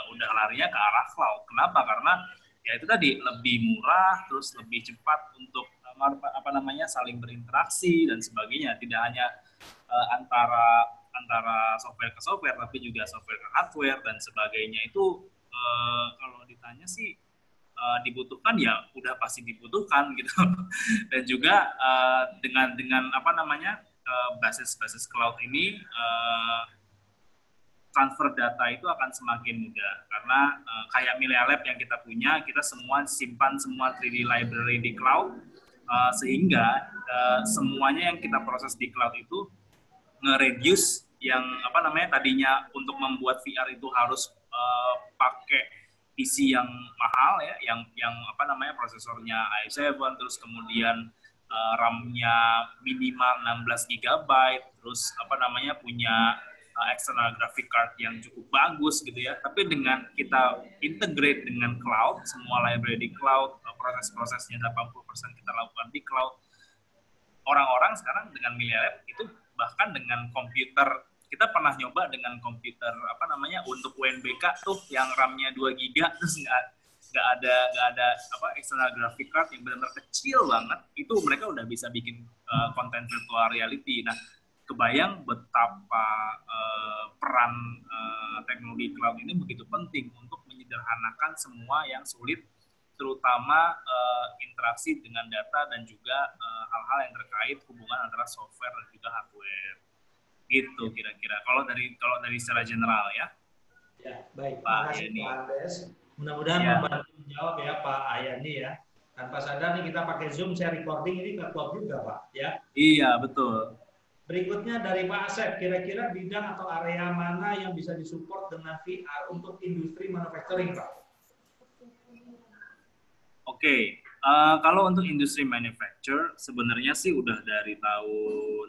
Speaker 5: udah larinya ke arah cloud. Kenapa? Karena ya itu tadi lebih murah, terus lebih cepat untuk saling berinteraksi dan sebagainya. Tidak hanya antara software ke software, tapi juga software ke hardware dan sebagainya. Itu kalau ditanya sih dibutuhkan, ya udah pasti dibutuhkan gitu. Dan juga dengan basis cloud ini transfer data itu akan semakin mudah karena kayak Milea Lab yang kita punya, kita semua simpan semua 3D library di cloud sehingga semuanya yang kita proses di cloud itu nge-reduce yang tadinya untuk membuat VR itu harus pakai PC yang mahal ya, yang prosesornya i7, terus kemudian RAM-nya minimal 16 GB, terus punya external graphic card yang cukup bagus gitu ya. Tapi dengan kita integrate dengan cloud, semua library di cloud, proses-prosesnya 80% kita lakukan di cloud. Orang-orang sekarang dengan Milea Lab itu bahkan dengan komputer, kita pernah nyoba dengan komputer untuk UNBK tuh yang RAM-nya 2 GB terus nggak ada external graphic card yang benar-benar kecil banget, itu mereka udah bisa bikin konten virtual reality. Nah, kebayang betapa peran teknologi cloud ini begitu penting untuk menyederhanakan semua yang sulit, terutama interaksi dengan data dan juga hal-hal yang terkait hubungan antara software dan juga hardware. Gitu kira-kira. Kalau dari secara general ya.
Speaker 1: Ya, baik. Terima kasih Pak Andes. Mudah-mudahan membantu menjawab ya Pak Ayani ya. Tanpa sadar nih kita pakai Zoom, saya recording ini ke cloud juga Pak ya.
Speaker 5: Iya, betul.
Speaker 1: Berikutnya dari Pak Asep, kira-kira bidang atau area mana yang bisa disupport dengan VR untuk industri manufacturing Pak?
Speaker 5: Oke, kalau untuk industri manufacture sebenarnya sih udah dari tahun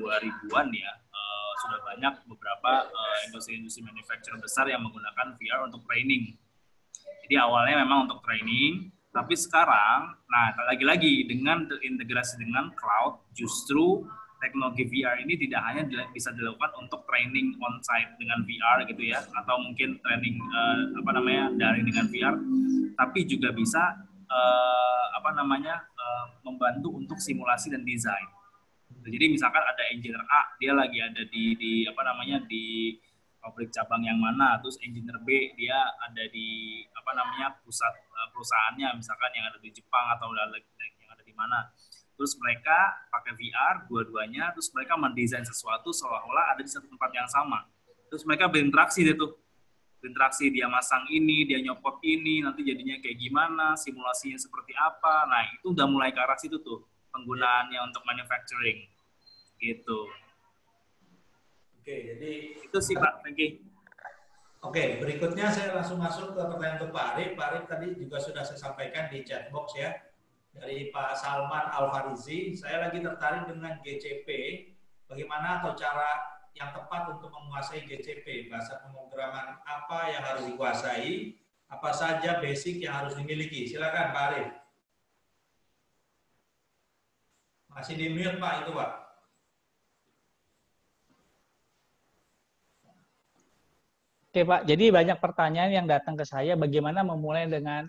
Speaker 5: 2000-an ya, sudah banyak beberapa industri-industri manufacture besar yang menggunakan VR untuk training. Jadi awalnya memang untuk training, tapi sekarang, nah lagi-lagi dengan terintegrasi dengan cloud, justru teknologi VR ini tidak hanya bisa dilakukan untuk training on-site dengan VR gitu ya, atau mungkin training daring dengan VR, tapi juga bisa membantu untuk simulasi dan desain. Jadi misalkan ada engineer A, dia lagi ada di pabrik cabang yang mana, terus engineer B dia ada di pusat perusahaannya misalkan yang ada di Jepang atau yang ada di mana. Terus mereka pakai VR dua-duanya, terus mereka mendesain sesuatu seolah-olah ada di satu tempat yang sama. Terus mereka berinteraksi berinteraksi, dia masang ini, dia nyopot ini, nanti jadinya kayak gimana, simulasinya seperti apa. Nah, itu udah mulai ke arah situ tuh penggunaannya untuk manufacturing. Gitu.
Speaker 1: Oke, jadi
Speaker 5: itu sih Pak. Thank you.
Speaker 1: Oke, berikutnya saya langsung masuk ke pertanyaan untuk Pak Arief. Pak Arief tadi juga sudah saya sampaikan di chat box ya, dari Pak Salman Al-Farizi. Saya lagi tertarik dengan GCP, bagaimana atau cara yang tepat untuk menguasai GCP, bahasa pemrograman apa yang harus dikuasai, apa saja basic yang harus dimiliki. Silakan Pak Arief. Masih di mute Pak itu Pak.
Speaker 7: Oke Pak, jadi banyak pertanyaan yang datang ke saya bagaimana memulai dengan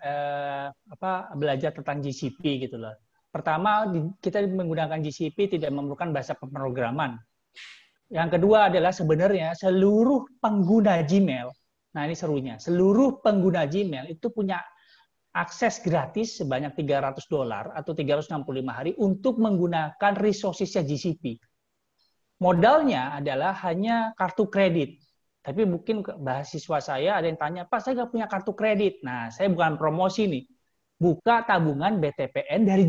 Speaker 7: belajar tentang GCP gitu loh. Pertama, kita menggunakan GCP tidak memerlukan bahasa pemrograman. Yang kedua adalah sebenarnya seluruh pengguna Gmail, nah ini serunya, seluruh pengguna Gmail itu punya akses gratis sebanyak $300 atau 365 hari untuk menggunakan resources-nya GCP. Modalnya adalah hanya kartu kredit. Tapi mungkin mahasiswa saya ada yang tanya, Pak, saya nggak punya kartu kredit. Nah, saya bukan promosi nih. Buka tabungan BTPN dari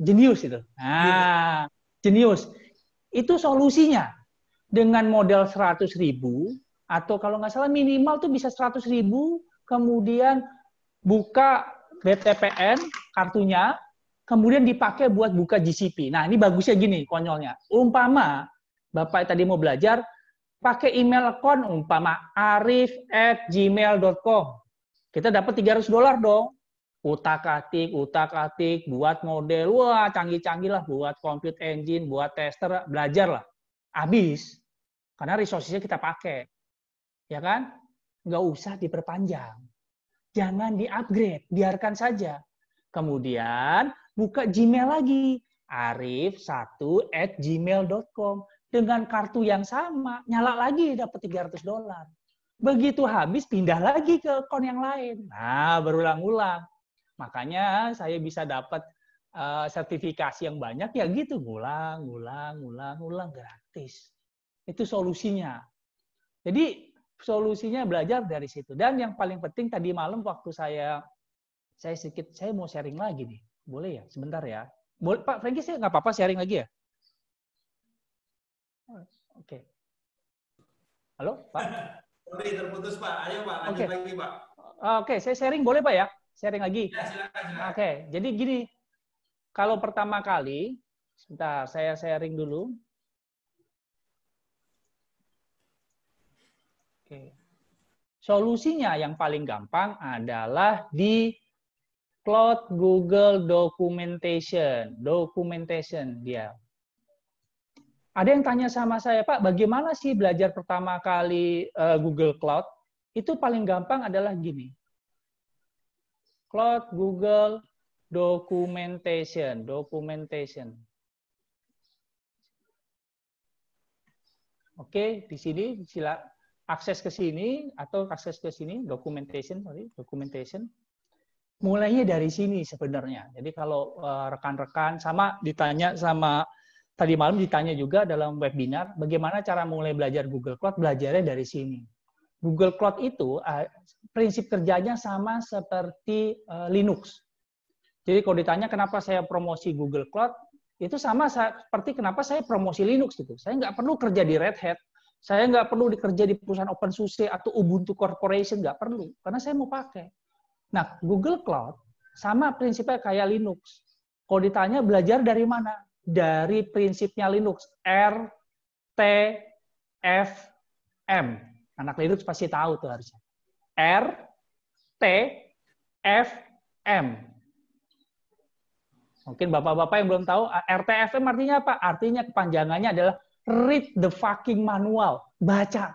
Speaker 7: Jenius itu. Nah, Jenius. Itu solusinya. Dengan modal 100.000, atau kalau nggak salah minimal tuh bisa 100.000, kemudian buka BTPN, kartunya, kemudian dipakai buat buka GCP. Nah, ini bagusnya gini, konyolnya. Umpama, Bapak tadi mau belajar, pakai email account umpama arif@gmail.com. Kita dapat $300 dong. Utak-atik, buat model, wah canggih-canggih lah, buat compute engine, buat tester, belajar lah. Habis. Karena resources-nya kita pakai. Ya kan? Nggak usah diperpanjang. Jangan di-upgrade, biarkan saja. Kemudian buka Gmail lagi. arif1@gmail.com. Dengan kartu yang sama, nyala lagi dapat $300. Begitu habis, pindah lagi ke akun yang lain. Nah, berulang-ulang. Makanya saya bisa dapat sertifikasi yang banyak, ya gitu. Ngulang gratis. Itu solusinya. Jadi, solusinya belajar dari situ. Dan yang paling penting tadi malam waktu saya mau sharing lagi nih. Boleh ya? Sebentar ya. Boleh, Pak Franky, saya nggak apa-apa sharing lagi ya? Oke. Halo, Pak?
Speaker 1: Sorry, terputus, Pak. Ayo, Pak. Lanjut lagi, Pak.
Speaker 7: Oke, saya sharing boleh, Pak ya? Sharing lagi?
Speaker 1: Ya, silakan.
Speaker 7: Oke, jadi gini. Kalau pertama kali, sebentar, saya sharing dulu. Oke. Solusinya yang paling gampang adalah di Cloud Google Documentation. Documentation dia. Ada yang tanya sama saya, Pak, bagaimana sih belajar pertama kali Google Cloud? Itu paling gampang adalah gini. Cloud Google Documentation. Oke, di sini akses ke sini atau akses ke sini, documentation. Mulainya dari sini sebenarnya. Jadi kalau rekan-rekan tadi malam ditanya juga dalam webinar, bagaimana cara mulai belajar Google Cloud? Belajarnya dari sini. Google Cloud itu prinsip kerjanya sama seperti Linux. Jadi kalau ditanya kenapa saya promosi Google Cloud, itu sama seperti kenapa saya promosi Linux gitu. Saya nggak perlu kerja di Red Hat, saya nggak perlu kerja di perusahaan OpenSUSE atau Ubuntu Corporation, nggak perlu, karena saya mau pakai. Nah, Google Cloud sama prinsipnya kayak Linux. Kalau ditanya belajar dari mana? Dari prinsipnya Linux, RTFM. Anak Linux pasti tahu tuh harusnya. RTFM. Mungkin bapak-bapak yang belum tahu, RTFM artinya apa? Artinya kepanjangannya adalah read the fucking manual. Baca.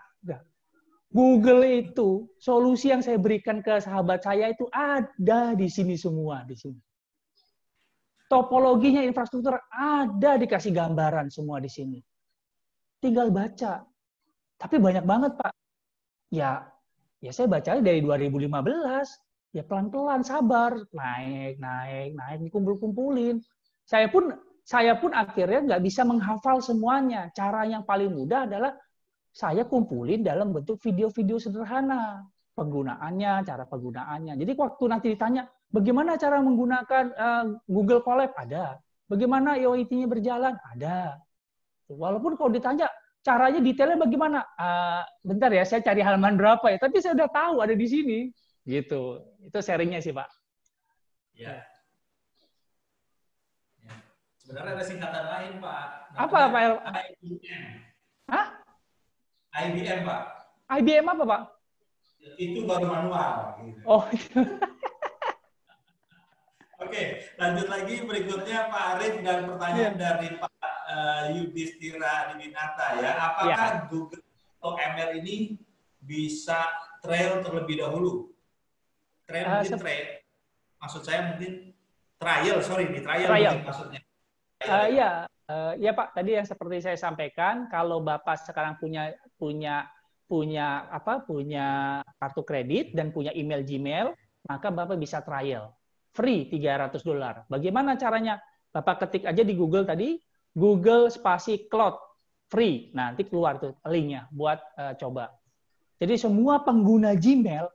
Speaker 7: Google itu, solusi yang saya berikan ke sahabat saya itu ada di sini semua. Di sini. Topologinya infrastruktur ada, dikasih gambaran semua di sini. Tinggal baca. Tapi banyak banget, Pak. Ya saya bacanya dari 2015. Ya pelan-pelan, sabar. Naik, dikumpul-kumpulin. Saya pun akhirnya nggak bisa menghafal semuanya. Cara yang paling mudah adalah saya kumpulin dalam bentuk video-video sederhana. Penggunaannya, cara penggunaannya. Jadi waktu nanti ditanya, bagaimana cara menggunakan Google Colab? Ada. Bagaimana IoT-nya berjalan? Ada. Walaupun kalau ditanya, caranya detailnya bagaimana? Bentar ya, saya cari halaman berapa ya. Tapi saya udah tahu ada di sini. Gitu. Itu sharingnya sih, Pak.
Speaker 1: Ya. Sebenarnya ada singkatan lain, Pak.
Speaker 7: Apa, Pak?
Speaker 1: IBM.
Speaker 7: Hah?
Speaker 1: IBM, Pak.
Speaker 7: IBM apa, Pak?
Speaker 1: Itu baru manual. Gitu.
Speaker 7: Oh.
Speaker 1: Oke, lanjut lagi berikutnya Pak Arif dan pertanyaan dari Pak Yudhistira Dinata ya. Apakah Google atau ML ini bisa trial terlebih dahulu. Trial mungkin trial. Maksud saya mungkin trial, sorry, di trial mungkin maksudnya.
Speaker 7: Iya Pak, tadi yang seperti saya sampaikan, kalau Bapak sekarang punya kartu kredit dan punya email Gmail, maka Bapak bisa trial. Free $300. Bagaimana caranya? Bapak ketik aja di Google tadi, Google spasi cloud free. Nah, nanti keluar tuh linknya buat coba. Jadi semua pengguna Gmail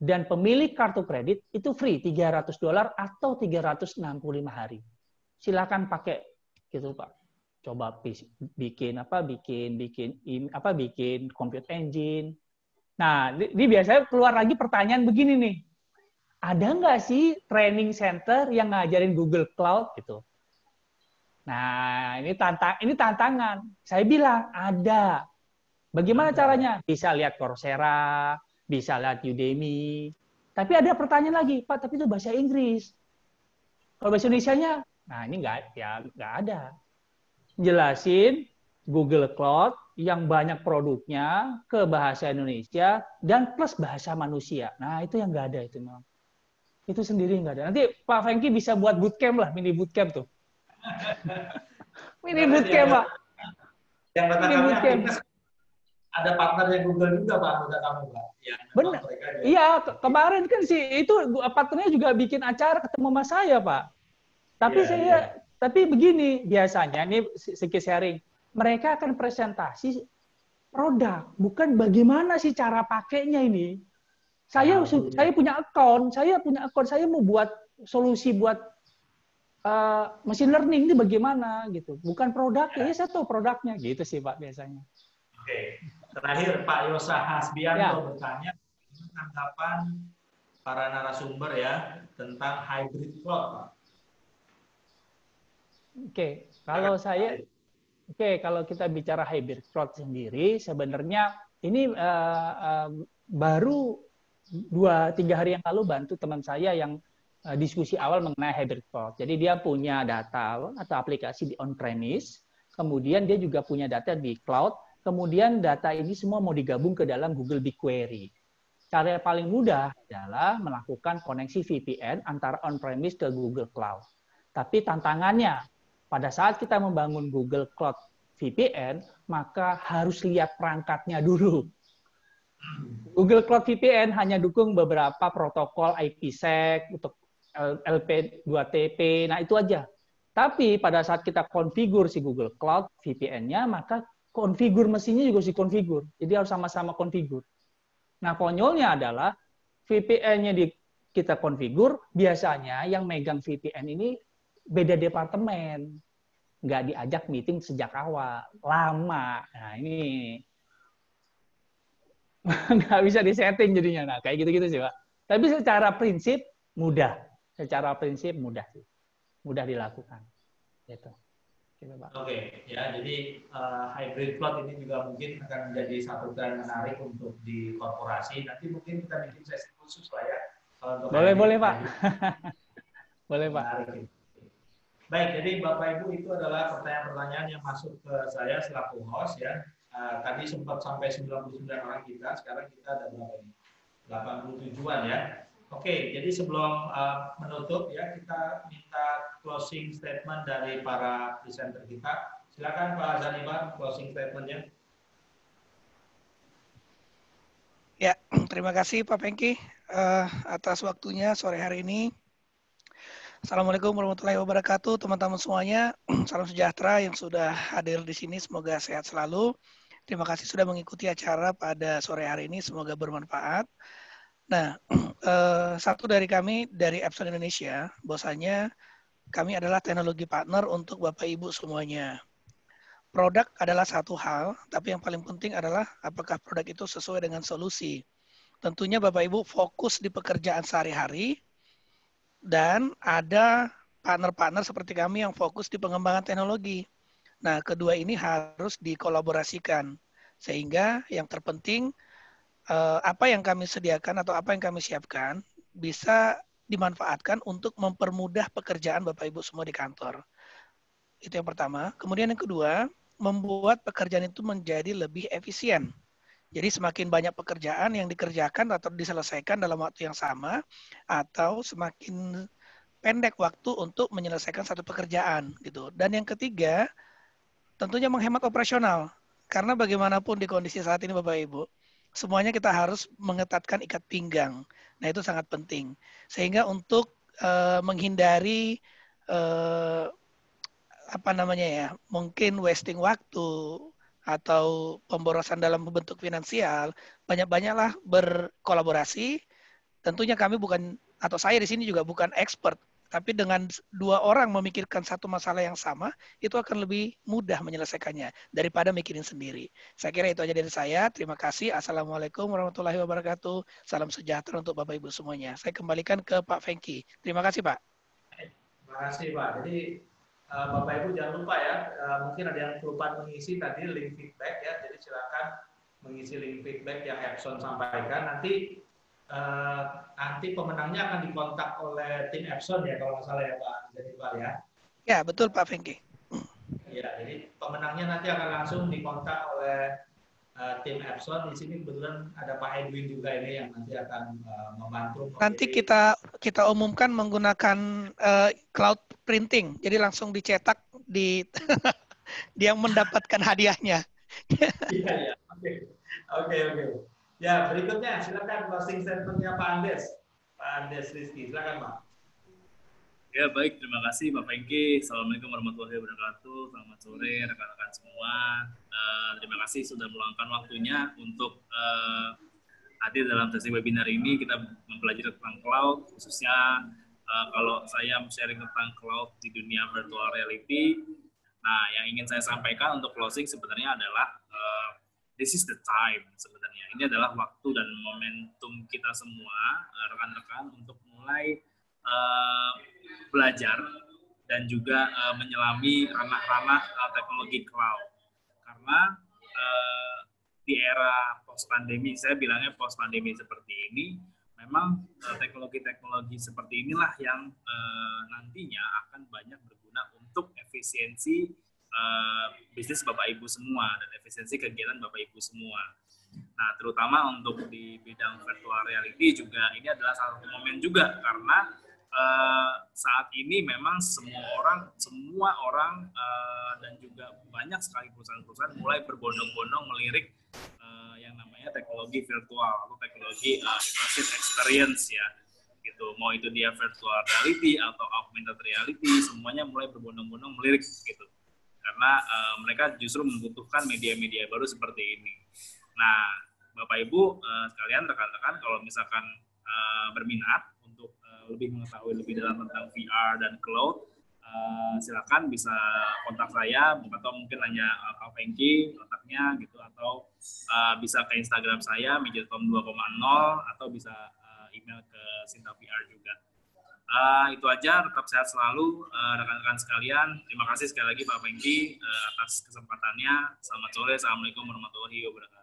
Speaker 7: dan pemilik kartu kredit itu free $300 atau 365 hari. Silakan pakai gitu Pak. Coba bikin compute engine. Nah, ini biasanya keluar lagi pertanyaan begini nih. Ada nggak sih training center yang ngajarin Google Cloud gitu? Nah, ini tantangan. Saya bilang ada. Bagaimana caranya? Bisa lihat Coursera, bisa lihat Udemy. Tapi ada pertanyaan lagi, Pak, tapi itu bahasa Inggris. Kalau bahasa Indonesianya, nah ini nggak ada. Jelasin Google Cloud yang banyak produknya ke bahasa Indonesia dan plus bahasa manusia. Nah, itu yang nggak ada itu memang. Itu sendiri nggak ada. Nanti Pak Franky bisa buat bootcamp lah, mini bootcamp tuh. Mini bootcamp, Pak.
Speaker 1: Yang mini bootcamp. Ada partnernya Google juga, Pak, udah kamu, Pak. Ya,
Speaker 7: benar. Iya, kemarin kan sih itu partnernya juga bikin acara ketemu sama saya, Pak. Tapi tapi begini, biasanya ini sedikit sharing. Mereka akan presentasi produk, bukan bagaimana sih cara pakainya ini. Saya punya akun, saya mau buat solusi buat machine learning ini bagaimana gitu. Bukan produknya, saya tahu produknya gitu sih Pak biasanya.
Speaker 1: Oke. Terakhir Pak Yosa Hasbianto bertanya tanggapan para narasumber ya tentang hybrid cloud, Pak.
Speaker 7: Kalau kita bicara hybrid cloud sendiri, sebenarnya ini baru 2-3 hari yang lalu bantu teman saya yang diskusi awal mengenai hybrid cloud. Jadi dia punya data atau aplikasi di on-premise, kemudian dia juga punya data di cloud, kemudian data ini semua mau digabung ke dalam Google BigQuery. Cara yang paling mudah adalah melakukan koneksi VPN antara on-premise ke Google Cloud. Tapi tantangannya, pada saat kita membangun Google Cloud VPN, maka harus lihat perangkatnya dulu. Google Cloud VPN hanya dukung beberapa protokol IPsec untuk LP2TP, nah itu aja. Tapi pada saat kita konfigur si Google Cloud VPN-nya, maka konfigur mesinnya juga harus dikonfigur. Jadi harus sama-sama konfigur. Nah, konyolnya adalah VPN-nya kita konfigur, biasanya yang megang VPN ini beda departemen. Nggak diajak meeting sejak awal. Lama. Nah, ini nggak bisa disetting jadinya. Nah, kayak gitu-gitu sih, Pak. Tapi secara prinsip mudah. Secara prinsip mudah sih. Mudah dilakukan. Gitu.
Speaker 1: Oke, ya jadi hybrid cloud ini juga mungkin akan menjadi satu tren menarik untuk di korporasi. Nanti mungkin kita bikin sesi khusus lah ya.
Speaker 7: Boleh Pak. Boleh Pak.
Speaker 1: Baik, jadi Bapak Ibu itu adalah pertanyaan-pertanyaan yang masuk ke saya selaku host ya. Tadi sempat sampai 99 orang kita, sekarang kita ada berapa nih? 87-an ya. Oke, jadi sebelum menutup ya, kita minta closing statement dari para presenter kita. Silakan Pak Zanibar, closing statement-nya.
Speaker 2: Ya, terima kasih Pak Pengki atas waktunya sore hari ini. Assalamualaikum warahmatullahi wabarakatuh, teman-teman semuanya. Salam sejahtera yang sudah hadir di sini, semoga sehat selalu. Terima kasih sudah mengikuti acara pada sore hari ini, semoga bermanfaat. Nah, satu dari kami dari Epson Indonesia, bahwasanya kami adalah teknologi partner untuk Bapak Ibu semuanya. Produk adalah satu hal, tapi yang paling penting adalah apakah produk itu sesuai dengan solusi. Tentunya Bapak Ibu fokus di pekerjaan sehari-hari, dan ada partner-partner seperti kami yang fokus di pengembangan teknologi. Nah, kedua ini harus dikolaborasikan, sehingga yang terpenting apa yang kami sediakan atau apa yang kami siapkan bisa dimanfaatkan untuk mempermudah pekerjaan Bapak Ibu semua di kantor. Itu yang pertama. Kemudian yang kedua, membuat pekerjaan itu menjadi lebih efisien. Jadi semakin banyak pekerjaan yang dikerjakan atau diselesaikan dalam waktu yang sama, atau semakin pendek waktu untuk menyelesaikan satu pekerjaan gitu. Dan yang ketiga, tentunya menghemat operasional. Karena bagaimanapun di kondisi saat ini Bapak Ibu, semuanya kita harus mengetatkan ikat pinggang. Nah, itu sangat penting. Sehingga untuk menghindari mungkin wasting waktu atau pemborosan dalam bentuk finansial, banyak-banyaklah berkolaborasi. Tentunya kami bukan, atau saya di sini juga bukan expert, tapi dengan 2 orang memikirkan satu masalah yang sama, itu akan lebih mudah menyelesaikannya daripada mikirin sendiri. Saya kira itu aja dari saya. Terima kasih. Assalamualaikum warahmatullahi wabarakatuh. Salam sejahtera untuk Bapak Ibu semuanya. Saya kembalikan ke Pak Fengki. Terima kasih, Pak.
Speaker 1: Terima kasih, Pak. Jadi Bapak Ibu jangan lupa ya, mungkin ada yang kelupaan mengisi tadi link feedback ya. Jadi silakan mengisi link feedback yang Epson sampaikan. Nanti pemenangnya akan dikontak oleh tim Epson ya kalau nggak salah ya Pak Janibar ya.
Speaker 2: Ya betul Pak Fengki.
Speaker 1: Ya, jadi pemenangnya nanti akan langsung dikontak oleh tim Epson. Di sini kebetulan ada Pak Edwin juga ini yang nanti akan membantu.
Speaker 2: Nanti kita umumkan menggunakan cloud printing, jadi langsung dicetak di dia mendapatkan hadiahnya.
Speaker 1: Iya, oke. Ya, berikutnya silakan closing statement-nya Pak Andes Rizky, silakan Pak.
Speaker 5: Ya baik, terima kasih Pak Fengki. Assalamualaikum warahmatullahi wabarakatuh. Selamat sore rekan-rekan semua. Terima kasih sudah meluangkan waktunya untuk hadir dalam sesi webinar ini. Kita mempelajari tentang cloud, khususnya kalau saya sharing tentang cloud di dunia virtual reality. Nah, yang ingin saya sampaikan untuk closing sebenarnya adalah this is the time sebenarnya. Ini adalah waktu dan momentum kita semua, rekan-rekan, untuk mulai belajar dan juga menyelami ranah-ranah teknologi cloud. Karena di era post-pandemi, saya bilangnya post-pandemi seperti ini, memang teknologi-teknologi seperti inilah yang nantinya akan banyak berguna untuk efisiensi bisnis Bapak Ibu semua dan efisiensi kegiatan Bapak Ibu semua. Nah, terutama untuk di bidang virtual reality juga ini adalah satu momen juga karena saat ini memang semua orang dan juga banyak sekali perusahaan-perusahaan mulai berbondong-bondong melirik yang namanya teknologi virtual atau teknologi immersive experience ya, gitu. Mau itu dia virtual reality atau augmented reality, semuanya mulai berbondong-bondong melirik gitu. Karena mereka justru membutuhkan media-media baru seperti ini. Nah, Bapak Ibu sekalian, rekan-rekan, kalau misalkan berminat untuk lebih mengetahui lebih dalam tentang VR dan cloud, silakan bisa kontak saya atau mungkin hanya Pak Fengki kontaknya gitu, atau bisa ke Instagram saya Midgetom 2.0 atau bisa email ke Sinta VR juga. Itu aja, tetap sehat selalu rekan-rekan sekalian. Terima kasih sekali lagi Pak Fengki atas kesempatannya. Selamat sore, Assalamualaikum warahmatullahi wabarakatuh.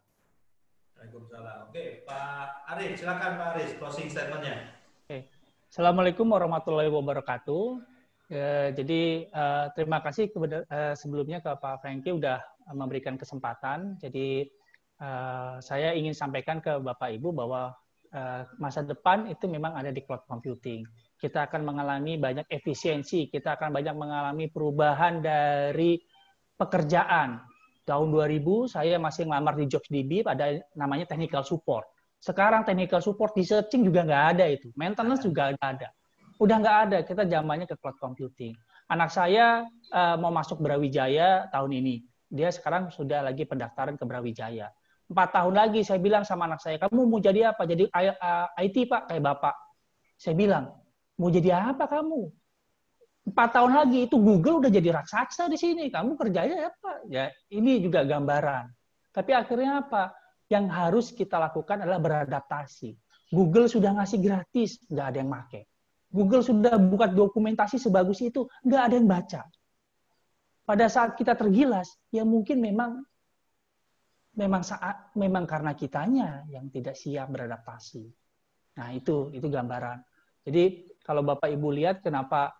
Speaker 1: Waalaikumsalam. Oke, Pak Aris, silakan Pak Aris, closing statement-nya.
Speaker 7: Oke. Assalamualaikum warahmatullahi wabarakatuh. Jadi terima kasih sebelumnya ke Pak Fengki udah memberikan kesempatan. Jadi saya ingin sampaikan ke Bapak Ibu bahwa masa depan itu memang ada di cloud computing. Kita akan mengalami banyak efisiensi, kita akan banyak mengalami perubahan dari pekerjaan. Tahun 2000 saya masih ngelamar di JobsDB, ada namanya technical support. Sekarang technical support di searching juga nggak ada itu, maintenance juga nggak ada. Udah nggak ada, kita zamannya ke cloud computing. Anak saya mau masuk Brawijaya tahun ini, dia sekarang sudah lagi pendaftaran ke Brawijaya. 4 tahun lagi saya bilang sama anak saya, kamu mau jadi apa? Jadi IT Pak, kayak Bapak. Saya bilang, mau jadi apa kamu? 4 tahun lagi itu Google udah jadi raksasa di sini. Kamu kerjanya apa? Ya, ini juga gambaran. Tapi akhirnya apa? Yang harus kita lakukan adalah beradaptasi. Google sudah ngasih gratis, nggak ada yang pakai. Google sudah buat dokumentasi sebagus itu, nggak ada yang baca. Pada saat kita tergilas, ya mungkin memang karena kitanya yang tidak siap beradaptasi. Nah, itu gambaran. Jadi kalau Bapak Ibu lihat kenapa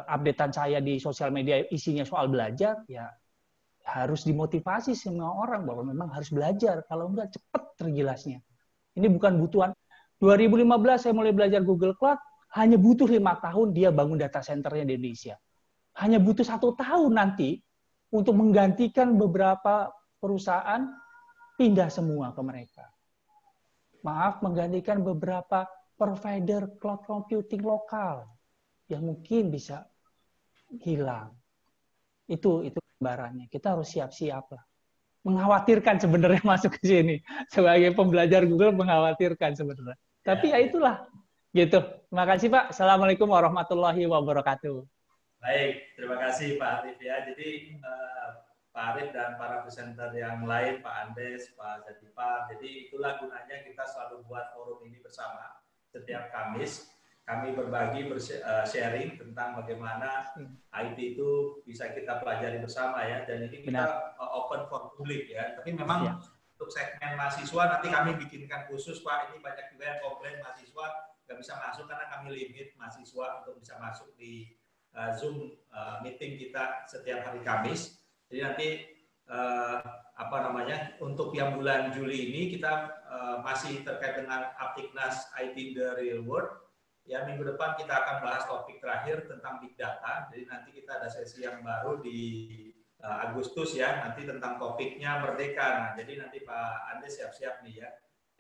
Speaker 7: updatean saya di sosial media isinya soal belajar, ya harus dimotivasi semua orang bahwa memang harus belajar. Kalau enggak cepat tergilasnya. Ini bukan butuhan. 2015 saya mulai belajar Google Cloud, hanya butuh 5 tahun dia bangun data centernya di Indonesia. Hanya butuh 1 tahun nanti untuk menggantikan beberapa perusahaan pindah semua ke mereka. Maaf, menggantikan beberapa provider cloud computing lokal yang mungkin bisa hilang. Itu gambarannya. Kita harus siap-siap lah. Mengkhawatirkan sebenarnya masuk ke sini. Sebagai pembelajar Google mengkhawatirkan sebenarnya. Tapi ya itulah. Gitu. Terima kasih Pak. Assalamualaikum warahmatullahi wabarakatuh.
Speaker 1: Baik, terima kasih Pak Arif ya. Jadi Pak Arif dan para presenter yang lain, Pak Andes, Pak Zatipar. Jadi itulah gunanya kita selalu buat forum ini bersama. Setiap Kamis kami berbagi, sharing tentang bagaimana IT itu bisa kita pelajari bersama ya. Dan ini kita open for publik ya. Tapi memang untuk segmen mahasiswa nanti kami bikinkan khusus Pak. Ini banyak juga yang komplain mahasiswa nggak bisa masuk karena kami limit mahasiswa untuk bisa masuk di Zoom meeting kita setiap hari Kamis. Jadi nanti untuk yang bulan Juli ini kita masih terkait dengan Aptiknas IT in the Real World. Ya, minggu depan kita akan bahas topik terakhir tentang Big Data. Jadi nanti kita ada sesi yang baru di Agustus ya, nanti tentang topiknya Merdeka. Nah, jadi nanti Pak Andes siap-siap nih ya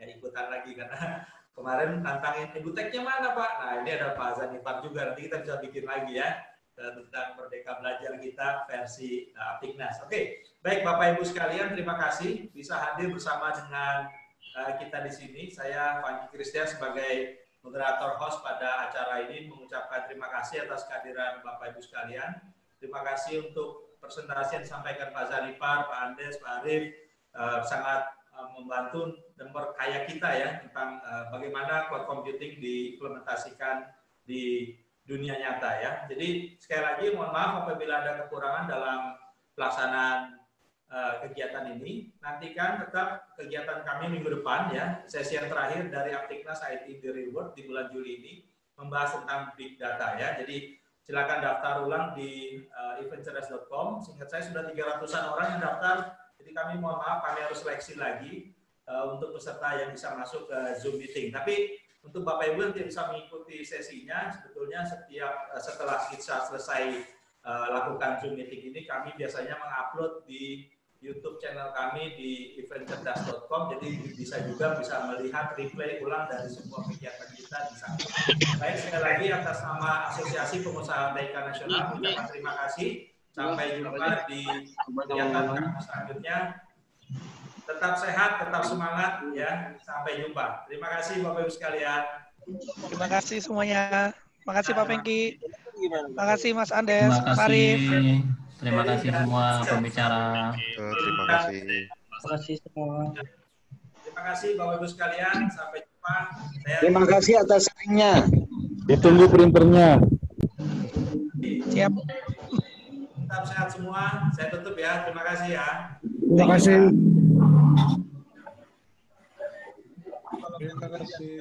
Speaker 1: ikutan lagi karena kemarin tantangin Ibu-Teknya mana Pak? Nah, ini ada Pak Zanipar juga, nanti kita bisa bikin lagi ya tentang Merdeka Belajar kita versi Aptiknas. Oke, baik Bapak Ibu sekalian, terima kasih bisa hadir bersama dengan kita di sini. Saya Panji Christian sebagai moderator host pada acara ini mengucapkan terima kasih atas kehadiran Bapak Ibu sekalian. Terima kasih untuk presentasi yang disampaikan Pak Zanipar, Pak Andes, Pak Arif, sangat membantu dan memperkaya kita ya tentang bagaimana cloud computing diimplementasikan di dunia nyata ya. Jadi sekali lagi mohon maaf apabila ada kekurangan dalam pelaksanaan kegiatan ini. Nantikan tetap kegiatan kami minggu depan ya, sesi yang terakhir dari Aptiknas IT The Reward di bulan Juli ini membahas tentang Big Data ya. Jadi silakan daftar ulang di eventcerdas.com. Seingat saya sudah 300-an orang yang daftar. Jadi kami mohon maaf kami harus seleksi lagi untuk peserta yang bisa masuk ke Zoom meeting. Tapi untuk Bapak Ibu yang tidak bisa mengikuti sesinya, sebetulnya setelah kita selesai lakukan Zoom meeting ini, kami biasanya mengupload di YouTube channel kami di eventcerdas.com, jadi bisa melihat replay ulang dari semua kegiatan kita di sana. Baik, sekali lagi atas nama Asosiasi Pengusaha TIK Nasional, ucapkan terima kasih. Sampai jumpa di kegiatan kami selanjutnya. Tetap sehat, tetap semangat ya. Sampai jumpa. Terima kasih Bapak Ibu sekalian.
Speaker 2: Terima kasih semuanya. Terima kasih Pak Pengki. Terima kasih Mas Andes, Pak Arif.
Speaker 8: Terima kasih semua pembicara.
Speaker 9: Terima kasih.
Speaker 2: Terima kasih semua.
Speaker 1: Terima kasih Bapak Ibu sekalian. Sampai jumpa.
Speaker 10: Terima kasih atas sharingnya.
Speaker 11: Ditunggu printernya.
Speaker 2: Siap.
Speaker 1: Tetap sehat semua. Saya tutup ya. Terima kasih ya.
Speaker 11: Terima kasih.
Speaker 9: Terima kasih.